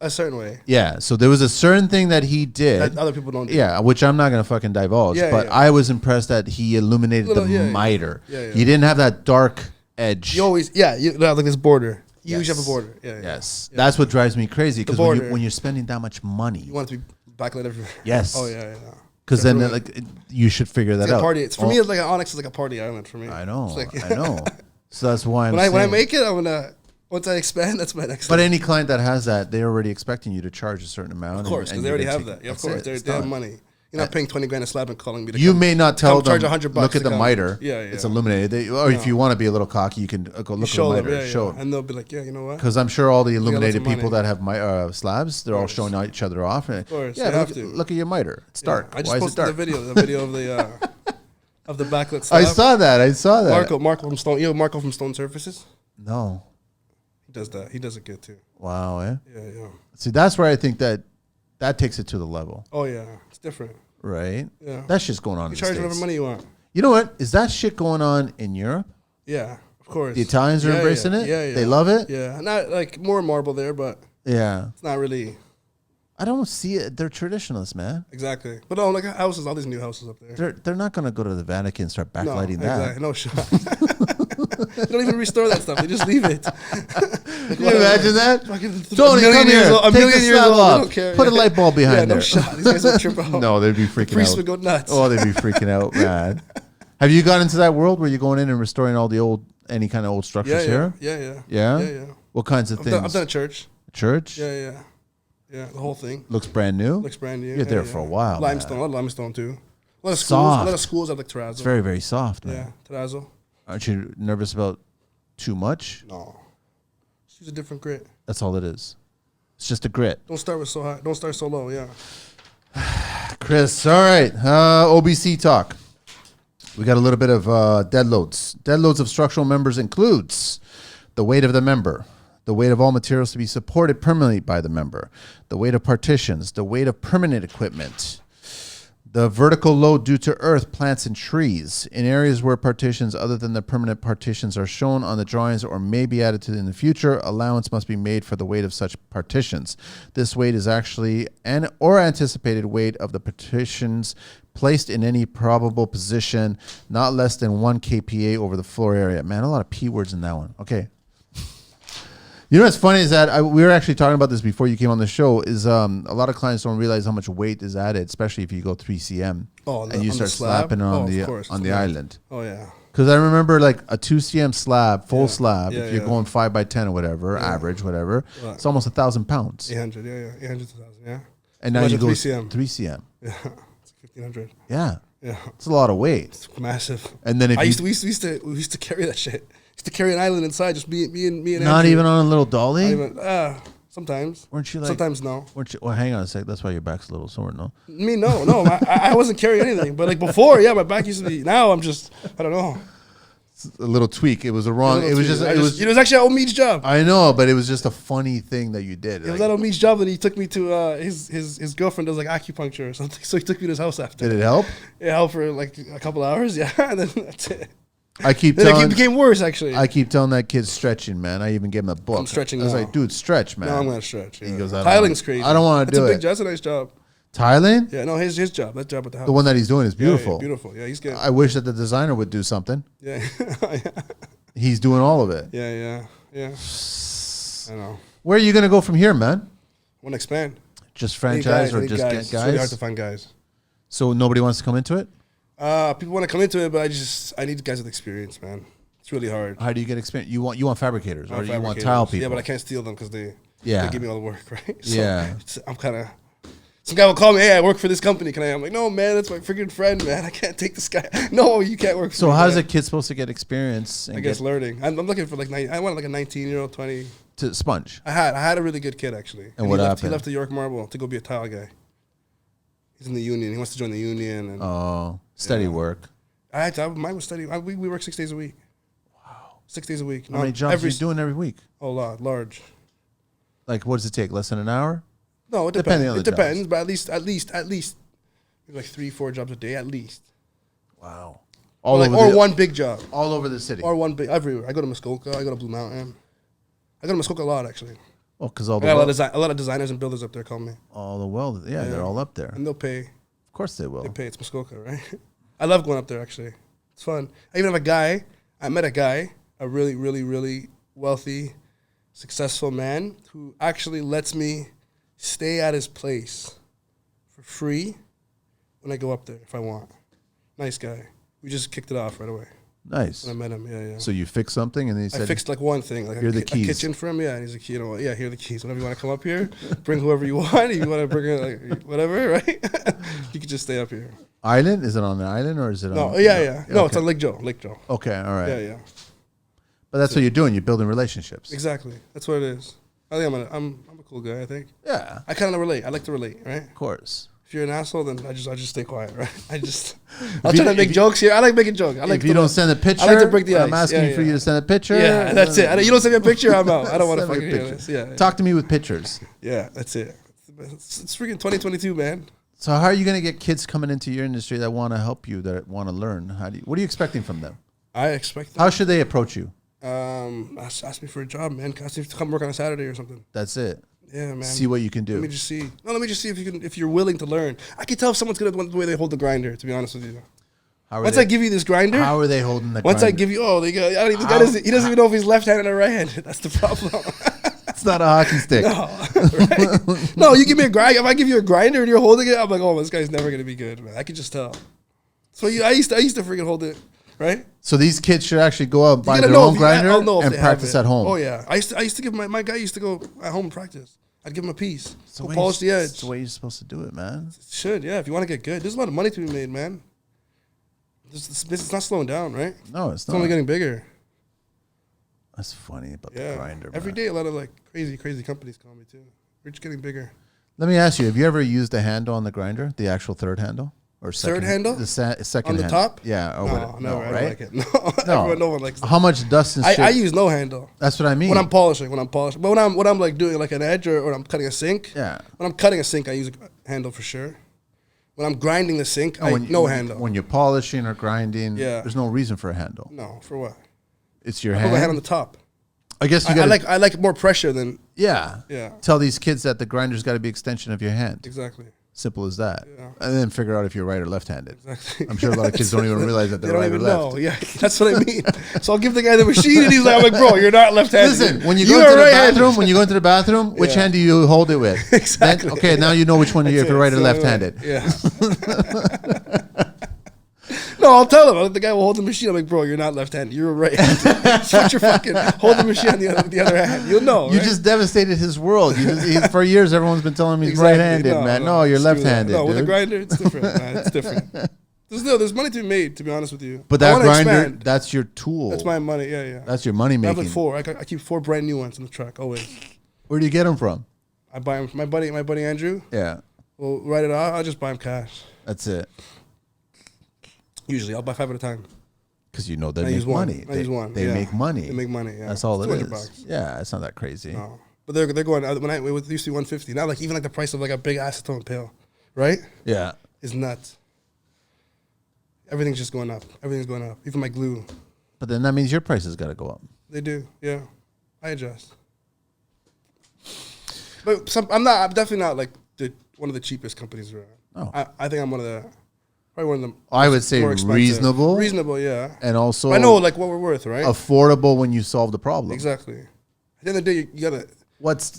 [SPEAKER 1] a certain way.
[SPEAKER 2] Yeah, so there was a certain thing that he did.
[SPEAKER 1] That other people don't do.
[SPEAKER 2] Yeah, which I'm not going to fucking divulge. But I was impressed that he illuminated the miter.
[SPEAKER 1] Yeah.
[SPEAKER 2] He didn't have that dark edge.
[SPEAKER 1] You always, you have like this border. You usually have a border.
[SPEAKER 2] Yes. That's what drives me crazy, because when you're spending that much money.
[SPEAKER 1] You want it to be backlit everywhere.
[SPEAKER 2] Yes.
[SPEAKER 1] Oh, yeah.
[SPEAKER 2] Because then you should figure that out.
[SPEAKER 1] Party. For me, it's like an onyx is like a party island for me.
[SPEAKER 2] I know.
[SPEAKER 1] Like,
[SPEAKER 2] I know. So that's why
[SPEAKER 1] when I make it, I'm gonna. Once I expand, that's my next.
[SPEAKER 2] But any client that has that, they're already expecting you to charge a certain amount.
[SPEAKER 1] Of course, because they already have that. Yeah, of course, they have money. You're not paying 20 grand a slab and calling me.
[SPEAKER 2] You may not tell them.
[SPEAKER 1] Charge $100.
[SPEAKER 2] Look at the miter.
[SPEAKER 1] Yeah.
[SPEAKER 2] It's illuminated. Or if you want to be a little cocky, you can go look at the miter. Show them.
[SPEAKER 1] And they'll be like, yeah, you know what?
[SPEAKER 2] Because I'm sure all the illuminated people that have slabs, they're all showing each other off.
[SPEAKER 1] Of course,
[SPEAKER 2] look at your miter. It's dark.
[SPEAKER 1] I just posted the video of the of the backlit slab.
[SPEAKER 2] I saw that.
[SPEAKER 1] Marco from Stone. You know Marco from Stone Surfaces?
[SPEAKER 2] No.
[SPEAKER 1] He does that. He does it good too.
[SPEAKER 2] Wow. Eh?
[SPEAKER 1] Yeah.
[SPEAKER 2] See, that's where I think that takes it to the level.
[SPEAKER 1] Oh yeah, it's different.
[SPEAKER 2] Right?
[SPEAKER 1] Yeah.
[SPEAKER 2] That shit's going on.
[SPEAKER 1] You charge whatever money you want.
[SPEAKER 2] You know what? Is that shit going on in Europe?
[SPEAKER 1] Yeah, of course.
[SPEAKER 2] The Italians are embracing it?
[SPEAKER 1] Yeah.
[SPEAKER 2] They love it?
[SPEAKER 1] Yeah. Not like more marble there, but it's not really.
[SPEAKER 2] I don't see it. They're traditionalists, man.
[SPEAKER 1] Exactly. But no, like houses, all these new houses up there.
[SPEAKER 2] They're not going to go to the Vatican and start backlighting that.
[SPEAKER 1] No shot. They don't even restore that stuff. They just leave it.
[SPEAKER 2] Can you imagine that?
[SPEAKER 1] Tony, come here. A million years old. I don't care.
[SPEAKER 2] Put a light bulb behind there.
[SPEAKER 1] No shot. These guys will trip out.
[SPEAKER 2] No, they'd be freaking out.
[SPEAKER 1] Priests would go nuts.
[SPEAKER 2] Oh, they'd be freaking out, man. Have you got into that world where you're going in and restoring all the any kind of old structures here?
[SPEAKER 1] Yeah.
[SPEAKER 2] What kinds of things?
[SPEAKER 1] I've done a church.
[SPEAKER 2] Church?
[SPEAKER 1] Yeah, the whole thing.
[SPEAKER 2] Looks brand new?
[SPEAKER 1] Looks brand new.
[SPEAKER 2] You're there for a while.
[SPEAKER 1] Limestone. A lot of limestone too. A lot of schools.
[SPEAKER 2] Soft.
[SPEAKER 1] A lot of schools have like terrazzo.
[SPEAKER 2] It's very, very soft, man.
[SPEAKER 1] Yeah, terrazzo.
[SPEAKER 2] Aren't you nervous about too much?
[SPEAKER 1] No. Just use a different grit.
[SPEAKER 2] That's all it is. It's just a grit.
[SPEAKER 1] Don't start with so high. Don't start so low, yeah.
[SPEAKER 2] Chris, all right. OBC talk. We got a little bit of dead loads. Dead loads of structural members includes the weight of the member, the weight of all materials to be supported permanently by the member, the weight of partitions, the weight of permanent equipment, the vertical load due to earth, plants, and trees. In areas where partitions other than the permanent partitions are shown on the drawings or may be added to in the future, allowance must be made for the weight of such partitions. This weight is actually or anticipated weight of the partitions placed in any probable position, not less than 1 kPa over the floor area. Man, a lot of P words in that one. Okay. You know what's funny is that we were actually talking about this before you came on the show, is a lot of clients don't realize how much weight is added, especially if you go 3 cm and you start slapping on the island.
[SPEAKER 1] Oh, yeah.
[SPEAKER 2] Because I remember like a 2 cm slab, full slab, if you're going 5 by 10 or whatever, average, whatever, it's almost 1,000 pounds.
[SPEAKER 1] 800, 800 to 1,000, yeah.
[SPEAKER 2] And now you go
[SPEAKER 1] 3 cm.
[SPEAKER 2] 3 cm.
[SPEAKER 1] Yeah, it's 1,500.
[SPEAKER 2] Yeah.
[SPEAKER 1] Yeah.
[SPEAKER 2] It's a lot of weight.
[SPEAKER 1] It's massive.
[SPEAKER 2] And then
[SPEAKER 1] we used to carry that shit. Used to carry an island inside, just me and
[SPEAKER 2] not
[SPEAKER 1] Andrew.
[SPEAKER 2] even on a little dolly?
[SPEAKER 1] Sometimes.
[SPEAKER 2] Weren't you like?
[SPEAKER 1] Sometimes no.
[SPEAKER 2] Weren't you? Well, hang on a sec. That's why your back's a little sore, no?
[SPEAKER 1] Me, no. I wasn't carrying anything. But like before, yeah, my back used to be. Now I'm just, I don't know.
[SPEAKER 2] It's a little tweak. It was a wrong. It was just.
[SPEAKER 1] It was actually at Omid's job.
[SPEAKER 2] I know, but it was just a funny thing that you did.
[SPEAKER 1] It was at Omid's job, and he took me to his girlfriend does like acupuncture or something. So he took me to his house after.
[SPEAKER 2] Did it help?
[SPEAKER 1] It helped for like a couple hours, yeah. And then that's it.
[SPEAKER 2] It
[SPEAKER 1] became worse, actually.
[SPEAKER 2] I keep telling that kid stretching, man. I even gave him a book.
[SPEAKER 1] I'm stretching
[SPEAKER 2] I was
[SPEAKER 1] now.
[SPEAKER 2] like, dude, stretch, man.
[SPEAKER 1] No, I'm gonna stretch. Yeah.
[SPEAKER 2] He goes,
[SPEAKER 1] tiling's crazy.
[SPEAKER 2] I don't want to do it.
[SPEAKER 1] That's a nice job.
[SPEAKER 2] Tiling?
[SPEAKER 1] Yeah, no, his job. That job at the house.
[SPEAKER 2] The one that he's doing is beautiful.
[SPEAKER 1] Yeah, beautiful. Yeah, he's good.
[SPEAKER 2] I wish that the designer would do something.
[SPEAKER 1] Yeah.
[SPEAKER 2] He's doing all of it.
[SPEAKER 1] Yeah. I know.
[SPEAKER 2] Where are you gonna go from here, man?
[SPEAKER 1] want to expand.
[SPEAKER 2] Just franchise or just get guys?
[SPEAKER 1] It's really hard to find guys.
[SPEAKER 2] So nobody wants to come into it?
[SPEAKER 1] People want to come into it, but I need guys with experience, man. It's really hard.
[SPEAKER 2] How do you get experience? You want fabricators or you want tile people?
[SPEAKER 1] Yeah, but I can't steal them because they give me all the work, right? So
[SPEAKER 2] yeah.
[SPEAKER 1] I'm kind of... Some guy will call me, hey, I work for this company. Can I? I'm like, no, man, that's my freaking friend, man. I can't take this guy. No, you can't work for me.
[SPEAKER 2] So how's a kid supposed to get experience?
[SPEAKER 1] I guess learning. I'm looking for I want like a 19-year-old, 20...
[SPEAKER 2] To sponge.
[SPEAKER 1] I had a really good kid, actually.
[SPEAKER 2] And what happened?
[SPEAKER 1] He left the York Marble to go be a tile guy. He's in the union. He wants to join the union. And,
[SPEAKER 2] steady work.
[SPEAKER 1] Mine was steady. We work 6 days a week. Wow. 6 days a week.
[SPEAKER 2] How many jobs are you doing every week?
[SPEAKER 1] A lot. Large.
[SPEAKER 2] Like, what does it take? Less than an hour?
[SPEAKER 1] No, it depends. It depends, but at least like 3-4 jobs a day at least.
[SPEAKER 2] Wow.
[SPEAKER 1] Or one big job.
[SPEAKER 2] All over the city.
[SPEAKER 1] Or one big everywhere. I go to Muskoka. I go to Blue Mountain. I go to Muskoka a lot actually.
[SPEAKER 2] Oh, because
[SPEAKER 1] a lot of designers and builders up there call me.
[SPEAKER 2] All the welders, yeah, they're all up there.
[SPEAKER 1] And they'll pay.
[SPEAKER 2] Of course they will.
[SPEAKER 1] They pay. It's Muskoka, right? I love going up there actually. It's fun. I even have a guy. I met a guy, a really, really, really wealthy, successful man who actually lets me stay at his place for free when I go up there if I want. Nice guy. We just kicked it off right away.
[SPEAKER 2] Nice.
[SPEAKER 1] When I met him, yeah.
[SPEAKER 2] So you fixed something, and then he said,
[SPEAKER 1] I fixed like one thing, like
[SPEAKER 2] here the keys.
[SPEAKER 1] A kitchen for him. Yeah, and he's like, you know what? Yeah, here are the keys. Whenever you want to come up here, bring whoever you want. You want to bring like whatever, right? You can just stay up here.
[SPEAKER 2] Island? Is it on the island or is it on?
[SPEAKER 1] No, yeah. No, it's on Lake Joe.
[SPEAKER 2] Okay, all right.
[SPEAKER 1] Yeah.
[SPEAKER 2] But that's what you're doing. You're building relationships.
[SPEAKER 1] Exactly. That's what it is. I think I'm a cool guy. I think.
[SPEAKER 2] Yeah.
[SPEAKER 1] I kind of relate. I like to relate, right?
[SPEAKER 2] Of course.
[SPEAKER 1] If you're an asshole, then I just stay quiet, right? I'll try to make jokes here. I like making jokes.
[SPEAKER 2] If you don't send a picture,
[SPEAKER 1] I like to break the ice.
[SPEAKER 2] I'm asking for you to send a picture.
[SPEAKER 1] Yeah, that's it. You don't send me a picture, I'm out. I don't want to fucking hear this. Yeah.
[SPEAKER 2] Talk to me with pictures.
[SPEAKER 1] Yeah, that's it. It's freaking 2022, man.
[SPEAKER 2] So how are you going to get kids coming into your industry that want to help you, that want to learn? What are you expecting from them?
[SPEAKER 1] I expect them.
[SPEAKER 2] How should they approach you?
[SPEAKER 1] Ask me for a job, man. Ask me to come work on a Saturday or something.
[SPEAKER 2] That's it.
[SPEAKER 1] Yeah, man.
[SPEAKER 2] See what you can do.
[SPEAKER 1] Let me just see. No, let me just see if you're willing to learn. I can tell if someone's good at the way they hold the grinder. To be honest with you, once I give you this grinder,
[SPEAKER 2] how are they holding the?
[SPEAKER 1] Once
[SPEAKER 2] grinder?
[SPEAKER 1] I give you, this guy doesn't even know if he's left-handed or right-handed. That's the problem.
[SPEAKER 2] It's not a hockey stick.
[SPEAKER 1] No, right? No, you give me a grinder. If I give you a grinder and you're holding it, I'm like, oh, this guy's never gonna be good, man. I can just tell. So I used to freaking hold it, right?
[SPEAKER 2] So these kids should actually go out and buy their own grinder and practice at home.
[SPEAKER 1] Oh yeah, I used to give my guy used to go at home and practice. I'd give him a piece.
[SPEAKER 2] So
[SPEAKER 1] polish the edge.
[SPEAKER 2] That's the way you're supposed to do it, man.
[SPEAKER 1] It should, yeah. If you want to get good, there's a lot of money to be made, man. This business not slowing down, right?
[SPEAKER 2] No, it's not.
[SPEAKER 1] It's only getting bigger.
[SPEAKER 2] That's funny about the grinder.
[SPEAKER 1] Every day, a lot of like crazy companies call me too. We're just getting bigger.
[SPEAKER 2] Let me ask you: have you ever used a handle on the grinder, the actual third handle? Or
[SPEAKER 1] third handle?
[SPEAKER 2] The second
[SPEAKER 1] on the
[SPEAKER 2] handle.
[SPEAKER 1] top?
[SPEAKER 2] Yeah.
[SPEAKER 1] No,
[SPEAKER 2] right?
[SPEAKER 1] I don't like it. No, no one likes that.
[SPEAKER 2] How much dust and shit?
[SPEAKER 1] I use no handle.
[SPEAKER 2] That's what I mean.
[SPEAKER 1] When I'm polishing. But when I'm like doing like an edge or I'm cutting a sink.
[SPEAKER 2] Yeah.
[SPEAKER 1] When I'm cutting a sink, I use a handle for sure. When I'm grinding the sink, no handle.
[SPEAKER 2] When you're polishing or grinding, there's no reason for a handle.
[SPEAKER 1] No, for what?
[SPEAKER 2] It's your
[SPEAKER 1] I
[SPEAKER 2] hand.
[SPEAKER 1] put my hand on the top.
[SPEAKER 2] I guess you
[SPEAKER 1] got. I like more pressure than.
[SPEAKER 2] Yeah.
[SPEAKER 1] Yeah.
[SPEAKER 2] Tell these kids that the grinder's got to be extension of your hand.
[SPEAKER 1] Exactly.
[SPEAKER 2] Simple as that.
[SPEAKER 1] Yeah.
[SPEAKER 2] And then figure out if you're right or left-handed.
[SPEAKER 1] Exactly.
[SPEAKER 2] I'm sure a lot of kids don't even realize that they're right or left.
[SPEAKER 1] Yeah, that's what I mean. So I'll give the guy the machine, and he's like, I'm like, bro, you're not left-handed.
[SPEAKER 2] Listen, when you go into the bathroom, which hand do you hold it with?
[SPEAKER 1] Exactly.
[SPEAKER 2] Then, okay, now you know which one if you're right or left-handed.
[SPEAKER 1] Yeah. No, I'll tell him. The guy will hold the machine. I'm like, bro, you're not left-handed. You're right-handed. Switch your fucking hold the machine on the other hand. You'll know.
[SPEAKER 2] You
[SPEAKER 1] right?
[SPEAKER 2] just devastated his world. For years, everyone's been telling him he's right-handed, man. No, you're left-handed.
[SPEAKER 1] No, with a grinder, it's different. Man. It's different. There's money to be made, to be honest with you.
[SPEAKER 2] But that grinder, that's your tool.
[SPEAKER 1] That's my money. Yeah.
[SPEAKER 2] That's your money making.
[SPEAKER 1] I have like 4. I keep 4 brand new ones in the truck always.
[SPEAKER 2] Where do you get them from?
[SPEAKER 1] I buy them from my buddy Andrew.
[SPEAKER 2] Yeah.
[SPEAKER 1] We'll write it out. I'll just buy them cash.
[SPEAKER 2] That's it.
[SPEAKER 1] Usually, I'll buy 5 at a time.
[SPEAKER 2] Because you know they make money.
[SPEAKER 1] I use one.
[SPEAKER 2] They make money.
[SPEAKER 1] They make money. Yeah.
[SPEAKER 2] That's all it is.
[SPEAKER 1] $200.
[SPEAKER 2] Yeah, it's not that crazy.
[SPEAKER 1] No. But they're going. When it used to be 150. Now, like even like the price of like a big acetone pill, right?
[SPEAKER 2] Yeah.
[SPEAKER 1] Is nuts. Everything's just going up. Everything's going up. Even my glue.
[SPEAKER 2] But then that means your prices got to go up.
[SPEAKER 1] They do. Yeah. I adjust. But I'm definitely not like one of the cheapest companies around.
[SPEAKER 2] Oh.
[SPEAKER 1] I think I'm probably one of them.
[SPEAKER 2] I would say reasonable.
[SPEAKER 1] Reasonable, yeah.
[SPEAKER 2] And also,
[SPEAKER 1] I know like what we're worth, right?
[SPEAKER 2] Affordable when you solve the problem.
[SPEAKER 1] Exactly. At the end of the day, you gotta.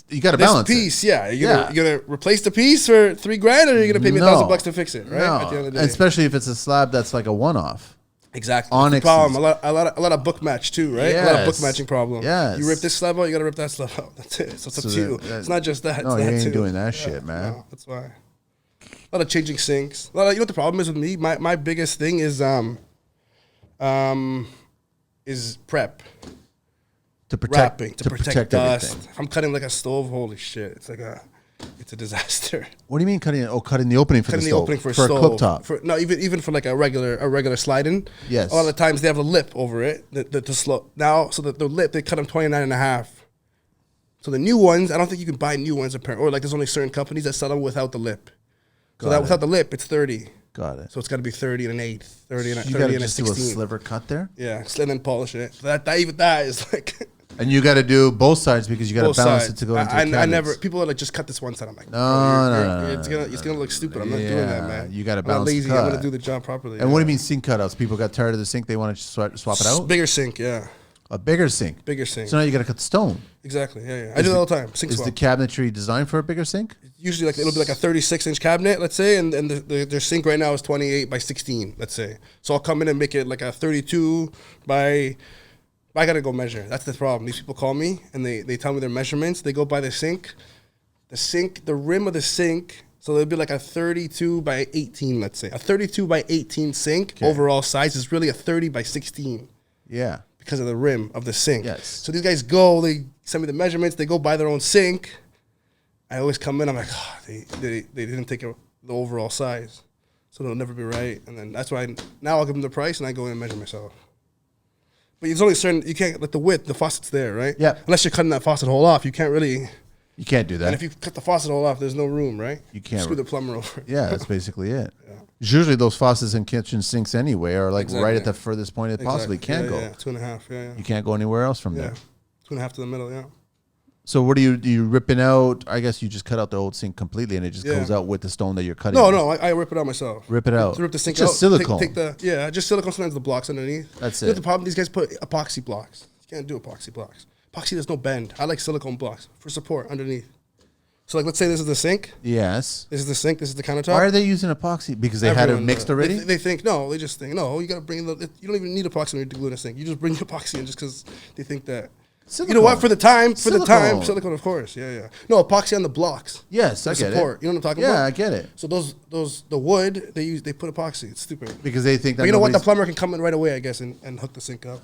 [SPEAKER 2] you got to balance
[SPEAKER 1] piece,
[SPEAKER 2] it.
[SPEAKER 1] yeah. You're gonna replace the piece for $3,000, or you're gonna pay me $1,000 to fix it, right?
[SPEAKER 2] No.
[SPEAKER 1] At the end of the day.
[SPEAKER 2] Especially if it's a slab that's like a one-off.
[SPEAKER 1] Exactly.
[SPEAKER 2] Onyx.
[SPEAKER 1] Problem. A lot of book match too, right?
[SPEAKER 2] Yes.
[SPEAKER 1] A lot of book matching problem.
[SPEAKER 2] Yes.
[SPEAKER 1] You rip this slab out, you gotta rip that slab out. That's it. So it's up to you. It's not just that.
[SPEAKER 2] No,
[SPEAKER 1] it's
[SPEAKER 2] you
[SPEAKER 1] that
[SPEAKER 2] ain't
[SPEAKER 1] too.
[SPEAKER 2] doing that shit, man.
[SPEAKER 1] No, that's why. A lot of changing sinks. You know what the problem is with me? My biggest thing is prep.
[SPEAKER 2] To
[SPEAKER 1] Wrapping to protect dust.
[SPEAKER 2] everything.
[SPEAKER 1] If I'm cutting like a stove, holy shit, it's a disaster.
[SPEAKER 2] What do you mean cutting? Oh, cutting the opening for
[SPEAKER 1] Cutting
[SPEAKER 2] the
[SPEAKER 1] the
[SPEAKER 2] stove.
[SPEAKER 1] opening for a
[SPEAKER 2] for
[SPEAKER 1] stove.
[SPEAKER 2] a cooktop.
[SPEAKER 1] No, even for like a regular sliding.
[SPEAKER 2] Yes.
[SPEAKER 1] A lot of times they have a lip over it. The slope now, so the lip they cut them 29.5. So the new ones, I don't think you can buy new ones apparently, or like there's only certain companies that sell them without the lip. So that without the lip, it's 30.
[SPEAKER 2] Got it.
[SPEAKER 1] So it's got to be 30 and an 8, 30 and a,
[SPEAKER 2] You
[SPEAKER 1] 30
[SPEAKER 2] got to
[SPEAKER 1] and a
[SPEAKER 2] just do
[SPEAKER 1] 16.
[SPEAKER 2] a sliver cut there,
[SPEAKER 1] Yeah, slit and polish it. So that is like.
[SPEAKER 2] and you got to do both sides because you got
[SPEAKER 1] Both
[SPEAKER 2] to balance
[SPEAKER 1] sides.
[SPEAKER 2] it to go into the
[SPEAKER 1] I
[SPEAKER 2] cabinets.
[SPEAKER 1] never. People are like, just cut this one side. I'm like,
[SPEAKER 2] No.
[SPEAKER 1] It's gonna look stupid. I'm not doing that, man.
[SPEAKER 2] You got to
[SPEAKER 1] I'm not
[SPEAKER 2] balance
[SPEAKER 1] lazy.
[SPEAKER 2] the
[SPEAKER 1] I'm
[SPEAKER 2] cut.
[SPEAKER 1] gonna do the job properly.
[SPEAKER 2] And what do you mean sink cutouts? People got tired of the sink. They want to swap it out.
[SPEAKER 1] Bigger sink, yeah.
[SPEAKER 2] A bigger sink.
[SPEAKER 1] Bigger sink.
[SPEAKER 2] So now you got to cut the stone.
[SPEAKER 1] Exactly. Yeah. I do that all the time. Sink
[SPEAKER 2] Is
[SPEAKER 1] swap.
[SPEAKER 2] the cabinetry designed for a bigger sink?
[SPEAKER 1] Usually, like it'll be like a 36-inch cabinet, let's say, and their sink right now is 28 by 16, let's say. So I'll come in and make it like a 32 by. I gotta go measure. That's the problem. These people call me and they tell me their measurements. They go by the sink, the rim of the sink. So it'll be like a 32 by 18, let's say. A 32 by 18 sink overall size is really a 30 by 16.
[SPEAKER 2] Yeah.
[SPEAKER 1] Because of the rim of the sink.
[SPEAKER 2] Yes.
[SPEAKER 1] So these guys go, they send me the measurements, they go buy their own sink. I always come in, I'm like, they didn't take the overall size. So it'll never be right. And then that's why now I'll give them the price and I go in and measure myself. But it's only certain, you can't, like the width, the faucet's there, right?
[SPEAKER 2] Yeah.
[SPEAKER 1] Unless you're cutting that faucet hole off, you can't really.
[SPEAKER 2] You can't do that.
[SPEAKER 1] And if you cut the faucet hole off, there's no room, right?
[SPEAKER 2] You can't.
[SPEAKER 1] Screw the plumber over.
[SPEAKER 2] Yeah, that's basically it. Yeah. Usually those faucets in kitchen sinks anyway are like right at the furthest point it possibly can go.
[SPEAKER 1] Yeah, 2.5, yeah.
[SPEAKER 2] You can't go anywhere else from there.
[SPEAKER 1] 2.5 to the middle, yeah.
[SPEAKER 2] So what do you ripping out? I guess you just cut out the old sink completely and it just goes out with the stone that you're cutting.
[SPEAKER 1] No, I rip it out myself.
[SPEAKER 2] Rip it out.
[SPEAKER 1] Rip the sink
[SPEAKER 2] just
[SPEAKER 1] out.
[SPEAKER 2] silicone.
[SPEAKER 1] Just silicone, sometimes the blocks underneath.
[SPEAKER 2] That's
[SPEAKER 1] You know
[SPEAKER 2] it.
[SPEAKER 1] the problem? These guys put epoxy blocks. You can't do epoxy blocks. Epoxy, there's no bend. I like silicone blocks for support underneath. So like, let's say this is the sink.
[SPEAKER 2] Yes.
[SPEAKER 1] This is the sink. This is the countertop.
[SPEAKER 2] Why are they using epoxy? Because they had it mixed already?
[SPEAKER 1] They think, no, they just think, no, you got to bring you don't even need epoxy when you're gluing a sink. You just bring epoxy in just because they think that.
[SPEAKER 2] Silicone.
[SPEAKER 1] You know what? For the time,
[SPEAKER 2] Silicone.
[SPEAKER 1] silicone, of course. Yeah. No, epoxy on the blocks.
[SPEAKER 2] Yes, I get
[SPEAKER 1] support.
[SPEAKER 2] it.
[SPEAKER 1] You know what I'm talking about?
[SPEAKER 2] Yeah, I get it.
[SPEAKER 1] So the wood, they put epoxy. It's stupid.
[SPEAKER 2] Because they think that
[SPEAKER 1] But you know what? The plumber can come in right away, I guess, and hook the sink up.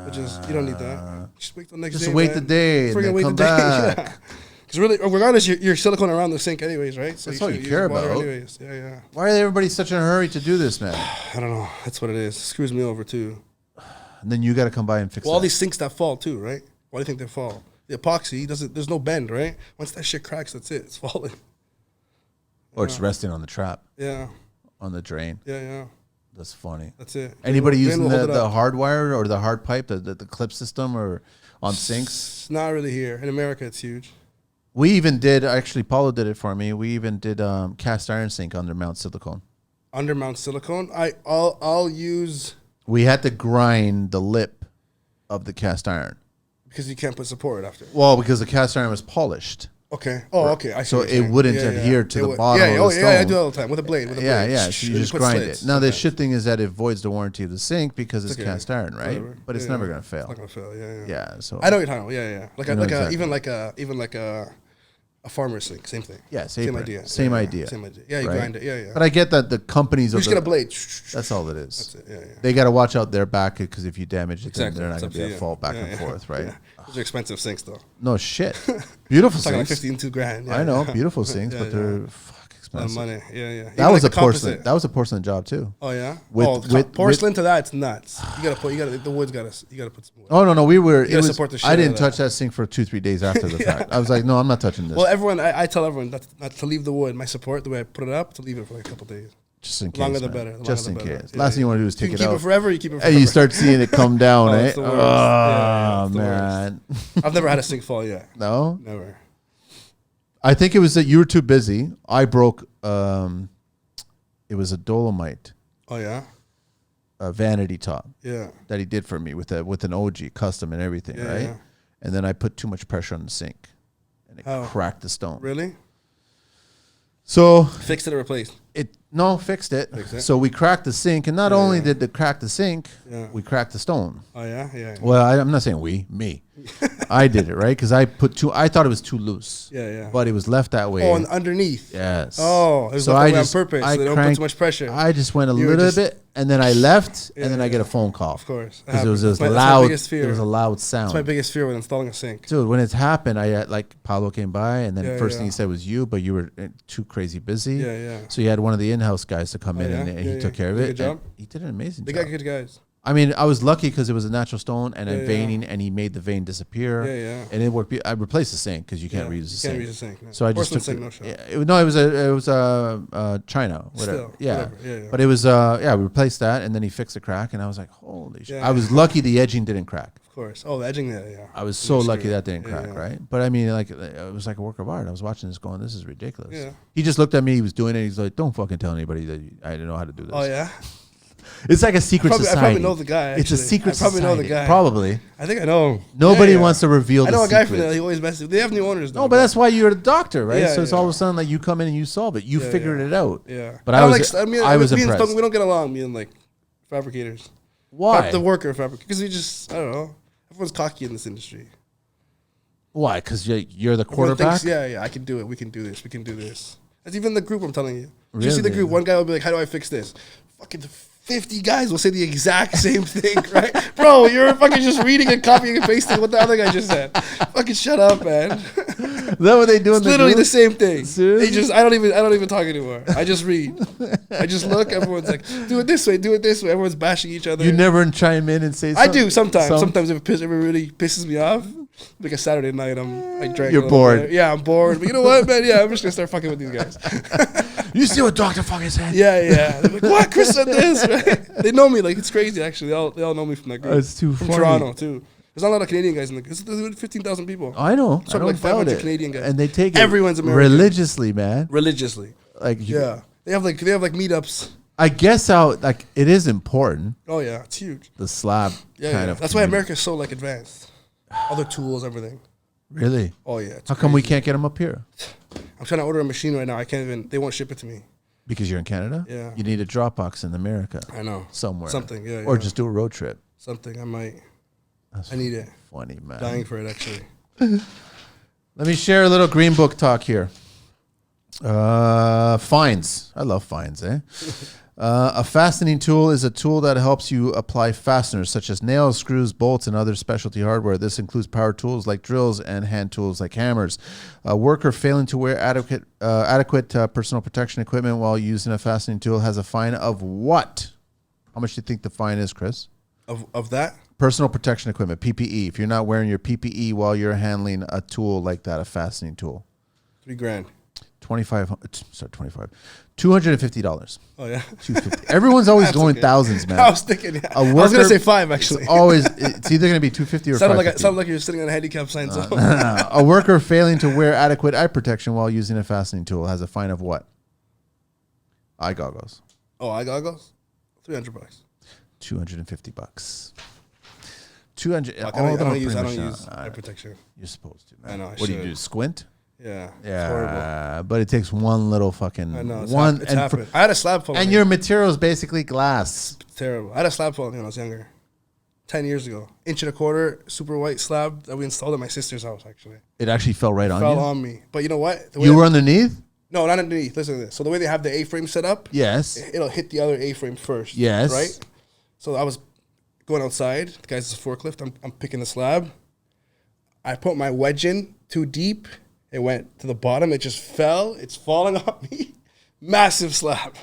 [SPEAKER 1] Which is, you don't need that. Just wait till next day.
[SPEAKER 2] Just wait the day and then come back.
[SPEAKER 1] Because really, regardless, you're silicone around the sink anyways, right? So
[SPEAKER 2] That's all you
[SPEAKER 1] use
[SPEAKER 2] care
[SPEAKER 1] water
[SPEAKER 2] about.
[SPEAKER 1] anyways. Yeah.
[SPEAKER 2] Why are everybody such in a hurry to do this, man?
[SPEAKER 1] I don't know. That's what it is. It screws me over, too.
[SPEAKER 2] And then you got to come by and fix
[SPEAKER 1] Well, all
[SPEAKER 2] it.
[SPEAKER 1] these sinks that fall, too, right? Why do you think they fall? The epoxy, there's no bend, right? Once that shit cracks, that's it. It's falling.
[SPEAKER 2] Or it's resting on the trap,
[SPEAKER 1] Yeah.
[SPEAKER 2] on the drain.
[SPEAKER 1] Yeah.
[SPEAKER 2] That's funny.
[SPEAKER 1] That's it.
[SPEAKER 2] Anybody
[SPEAKER 1] Drain
[SPEAKER 2] using
[SPEAKER 1] will hold it
[SPEAKER 2] the
[SPEAKER 1] up.
[SPEAKER 2] hard wire or the hard pipe, the clip system or on sinks?
[SPEAKER 1] It's not really here. In America, it's huge.
[SPEAKER 2] We even did, actually, Paulo did it for me. We even did cast iron sink under mount silicone.
[SPEAKER 1] Under mount silicone, I'll use.
[SPEAKER 2] We had to grind the lip of the cast iron.
[SPEAKER 1] Because you can't put support after.
[SPEAKER 2] Well, because the cast iron was polished.
[SPEAKER 1] Okay. Oh, okay. I see
[SPEAKER 2] So
[SPEAKER 1] what you're
[SPEAKER 2] it
[SPEAKER 1] saying.
[SPEAKER 2] wouldn't adhere to the bottom of the stone.
[SPEAKER 1] Yeah, I do it all the time with a blade.
[SPEAKER 2] Yeah. So you just
[SPEAKER 1] put
[SPEAKER 2] grind
[SPEAKER 1] slits.
[SPEAKER 2] it. Now, the
[SPEAKER 1] Okay.
[SPEAKER 2] shit thing is that it voids the warranty of the sink because it's
[SPEAKER 1] Okay.
[SPEAKER 2] cast iron, right?
[SPEAKER 1] Whatever.
[SPEAKER 2] But it's
[SPEAKER 1] Yeah,
[SPEAKER 2] never
[SPEAKER 1] yeah.
[SPEAKER 2] going to fail.
[SPEAKER 1] It's not gonna fail. Yeah.
[SPEAKER 2] Yeah. So
[SPEAKER 1] I know what you're talking about. Yeah.
[SPEAKER 2] Exactly.
[SPEAKER 1] Even like a farmer's sink. Same thing.
[SPEAKER 2] Yeah,
[SPEAKER 1] Same
[SPEAKER 2] apron.
[SPEAKER 1] idea.
[SPEAKER 2] Same
[SPEAKER 1] Yeah.
[SPEAKER 2] idea.
[SPEAKER 1] Same idea. Yeah, you
[SPEAKER 2] right?
[SPEAKER 1] grind it. Yeah.
[SPEAKER 2] But I get that the companies
[SPEAKER 1] You
[SPEAKER 2] of
[SPEAKER 1] just get a blade.
[SPEAKER 2] that's all it is.
[SPEAKER 1] That's it. Yeah.
[SPEAKER 2] They got to watch out their back because if you damage it,
[SPEAKER 1] Exactly.
[SPEAKER 2] then they're not
[SPEAKER 1] It's
[SPEAKER 2] going
[SPEAKER 1] up
[SPEAKER 2] to be able
[SPEAKER 1] you.
[SPEAKER 2] to fall back
[SPEAKER 1] Yeah,
[SPEAKER 2] and forth, right?
[SPEAKER 1] Yeah. Those are expensive sinks, though.
[SPEAKER 2] No shit. Beautiful
[SPEAKER 1] Talking like
[SPEAKER 2] sinks.
[SPEAKER 1] 15, $2,000. Yeah,
[SPEAKER 2] I know,
[SPEAKER 1] yeah.
[SPEAKER 2] beautiful sinks,
[SPEAKER 1] Yeah,
[SPEAKER 2] but they're fuck
[SPEAKER 1] A lot of
[SPEAKER 2] expensive.
[SPEAKER 1] money. Yeah.
[SPEAKER 2] That
[SPEAKER 1] Even
[SPEAKER 2] was
[SPEAKER 1] like
[SPEAKER 2] a
[SPEAKER 1] the
[SPEAKER 2] porcelain.
[SPEAKER 1] composite.
[SPEAKER 2] That was a porcelain job too.
[SPEAKER 1] Oh yeah.
[SPEAKER 2] With
[SPEAKER 1] porcelain to that, it's nuts. You gotta put. The wood's gotta. You gotta put some wood.
[SPEAKER 2] Oh no, we were.
[SPEAKER 1] gotta support the shit
[SPEAKER 2] I
[SPEAKER 1] out
[SPEAKER 2] didn't
[SPEAKER 1] of
[SPEAKER 2] touch
[SPEAKER 1] that.
[SPEAKER 2] that sink for 2-3 days after the fact. I was like, no, I'm not touching this.
[SPEAKER 1] Well, I tell everyone not to leave the wood. My support, the way I put it up, to leave it for like a couple days.
[SPEAKER 2] Just in case.
[SPEAKER 1] Longer the
[SPEAKER 2] man.
[SPEAKER 1] better. The
[SPEAKER 2] Just in
[SPEAKER 1] longer the better.
[SPEAKER 2] case.
[SPEAKER 1] Yeah,
[SPEAKER 2] Last thing you want to do is
[SPEAKER 1] You
[SPEAKER 2] take
[SPEAKER 1] can
[SPEAKER 2] it
[SPEAKER 1] keep
[SPEAKER 2] out.
[SPEAKER 1] it forever. You keep it forever.
[SPEAKER 2] And you start seeing it come down,
[SPEAKER 1] Oh,
[SPEAKER 2] eh?
[SPEAKER 1] it's the worst.
[SPEAKER 2] Oh
[SPEAKER 1] Yeah, it's the
[SPEAKER 2] man.
[SPEAKER 1] I've never had a sink fall yet.
[SPEAKER 2] No.
[SPEAKER 1] Never.
[SPEAKER 2] I think it was that you were too busy. I broke. It was a Dolomite,
[SPEAKER 1] Oh yeah.
[SPEAKER 2] a vanity top
[SPEAKER 1] Yeah.
[SPEAKER 2] that he did for me with an OG custom and everything,
[SPEAKER 1] Yeah,
[SPEAKER 2] right?
[SPEAKER 1] yeah.
[SPEAKER 2] And then I put too much pressure on the sink, It cracked the stone.
[SPEAKER 1] Really?
[SPEAKER 2] So
[SPEAKER 1] Fixed it or replaced?
[SPEAKER 2] Fixed it. So we cracked the sink, and not only did it crack the sink, we cracked the stone.
[SPEAKER 1] Oh yeah, yeah.
[SPEAKER 2] Well, I'm not saying me. I did it, right? Because I thought it was too loose.
[SPEAKER 1] Yeah.
[SPEAKER 2] But it was left that way.
[SPEAKER 1] Oh, and underneath.
[SPEAKER 2] Yes.
[SPEAKER 1] Oh, it was
[SPEAKER 2] so
[SPEAKER 1] left that way on purpose. So they don't put too much pressure.
[SPEAKER 2] I just went a little bit, and then I left, and then I get a phone call.
[SPEAKER 1] Of course.
[SPEAKER 2] Because it was loud. It was a loud sound.
[SPEAKER 1] That's my biggest fear when installing a sink.
[SPEAKER 2] Dude, when it's happened, Pablo came by, and then first thing he said was you, but you were too crazy busy.
[SPEAKER 1] Yeah.
[SPEAKER 2] So you had one of the in-house guys to come in, and he took care of it.
[SPEAKER 1] Good job.
[SPEAKER 2] He did an amazing job.
[SPEAKER 1] They got good guys.
[SPEAKER 2] I mean, I was lucky because it was a natural stone and then veining, and he made the vein disappear.
[SPEAKER 1] Yeah.
[SPEAKER 2] And it worked. I replaced the sink because you can't reuse the sink.
[SPEAKER 1] You can't reuse the sink. No.
[SPEAKER 2] So I just took
[SPEAKER 1] sink,
[SPEAKER 2] it. No, it was China. Whatever.
[SPEAKER 1] Still,
[SPEAKER 2] yeah.
[SPEAKER 1] whatever. Yeah.
[SPEAKER 2] But it was we replaced that, and then he fixed the crack, and I was like, holy shit! I was lucky the edging didn't crack.
[SPEAKER 1] Of course. Oh, the edging there. Yeah.
[SPEAKER 2] I was so lucky that didn't crack, right? But I mean, like, it was like a work of art. I was watching this, going, "This is ridiculous."
[SPEAKER 1] Yeah.
[SPEAKER 2] He just looked at me. He was doing it. He's like, "Don't fucking tell anybody that I didn't know how to do this."
[SPEAKER 1] Oh yeah.
[SPEAKER 2] It's like a secret society.
[SPEAKER 1] I probably know the guy. Actually.
[SPEAKER 2] It's a secret society.
[SPEAKER 1] I probably know the guy.
[SPEAKER 2] Probably.
[SPEAKER 1] I think I know him.
[SPEAKER 2] Nobody wants to reveal the secret.
[SPEAKER 1] I know a guy from there. He always messes. They have new owners now.
[SPEAKER 2] No, but that's why you're a doctor, right?
[SPEAKER 1] Yeah,
[SPEAKER 2] so it's all of a sudden like you come in and you solve it. You figured it out.
[SPEAKER 1] Yeah.
[SPEAKER 2] But I was impressed.
[SPEAKER 1] We don't get along, me and like fabricators.
[SPEAKER 2] Why?
[SPEAKER 1] The worker fabricator. Because we just, I don't know. Everyone's cocky in this industry.
[SPEAKER 2] Why? Because you're the quarterback?
[SPEAKER 1] Thinks, I can do it. We can do this. We can do this. That's even the group, I'm telling you.
[SPEAKER 2] Really?
[SPEAKER 1] You see the group, one guy will be like, how do I fix this? Fucking 50 guys will say the exact same thing, right? Bro, you're fucking just reading and copying and pasting what the other guy just said. Fucking shut up, man.
[SPEAKER 2] Is that what they do in the
[SPEAKER 1] literally
[SPEAKER 2] group?
[SPEAKER 1] the same thing.
[SPEAKER 2] Seriously?
[SPEAKER 1] I don't even talk anymore. I just read. I just look, everyone's like, do it this way, do it this way. Everyone's bashing each other.
[SPEAKER 2] You never chime in and say something?
[SPEAKER 1] I do sometimes. Sometimes if it really pisses me off, like a Saturday night, I drink.
[SPEAKER 2] You're bored.
[SPEAKER 1] Bit. Yeah, I'm bored. But you know what, man? Yeah, I'm just gonna start fucking with these guys.
[SPEAKER 2] You see what Dr. Fucking said?
[SPEAKER 1] Yeah. They're like, what? Chris said this, right? They know me. Like, it's crazy, actually. They all know me from that group.
[SPEAKER 2] It's too funny.
[SPEAKER 1] From Toronto, too. There's not a lot of Canadian guys in the group. There's 15,000 people.
[SPEAKER 2] I know.
[SPEAKER 1] So like 500 Canadian guys.
[SPEAKER 2] And they take
[SPEAKER 1] Everyone's
[SPEAKER 2] it
[SPEAKER 1] American.
[SPEAKER 2] religiously, man.
[SPEAKER 1] Religiously.
[SPEAKER 2] Like
[SPEAKER 1] They have like meetups.
[SPEAKER 2] I guess it is important.
[SPEAKER 1] Oh yeah, it's huge.
[SPEAKER 2] The slab kind of.
[SPEAKER 1] That's why America's so like advanced. Other tools, everything.
[SPEAKER 2] Really?
[SPEAKER 1] Oh yeah.
[SPEAKER 2] How come we can't get them up here?
[SPEAKER 1] I'm trying to order a machine right now. I can't even. They won't ship it to me.
[SPEAKER 2] Because you're in Canada?
[SPEAKER 1] Yeah.
[SPEAKER 2] You need a Dropbox in America.
[SPEAKER 1] I know.
[SPEAKER 2] Somewhere.
[SPEAKER 1] Something. Yeah.
[SPEAKER 2] Or just do a road trip.
[SPEAKER 1] Something. I might.
[SPEAKER 2] That's
[SPEAKER 1] I need it.
[SPEAKER 2] Funny, man.
[SPEAKER 1] Dying for it, actually.
[SPEAKER 2] Let me share a little Green Book talk here. Fines. I love fines, eh? A fastening tool is a tool that helps you apply fasteners such as nails, screws, bolts, and other specialty hardware. This includes power tools like drills and hand tools like hammers. A worker failing to wear adequate personal protection equipment while using a fastening tool has a fine of what? How much do you think the fine is, Chris?
[SPEAKER 1] Of that?
[SPEAKER 2] Personal protection equipment, PPE. If you're not wearing your PPE while you're handling a tool like that, a fastening tool.
[SPEAKER 1] $3,000.
[SPEAKER 2] $250.
[SPEAKER 1] Oh yeah.
[SPEAKER 2] $250. Everyone's always going thoses, man.
[SPEAKER 1] I was thinking. Yeah. I was gonna say $5 actually.
[SPEAKER 2] It's either gonna be $250 or $550.
[SPEAKER 1] Sounded like you're sitting on a handicap sign.
[SPEAKER 2] No. A worker failing to wear adequate eye protection while using a fastening tool has a fine of what? Eye goggles.
[SPEAKER 1] Oh, eye goggles. $300.
[SPEAKER 2] $250. 200.
[SPEAKER 1] I don't use eye protection.
[SPEAKER 2] You're supposed to, man.
[SPEAKER 1] I know.
[SPEAKER 2] What do you do? Squint?
[SPEAKER 1] Yeah.
[SPEAKER 2] Yeah. But it takes one little fucking.
[SPEAKER 1] I know.
[SPEAKER 2] It's
[SPEAKER 1] happened. I had a slab fall.
[SPEAKER 2] And your material is basically glass.
[SPEAKER 1] It's terrible. I had a slab fall when I was younger. 10 years ago. 1.25 inch, super white slab that we installed at my sister's house, actually.
[SPEAKER 2] It actually fell right on you?
[SPEAKER 1] Fell on me. But you know what?
[SPEAKER 2] You were underneath?
[SPEAKER 1] No, not underneath. Listen to this. So the way they have the A-frame set up.
[SPEAKER 2] Yes.
[SPEAKER 1] It'll hit the other A-frame first.
[SPEAKER 2] Yes.
[SPEAKER 1] Right? So I was going outside. The guy's a forklift. I'm picking the slab. I put my wedge in too deep. It went to the bottom. It just fell. It's falling on me. Massive slab.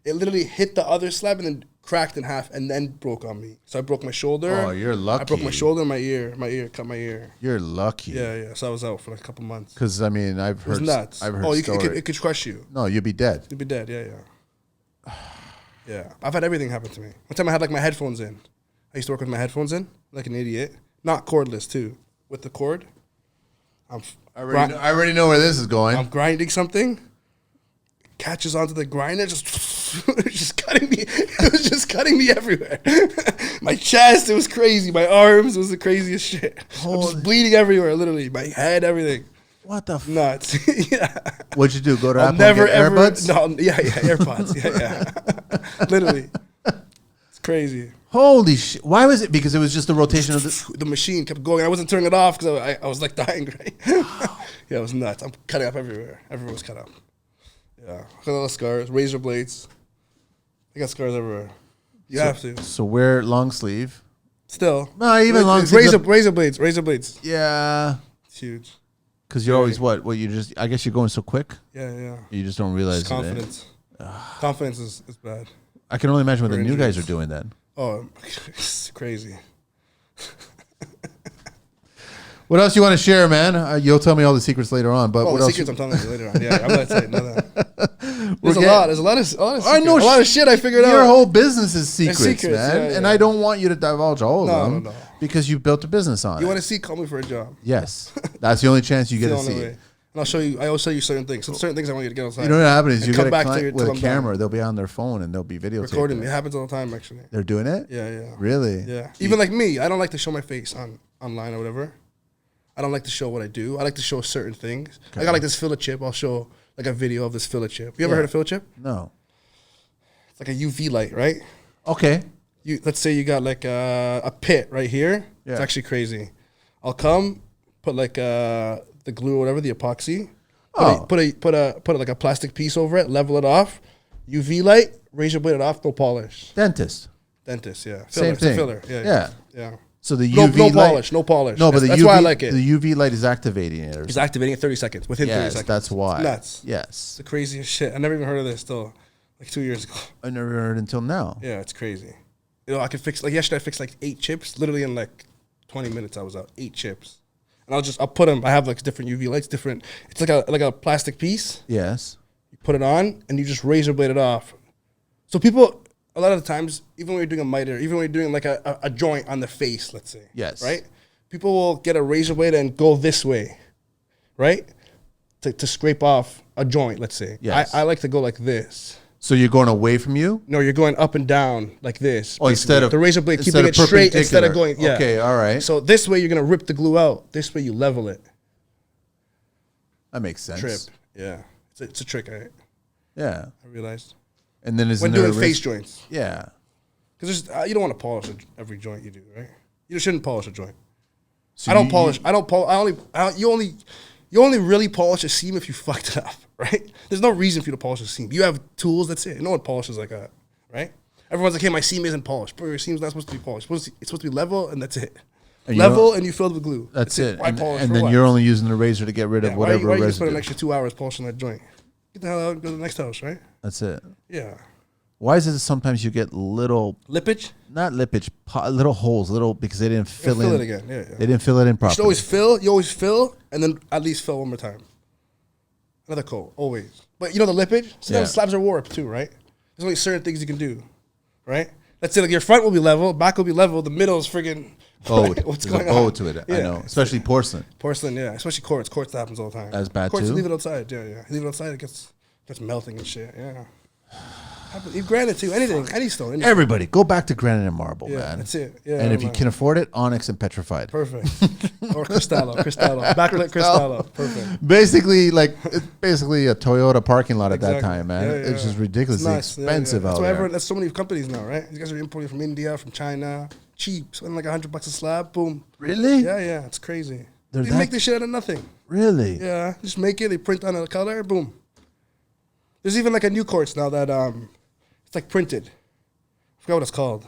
[SPEAKER 1] It literally hit the other slab and then cracked in half and then broke on me. So I broke my shoulder.
[SPEAKER 2] Oh, you're lucky.
[SPEAKER 1] I broke my shoulder and my ear. Cut my ear.
[SPEAKER 2] You're lucky.
[SPEAKER 1] Yeah. So I was out for like a couple months.
[SPEAKER 2] Because, I mean, I've heard.
[SPEAKER 1] It was nuts. It could crush you.
[SPEAKER 2] No, you'd be dead.
[SPEAKER 1] You'd be dead, yeah. Yeah. I've had everything happen to me. One time I had like my headphones in. I used to work with my headphones in, like an idiot. Not cordless, too. With the cord.
[SPEAKER 2] I already know where this is going.
[SPEAKER 1] I'm grinding something. Catches onto the grinder, just cutting me. It was just cutting me everywhere. My chest, it was crazy. My arms, it was the craziest shit. I'm just bleeding everywhere, literally. My head, everything.
[SPEAKER 2] What the
[SPEAKER 1] nuts. Yeah.
[SPEAKER 2] What'd you do? Go to
[SPEAKER 1] I'll
[SPEAKER 2] Apple
[SPEAKER 1] never
[SPEAKER 2] and get
[SPEAKER 1] ever.
[SPEAKER 2] AirBuds?
[SPEAKER 1] No, yeah, AirPods. Yeah. Literally, it's crazy.
[SPEAKER 2] Holy shit! Why was it? Because it was just the rotation of
[SPEAKER 1] The machine kept going. I wasn't turning it off because I was like dying. Right? Yeah, it was nuts. I'm cutting up everywhere. Everywhere was cut up. Yeah, I got a lot of scars, razor blades. I got scars everywhere. You have to.
[SPEAKER 2] So wear long sleeve.
[SPEAKER 1] Still.
[SPEAKER 2] No, even long
[SPEAKER 1] It's
[SPEAKER 2] sleeve.
[SPEAKER 1] razor blades.
[SPEAKER 2] Yeah.
[SPEAKER 1] It's huge.
[SPEAKER 2] Because you're always what? You just, I guess you're going so quick.
[SPEAKER 1] Yeah.
[SPEAKER 2] You just don't realize
[SPEAKER 1] Just confidence. Confidence is bad.
[SPEAKER 2] I can only imagine what the new
[SPEAKER 1] injuries.
[SPEAKER 2] guys are doing then.
[SPEAKER 1] Oh, it's crazy.
[SPEAKER 2] What else you want to share, man? You'll tell me all the secrets later on. But what
[SPEAKER 1] the
[SPEAKER 2] else?
[SPEAKER 1] secrets I'm telling you later on. Yeah, I'm not telling you none of that. There's a lot of secrets.
[SPEAKER 2] I know
[SPEAKER 1] a lot of shit I figured out.
[SPEAKER 2] Your whole business is secrets,
[SPEAKER 1] secrets,
[SPEAKER 2] man.
[SPEAKER 1] yeah.
[SPEAKER 2] And I don't want you to divulge all of them
[SPEAKER 1] No.
[SPEAKER 2] because you built a business on it.
[SPEAKER 1] You want to see? Call me for a job.
[SPEAKER 2] Yes, that's the only chance you get to
[SPEAKER 1] It's the
[SPEAKER 2] see
[SPEAKER 1] only way.
[SPEAKER 2] it.
[SPEAKER 1] And I'll show you. I always show you certain things. Certain things I want you to get outside.
[SPEAKER 2] You know what happens is
[SPEAKER 1] And
[SPEAKER 2] you
[SPEAKER 1] come
[SPEAKER 2] get a
[SPEAKER 1] back
[SPEAKER 2] client with
[SPEAKER 1] till
[SPEAKER 2] a
[SPEAKER 1] I'm
[SPEAKER 2] camera.
[SPEAKER 1] done.
[SPEAKER 2] They'll be on their phone and they'll be videotaping.
[SPEAKER 1] Recording me. It happens all the time, actually.
[SPEAKER 2] They're doing it.
[SPEAKER 1] Yeah.
[SPEAKER 2] Really?
[SPEAKER 1] Yeah. Even like me, I don't like to show my face online or whatever. I don't like to show what I do. I like to show certain things. Okay. I got like this filler chip. I'll show like a video of this filler chip. You ever heard of filler chip?
[SPEAKER 2] No.
[SPEAKER 1] It's like a UV light, right?
[SPEAKER 2] Okay.
[SPEAKER 1] Let's say you got like a pit right here.
[SPEAKER 2] Yeah.
[SPEAKER 1] It's actually crazy. I'll come, put like the glue or whatever, the epoxy. Put like a plastic piece over it, level it off. UV light, razor blade it off, no polish.
[SPEAKER 2] Dentist,
[SPEAKER 1] yeah. Filler.
[SPEAKER 2] Same
[SPEAKER 1] It's
[SPEAKER 2] thing.
[SPEAKER 1] a filler. Yeah.
[SPEAKER 2] So the
[SPEAKER 1] no
[SPEAKER 2] UV light,
[SPEAKER 1] polish, no polish.
[SPEAKER 2] No, but
[SPEAKER 1] that's
[SPEAKER 2] UV,
[SPEAKER 1] why I like it.
[SPEAKER 2] The UV light is activating it.
[SPEAKER 1] It's activating in 30 seconds. Within 30 seconds.
[SPEAKER 2] That's why.
[SPEAKER 1] It's nuts.
[SPEAKER 2] Yes.
[SPEAKER 1] It's the craziest shit. I never even heard of this till like 2 years ago.
[SPEAKER 2] I never heard until now.
[SPEAKER 1] Yeah, it's crazy. You know, I could fix like yesterday. I fixed like 8 chips. Literally in like 20 minutes, I was out. 8 chips, and I'll put them. I have like different UV lights, different. It's like a plastic piece.
[SPEAKER 2] Yes.
[SPEAKER 1] You put it on, and you just razor blade it off. So people, a lot of the times, even when you're doing a miter, even when you're doing like a joint on the face, let's say.
[SPEAKER 2] Yes.
[SPEAKER 1] Right. People will get a razor blade and go this way, right, to scrape off a joint. Let's say.
[SPEAKER 2] Yes.
[SPEAKER 1] I like to go like this.
[SPEAKER 2] So you're going away from you?
[SPEAKER 1] No, you're going up and down like this.
[SPEAKER 2] Oh, instead of
[SPEAKER 1] the razor blade, keeping it straight instead of going. Yeah.
[SPEAKER 2] Okay, all right.
[SPEAKER 1] So this way you're gonna rip the glue out. This way you level it.
[SPEAKER 2] That makes sense.
[SPEAKER 1] Trip. Yeah. It's a trick.
[SPEAKER 2] Yeah.
[SPEAKER 1] I realized.
[SPEAKER 2] And then
[SPEAKER 1] When doing face joints.
[SPEAKER 2] Yeah.
[SPEAKER 1] Because you don't want to polish every joint you do, right? You shouldn't polish a joint.
[SPEAKER 2] So
[SPEAKER 1] I don't polish. You only really polish a seam if you fucked it up, right? There's no reason for you to polish a seam. You have tools, that's it. No one polishes like that, right? Everyone's like, hey, my seam isn't polished. Bro, your seam's not supposed to be polished. It's supposed to be level, and that's it. And level, and you fill it with glue.
[SPEAKER 2] That's it.
[SPEAKER 1] Why polish
[SPEAKER 2] and
[SPEAKER 1] for
[SPEAKER 2] then
[SPEAKER 1] what?
[SPEAKER 2] you're only using the razor to get rid of whatever
[SPEAKER 1] why you
[SPEAKER 2] residue.
[SPEAKER 1] spend an extra 2 hours polishing that joint? Get the hell out and go to the next house, right?
[SPEAKER 2] That's it.
[SPEAKER 1] Yeah.
[SPEAKER 2] Why is it that sometimes you get little...
[SPEAKER 1] Lippage?
[SPEAKER 2] Not lippage, little holes, because they didn't fill
[SPEAKER 1] it again. Yeah.
[SPEAKER 2] They didn't fill it in properly.
[SPEAKER 1] You always fill, and then at least fill one more time. Another coat, always. But you know the lippage? Sometimes slabs are warped too, right? There's only certain things you can do, right? Let's say like your front will be level, back will be level, the middle is friggin'
[SPEAKER 2] bowed.
[SPEAKER 1] What's
[SPEAKER 2] There's
[SPEAKER 1] going
[SPEAKER 2] a bow
[SPEAKER 1] on?
[SPEAKER 2] to it,
[SPEAKER 1] Yeah.
[SPEAKER 2] I know. Especially porcelain.
[SPEAKER 1] Porcelain, yeah. Especially quartz. Quartz that happens all the time.
[SPEAKER 2] That's bad
[SPEAKER 1] quartz,
[SPEAKER 2] too?
[SPEAKER 1] Leave it outside, yeah. Leave it outside, it gets melting and shit, yeah. Even granite too, anything, any stone.
[SPEAKER 2] Everybody, go back to Granite and Marble,
[SPEAKER 1] yeah,
[SPEAKER 2] man.
[SPEAKER 1] that's it. Yeah,
[SPEAKER 2] and if you can afford it, onyx and petrified.
[SPEAKER 1] Perfect. Or Cristallo. Backlit Cristallo. Perfect.
[SPEAKER 2] Basically, it's basically a Toyota parking lot at that time, man.
[SPEAKER 1] Yeah.
[SPEAKER 2] It's just ridiculously expensive out there.
[SPEAKER 1] That's so many companies now, right? These guys are importing from India, from China, cheap, spending like $100 a slab, boom.
[SPEAKER 2] Really?
[SPEAKER 1] Yeah, it's crazy. They make this shit out of nothing.
[SPEAKER 2] Really?
[SPEAKER 1] Yeah, just make it. They print on a color, boom. There's even like a new quartz now that it's like printed. I forgot what it's called.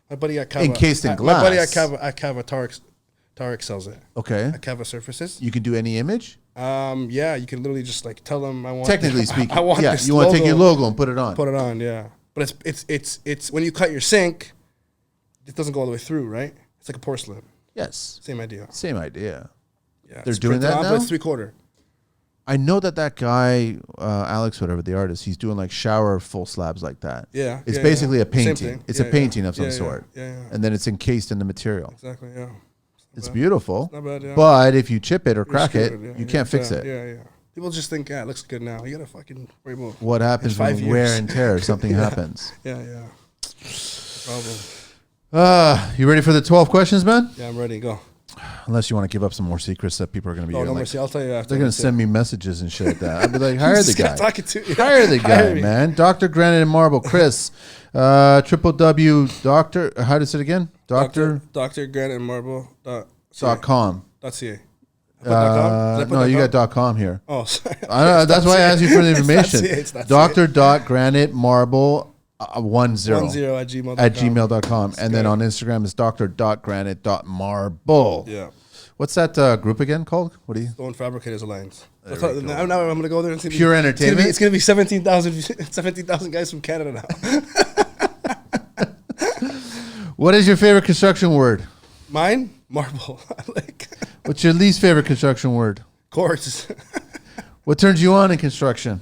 [SPEAKER 1] My buddy at Cava.
[SPEAKER 2] Encased in glass.
[SPEAKER 1] My buddy at Cava Tarek sells it.
[SPEAKER 2] Okay.
[SPEAKER 1] At Cava Surfaces.
[SPEAKER 2] You can do any image?
[SPEAKER 1] Yeah, you can literally just like tell them I want.
[SPEAKER 2] Technically speaking,
[SPEAKER 1] I want this
[SPEAKER 2] you want to take your
[SPEAKER 1] logo
[SPEAKER 2] logo and put it on.
[SPEAKER 1] Put it on, yeah. But it's when you cut your sink, it doesn't go all the way through, right? It's like a porcelain.
[SPEAKER 2] Yes.
[SPEAKER 1] Same idea.
[SPEAKER 2] Same idea.
[SPEAKER 1] Yeah.
[SPEAKER 2] They're doing that now?
[SPEAKER 1] But it's 3/4.
[SPEAKER 2] I know that guy, Alex, whatever, the artist, he's doing like shower full slabs like that.
[SPEAKER 1] Yeah.
[SPEAKER 2] It's basically a
[SPEAKER 1] Same
[SPEAKER 2] painting.
[SPEAKER 1] thing.
[SPEAKER 2] It's a painting of some sort.
[SPEAKER 1] Yeah.
[SPEAKER 2] And then it's encased in the material.
[SPEAKER 1] Exactly, yeah.
[SPEAKER 2] It's beautiful.
[SPEAKER 1] Not bad, yeah.
[SPEAKER 2] But if you chip it or
[SPEAKER 1] You're
[SPEAKER 2] crack it,
[SPEAKER 1] screwed, yeah.
[SPEAKER 2] you can't fix it.
[SPEAKER 1] Yeah. People just think, it looks good now. You gotta fucking worry about
[SPEAKER 2] What happens when
[SPEAKER 1] 5 years.
[SPEAKER 2] wear and tear? Something happens.
[SPEAKER 1] Yeah. Problem.
[SPEAKER 2] You ready for the 12 questions, man?
[SPEAKER 1] Yeah, I'm ready. Go.
[SPEAKER 2] Unless you want to give up some more secrets that people are going to be.
[SPEAKER 1] Oh, no
[SPEAKER 2] like,
[SPEAKER 1] mercy. I'll tell you after.
[SPEAKER 2] they're going to send me messages and shit like that. I'd be like, hire the guy.
[SPEAKER 1] Talking to you.
[SPEAKER 2] Hire the guy,
[SPEAKER 1] Hire me.
[SPEAKER 2] man. Dr. Granite and Marble, Chris. W Doctor. How does it again?
[SPEAKER 1] Dr. Granite and Marble.
[SPEAKER 2] .com.
[SPEAKER 1] .ca.
[SPEAKER 2] No, you got .com here.
[SPEAKER 1] Oh, sorry.
[SPEAKER 2] That's why I asked you for the information.
[SPEAKER 1] It's not
[SPEAKER 2] Dr. Granite Marble 10
[SPEAKER 1] at gmail.com.
[SPEAKER 2] at gmail.com. And then on Instagram is dr.granite.marble.
[SPEAKER 1] Yeah.
[SPEAKER 2] What's that group again called? What do you?
[SPEAKER 1] Stone Fabricators Alliance. Now I'm going to go there and see.
[SPEAKER 2] Pure entertainment.
[SPEAKER 1] It's going to be 17,000 guys from Canada now.
[SPEAKER 2] What is your favorite construction word?
[SPEAKER 1] Mine? Marble.
[SPEAKER 2] What's your least favorite construction word?
[SPEAKER 1] Quartz.
[SPEAKER 2] What turns you on in construction?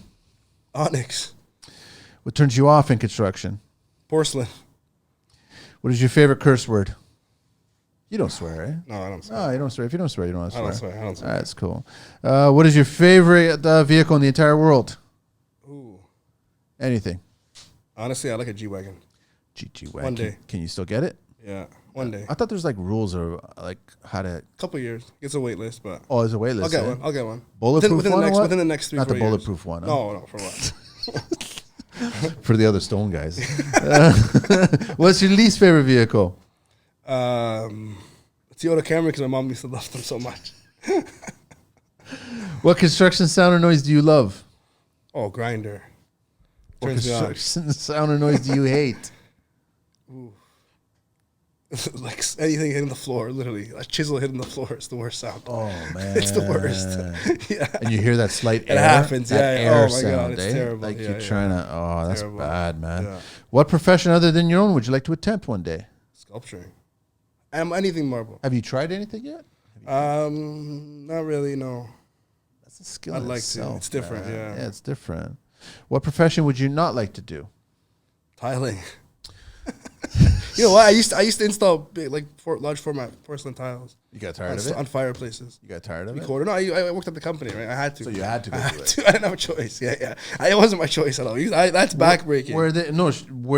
[SPEAKER 1] Onyx.
[SPEAKER 2] What turns you off in construction?
[SPEAKER 1] Porcelain.
[SPEAKER 2] What is your favorite curse word? You don't swear, eh?
[SPEAKER 1] No, I don't swear.
[SPEAKER 2] Oh, you don't swear. If you don't swear, you don't want to swear.
[SPEAKER 1] I don't swear.
[SPEAKER 2] That's cool. What is your favorite vehicle in the entire world?
[SPEAKER 1] Ooh.
[SPEAKER 2] Anything.
[SPEAKER 1] Honestly, I like a G-Wagon.
[SPEAKER 2] G-Wagon.
[SPEAKER 1] One day.
[SPEAKER 2] Can you still get it?
[SPEAKER 1] Yeah, one day.
[SPEAKER 2] I thought there's like rules or like how to.
[SPEAKER 1] Couple years. It's a wait list, but.
[SPEAKER 2] Oh, there's a wait list.
[SPEAKER 1] I'll get one.
[SPEAKER 2] Bulletproof
[SPEAKER 1] within
[SPEAKER 2] one
[SPEAKER 1] the next,
[SPEAKER 2] or what?
[SPEAKER 1] Within the next 3-4 years.
[SPEAKER 2] Not the bulletproof one. Huh?
[SPEAKER 1] No, for what?
[SPEAKER 2] For the other stone guys. What's your least favorite vehicle?
[SPEAKER 1] Toyota Camry because my mom used to love them so much.
[SPEAKER 2] What construction sound or noise do you love?
[SPEAKER 1] Oh, grinder.
[SPEAKER 2] What
[SPEAKER 1] Turns me on.
[SPEAKER 2] construction sound or noise do you hate?
[SPEAKER 1] Ooh. Like anything hitting the floor, literally. A chisel hitting the floor is the worst sound.
[SPEAKER 2] Oh, man.
[SPEAKER 1] It's the worst. Yeah.
[SPEAKER 2] And you hear that slight air?
[SPEAKER 1] It happens,
[SPEAKER 2] that
[SPEAKER 1] yeah.
[SPEAKER 2] air
[SPEAKER 1] Oh, my God,
[SPEAKER 2] sound,
[SPEAKER 1] it's
[SPEAKER 2] eh?
[SPEAKER 1] terrible.
[SPEAKER 2] Like
[SPEAKER 1] Yeah,
[SPEAKER 2] you're
[SPEAKER 1] yeah.
[SPEAKER 2] trying to, oh, that's
[SPEAKER 1] Terrible.
[SPEAKER 2] bad, man.
[SPEAKER 1] Yeah.
[SPEAKER 2] What profession other than your own would you like to attempt one day?
[SPEAKER 1] Sculpturing. Anything marble.
[SPEAKER 2] Have you tried anything yet?
[SPEAKER 1] Not really, no.
[SPEAKER 2] That's a skill
[SPEAKER 1] I'd
[SPEAKER 2] in
[SPEAKER 1] like
[SPEAKER 2] itself,
[SPEAKER 1] to. It's different,
[SPEAKER 2] man.
[SPEAKER 1] yeah.
[SPEAKER 2] Yeah, it's different. What profession would you not like to do?
[SPEAKER 1] Tiling. You know what? I used to install big, large format porcelain tiles.
[SPEAKER 2] You got tired of it?
[SPEAKER 1] On fireplaces.
[SPEAKER 2] You got tired of it?
[SPEAKER 1] No, I worked at the company, right? I had to.
[SPEAKER 2] So you had to go do it.
[SPEAKER 1] I didn't have a choice. Yeah. It wasn't my choice at all. That's backbreaking.
[SPEAKER 2] Were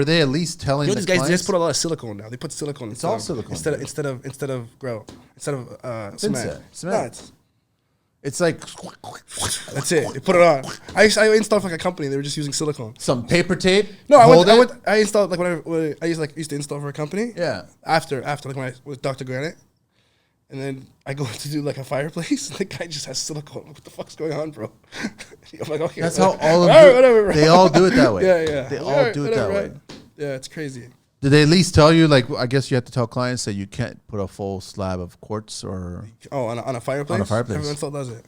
[SPEAKER 2] they at least telling
[SPEAKER 1] You know,
[SPEAKER 2] the
[SPEAKER 1] these guys
[SPEAKER 2] clients?
[SPEAKER 1] just put a lot of silicone now. They put silicone.
[SPEAKER 2] It's all silicone.
[SPEAKER 1] instead of grout. Instead of cement.
[SPEAKER 2] Cement. It's like
[SPEAKER 1] That's it. They put it on. I installed like a company. They were just using silicone.
[SPEAKER 2] some paper tape.
[SPEAKER 1] No,
[SPEAKER 2] hold it.
[SPEAKER 1] I installed like when I used to install for a company.
[SPEAKER 2] Yeah.
[SPEAKER 1] After like when I was Dr. Granite, and then I go to do like a fireplace. The guy just has silicone. What the fuck's going on, bro? I'm like, okay.
[SPEAKER 2] That's how all of
[SPEAKER 1] whatever, bro.
[SPEAKER 2] They all do it that way.
[SPEAKER 1] Yeah.
[SPEAKER 2] They all do it that way.
[SPEAKER 1] Right. Yeah, it's crazy.
[SPEAKER 2] Did they at least tell you, like, I guess you have to tell clients that you can't put a full slab of quartz or...
[SPEAKER 1] Oh, on a fireplace?
[SPEAKER 2] On a fireplace.
[SPEAKER 1] Everyone still does it.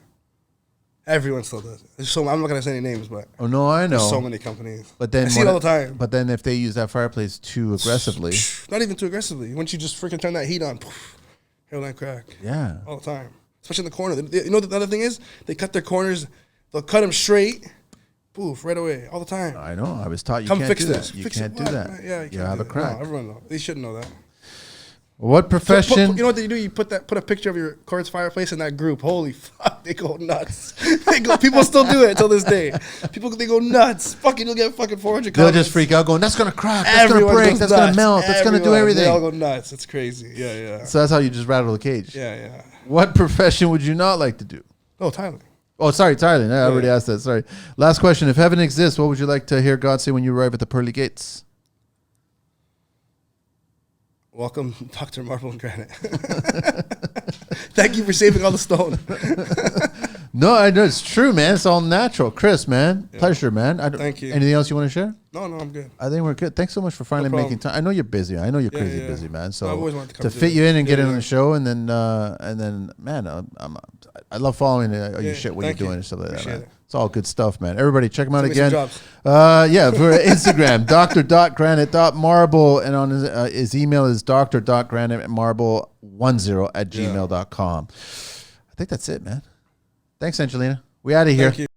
[SPEAKER 1] Everyone still does it. I'm not going to say any names, but...
[SPEAKER 2] Oh, no, I know.
[SPEAKER 1] There's so many companies.
[SPEAKER 2] But then
[SPEAKER 1] I see it all the time.
[SPEAKER 2] But then if they use that fireplace too aggressively...
[SPEAKER 1] Not even too aggressively. Once you just freaking turn that heat on, poof, hairline crack.
[SPEAKER 2] Yeah.
[SPEAKER 1] All the time. Especially in the corner. You know what the other thing is? They cut their corners. They'll cut them straight. Poof, right away. All the time.
[SPEAKER 2] I know. I was taught you
[SPEAKER 1] Come
[SPEAKER 2] can't
[SPEAKER 1] fix
[SPEAKER 2] do
[SPEAKER 1] this.
[SPEAKER 2] that. You
[SPEAKER 1] Fix
[SPEAKER 2] can't
[SPEAKER 1] it.
[SPEAKER 2] do
[SPEAKER 1] What?
[SPEAKER 2] that.
[SPEAKER 1] Yeah,
[SPEAKER 2] you have a
[SPEAKER 1] do that.
[SPEAKER 2] crack.
[SPEAKER 1] No, everyone knows. They should know that.
[SPEAKER 2] What profession...
[SPEAKER 1] You know what they do? You put a picture of your quartz fireplace in that group. Holy fuck, they go nuts. People still do it till this day. They go nuts. Fucking, you'll get fucking 400
[SPEAKER 2] They'll
[SPEAKER 1] comments.
[SPEAKER 2] just freak out going, that's going to crack, that's going to
[SPEAKER 1] Everyone
[SPEAKER 2] break,
[SPEAKER 1] goes
[SPEAKER 2] that's going to
[SPEAKER 1] nuts.
[SPEAKER 2] melt, that's going to do
[SPEAKER 1] Everyone.
[SPEAKER 2] everything.
[SPEAKER 1] They all go nuts. It's crazy. Yeah.
[SPEAKER 2] So that's how you just rattle the cage.
[SPEAKER 1] Yeah.
[SPEAKER 2] What profession would you not like to do?
[SPEAKER 1] Oh, Tyler.
[SPEAKER 2] Oh, sorry, Tyler. I already asked that. Sorry. Last question. If heaven exists, what would you like to hear God say when you arrive at the pearly gates?
[SPEAKER 1] Welcome, Dr. Marble and Granite. Thank you for saving all the stone.
[SPEAKER 2] No, I know it's true, man. It's all natural. Chris, man, pleasure, man.
[SPEAKER 1] Thank you.
[SPEAKER 2] Anything else you want to share?
[SPEAKER 1] No, I'm good.
[SPEAKER 2] I think we're good. Thanks so much for finally making time. I know you're busy. I know you're crazy busy, man. So
[SPEAKER 1] I've always wanted to come
[SPEAKER 2] to
[SPEAKER 1] do
[SPEAKER 2] fit
[SPEAKER 1] this.
[SPEAKER 2] you in and get in
[SPEAKER 1] Yeah.
[SPEAKER 2] on the show, and then man, I love following your shit, what you're
[SPEAKER 1] thank you.
[SPEAKER 2] doing and stuff like that,
[SPEAKER 1] Appreciate
[SPEAKER 2] man.
[SPEAKER 1] it.
[SPEAKER 2] It's all good stuff, man. Everybody, check him out
[SPEAKER 1] Send me some
[SPEAKER 2] again.
[SPEAKER 1] jobs.
[SPEAKER 2] For Instagram, dr.granite.marble, and on his email is dr.granitemarble10 at gmail.com. I think that's it, man. Thanks, Angelina. We out of here.
[SPEAKER 1] Thank you.